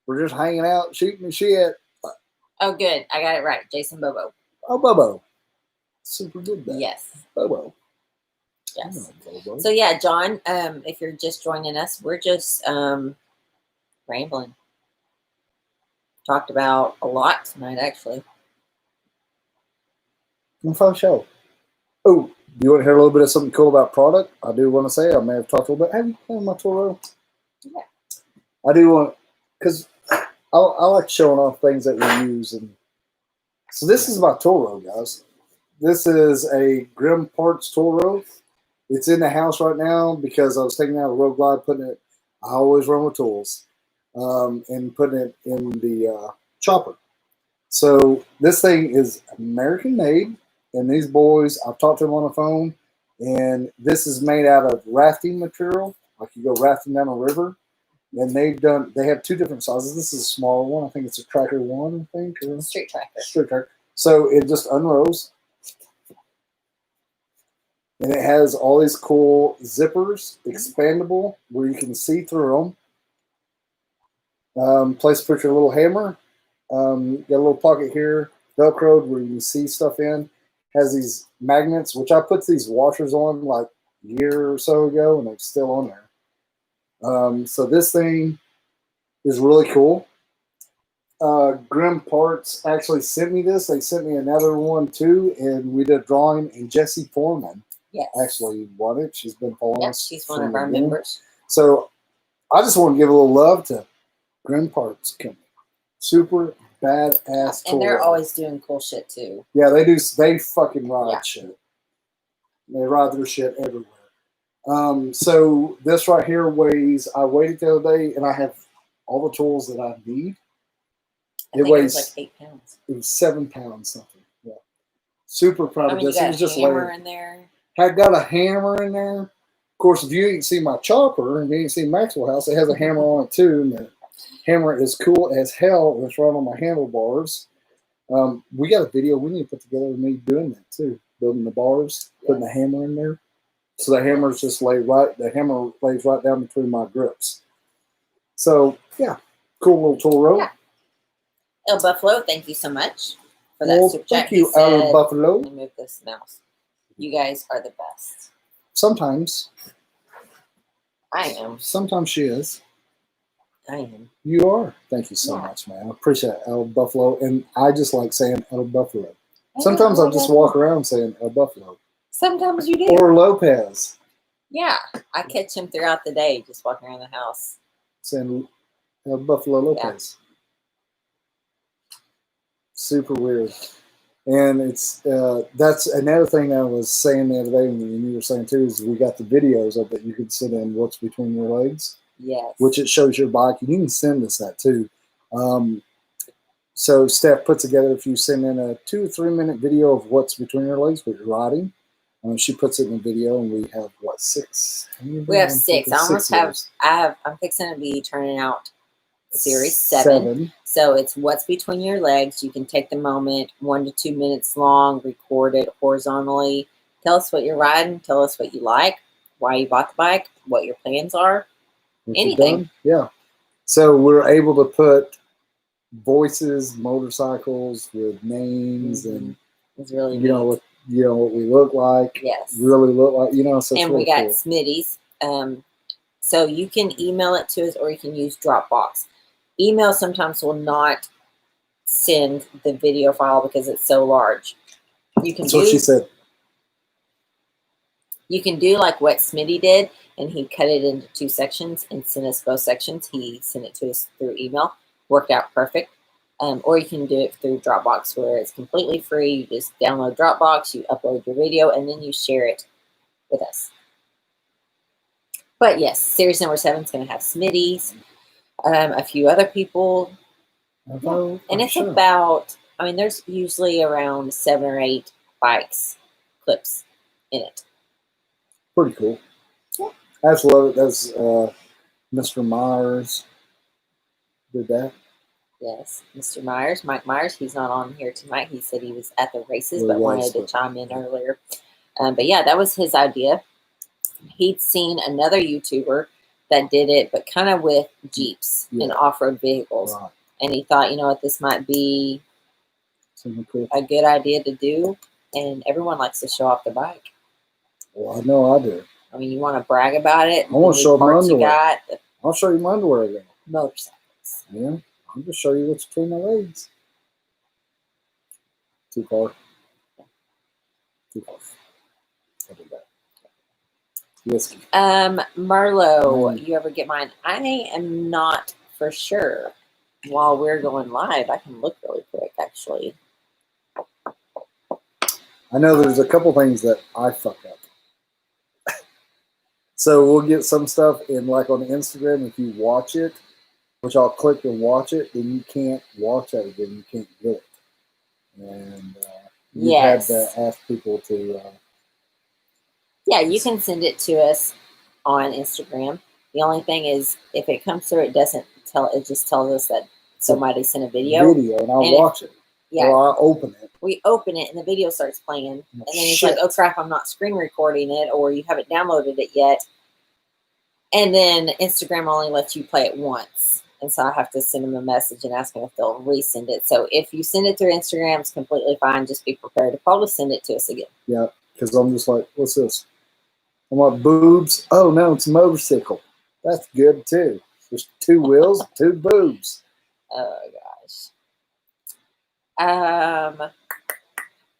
We're just hanging out, shooting the shit. Oh, good. I got it right. Jason Bobo. Oh, Bobo. Super good. That. Yes. Bobo. Yes. Bobo. So, yeah, John, if you're just joining us, we're just rambling. Talked about a lot tonight, actually. Fun show. Oh, do you want to hear a little bit of something cool about product? I do want to say, I may have talked a little bit. Have you played my Toro? Yeah. I do want, because I like showing off things that we use. And so this is my Toro, guys. This is a Grimm Parts Toro. It's in the house right now because I was taking out a Road Glide, putting it, I always run with tools, and putting it in the chopper. So this thing is American made, and these boys, I've talked to them on the phone, and this is made out of rafting material, like you go rafting down a river, and they have two different sizes. This is a smaller one. I think it's a Tracker 1, I think. Or Street Tracker. Street Tracker. So it just unrolls. And it has all these cool zippers, expandable, where you can see through them. Place to put your little hammer. Got a little pocket here, Velcroed, where you can see stuff in. Has these magnets, which I put these washers on like a year or so ago, and they're still on there. So this thing is really cool. Grimm Parts actually sent me this. They sent me another one too, and we did a drawing, and Jessie Foreman actually won it. She's been following us. She's one of our members. So I just want to give a little love to Grimm Parts Company. Super badass tool. And they're always doing cool shit too. Yeah, they do. They fucking ride Yeah. shit. They ride their shit everywhere. So this right here weighs. I weighed it the other day, and I have all the tools that I need. I think it was like 8 pounds. It was 7 pounds something. Yeah. Super proud of this. You got It was just a hammer layered. in there. I got a hammer in there. Of course, if you ain't see my chopper and you ain't see Maxwell House, it has a hammer on it too. And the hammer is cool as hell. And it's right on my handlebars. We got a video we need to put together of me doing that too. Building the bars, putting the hammer in there. So the hammer's just the hammer lays right down between my grips. So yeah, cool little tool rope. Yeah. El Buffalo, thank you so much for that super chat. Thank you, El Buffalo. Let me move this mouse. You guys are the best. Sometimes. I am. Sometimes she is. I am. You are. Thank you so much, man. I appreciate it, El Buffalo. And I just like saying El Buffalo. Sometimes I just walk around saying El Buffalo. Sometimes you do. Or Lopez. Yeah. I catch him throughout the day just walking around the house. Saying El Buffalo Lopez. Yeah. Super weird. And it's that's another thing I was saying the other day, and you were saying too, is we got the videos of it. You can send in what's between your legs. Yes. Which it shows your bike. You can send us that too. So Steph put together, if you send in a 2 or 3 minute video of what's between your legs, what you're riding, she puts it in a video, and we have what, 6? We have 6. I almost have. I'm fixing to be turning out Series 7. So it's what's between your legs. You can take the moment, 1 to 2 minutes long, record it horizontally. Tell us what you're riding. Tell us what you like, why you bought the bike, what your plans are, anything. Yeah. So we're able to put voices, motorcycles with names, and it's really you know what we look like. Yes. Really look like, so and really we got cool. Smitty's. So you can email it to us, or you can use Dropbox. Email sometimes will not send the video file because it's so large. That's what she said. You can do like what Smitty did, and he cut it into 2 sections and sent us both sections. He sent it to us through email. Worked out perfect. Or you can do it through Dropbox, where it's completely free. You just download Dropbox, you upload your video, and then you share it with us. But yes, series number 7 is going to have Smitty's, a few other people. And it's about, there's usually around 7 or 8 bikes clips in it. Pretty cool. Yeah. I just love it. That's Mr. Myers did that. Yes, Mr. Myers, Mike Myers. He's not on here tonight. He said he was at the races, but wanted to chime in earlier. But yeah, that was his idea. He'd seen another YouTuber that did it, but kind of with Jeeps and off-road vehicles. Right. And he thought, this might be a good idea to do. And everyone likes to show off the bike. Well, I know I do. You want to brag about it. I want to show my underwear. I'll show you my underwear again. Motorcycles. Yeah, I'll just show you what's between my legs. Too far. Too far. I'll do that. Whiskey. Merlot, you ever get mine? I am not for sure. While we're going live, I can look really quick, actually. I know there's a couple things that I fuck up. So we'll get some stuff in, like on Instagram, if you watch it, which I'll click and watch it, then you can't watch that again. You can't get it. And you had to ask people to... yeah, you can send it to us on Instagram. The only thing is, if it comes through, it doesn't tell. It just tells us that somebody sent a video. And I'll watch it. Yeah. Or I'll open it. We open it, and the video starts playing. And then it's like, oh, crap, I'm not screen recording it, or you haven't downloaded it yet. And then Instagram only lets you play it once. And so I have to send them a message and ask them if they'll resend it. So if you send it through Instagram, it's completely fine. Just be prepared to probably send it to us again. Yeah, because I'm just like, what's this? I'm like, boobs? Oh, no, it's a motorcycle. That's good, too. There's 2 wheels, 2 boobs. Oh, gosh.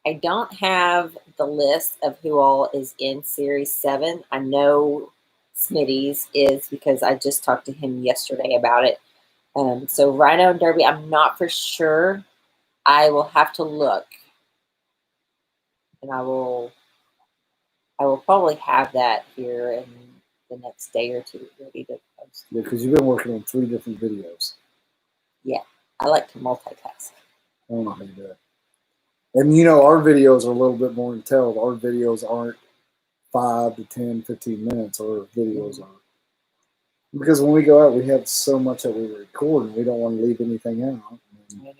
I don't have the list of who all is in Series 7. I know Smitty's is because I just talked to him yesterday about it. So Rhino and Derby, I'm not for sure. I will have to look, and I will probably have that here in the next day or two ready to post. Yeah, because you've been working on 3 different videos. Yeah, I like to multitask. I don't know how you do it. And you know, our videos are a little bit more entailed. Our videos aren't 5 to 10, 15 minutes. Our videos are, because when we go out, we have so much that we record, and we don't want to leave anything out. I know.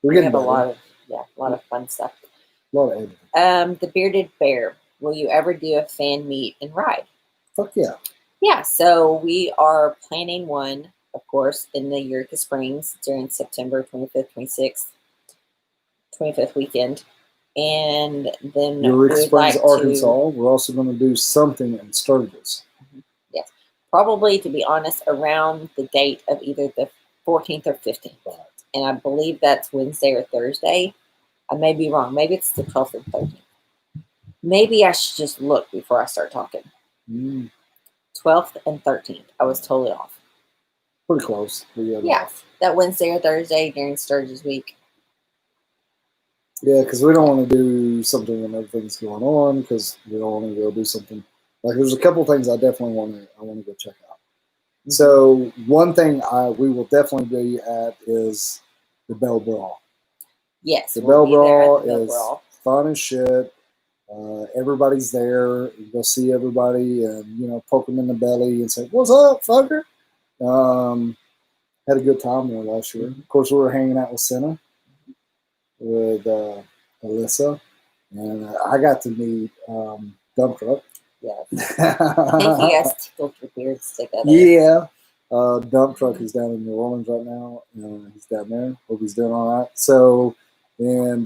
We have a lot of fun stuff. A lot of editing. The Bearded Bear. Will you ever do a fan meet and ride? Fuck yeah. Yeah, so we are planning one, of course, in the Eureka Springs during September 25th, 26th, 25th weekend. And then Eureka Springs, like Arkansas. We're also going to do something in Strobes. Yes. Probably, to be honest, around the date of either the 14th or 15th. Right. And I believe that's Wednesday or Thursday. I may be wrong. Maybe it's the 12th and 13th. Maybe I should just look before I start talking. 12th and 13th. I was totally off. Pretty close. Yeah, that Wednesday or Thursday during Sturgis week. Yeah, because we don't want to do something when everything's going on, because we don't want to go do something. Like, there's a couple things I definitely want to go check out. Mm-hmm. So one thing we will definitely be at is the Bell Brawl. Yes, the Bell Brawl is fun as shit. Everybody's there. You go see everybody and, poke them in the belly and say, "What's up, fucker?" Had a good time there last year. Of course, we were hanging out with Senna, with Alyssa, and I got to meet Dump Truck. Yes. I think you guys tickled your beards together. Yeah. Dump Truck is down in New Orleans right now. He's down there. Hope he's doing all right. So, and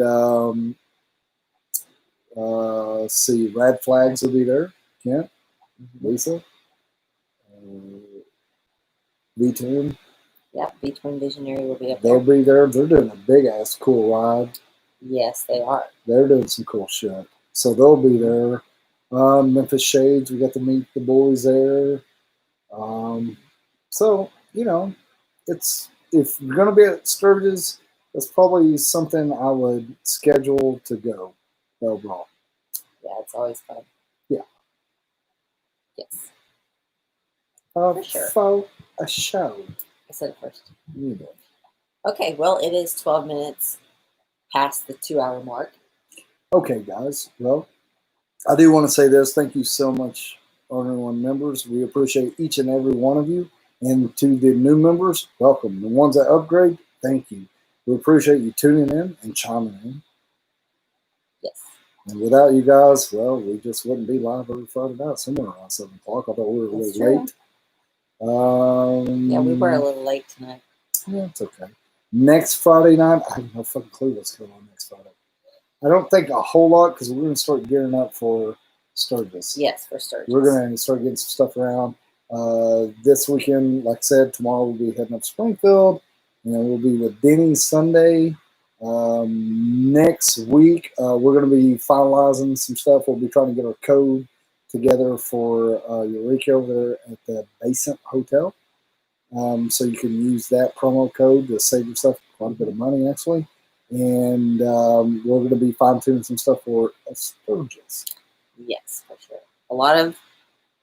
let's see, Rad Flags will be there. Kent, Lisa, V-Tune. Yeah, V-Twin Visionary will be up there. They'll be there. They're doing a big ass cool ride. Yes, they are. They're doing some cool shit. So they'll be there. Memphis Shades, we got to meet the boys there. So, it's, if you're going to be at Sturgis, that's probably something I would schedule to go. Bell Brawl. Yeah, it's always fun. Yeah. Yes. For sure. For a show. I said it first. You did. Okay, well, it is 12 minutes past the 2-hour mark. Okay, guys. Well, I do want to say this. Thank you so much, Ornery One members. We appreciate each and every one of you. And to the new members, welcome. The ones that upgrade, thank you. We appreciate you tuning in and chiming in. Yes. And without you guys, well, we just wouldn't be live every Friday night, somewhere around 7 o'clock. I thought we were a little late. Yeah, we were a little late tonight. Yeah, it's okay. Next Friday night, I have no fucking clue what's going on next Friday. I don't think a whole lot, because we're going to start gearing up for Sturgis. Yes, for Sturgis. We're going to start getting some stuff around. This weekend, like I said, tomorrow we'll be heading up to Springfield. And we'll be with Denny Sunday. Next week, we're going to be finalizing some stuff. We'll be trying to get our code together for Eureka over there at the Basement Hotel. So you can use that promo code to save yourself quite a bit of money, actually. And we're going to be fine-tuning some stuff for Sturgis. Yes, for sure. A lot of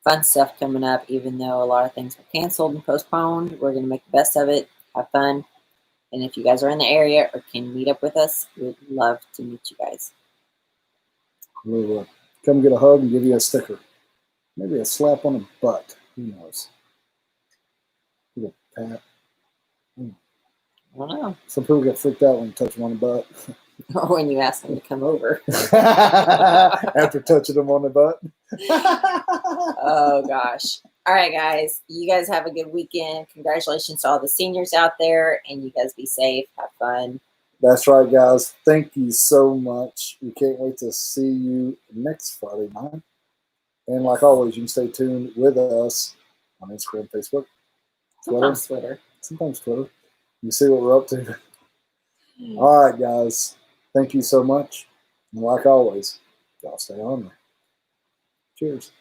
fun stuff coming up, even though a lot of things were canceled and postponed. We're going to make the best of it, have fun. And if you guys are in the area or can meet up with us, we'd love to meet you guys. We'll come get a hug and give you a sticker. Maybe a slap on the butt. Who knows? Get a pat. I don't know. Some people get freaked out when you touch them on the butt. Or when you ask them to come over. After touching them on the butt. Oh, gosh. All right, guys. You guys have a good weekend. Congratulations to all the seniors out there. And you guys be safe. Have fun. That's right, guys. Thank you so much. We can't wait to see you next Friday night. And like always, you can stay tuned with us on Instagram, Facebook, Twitter. Sometimes Twitter. You see what we're up to. All right, guys. Thank you so much. And like always, y'all stay on there. Cheers.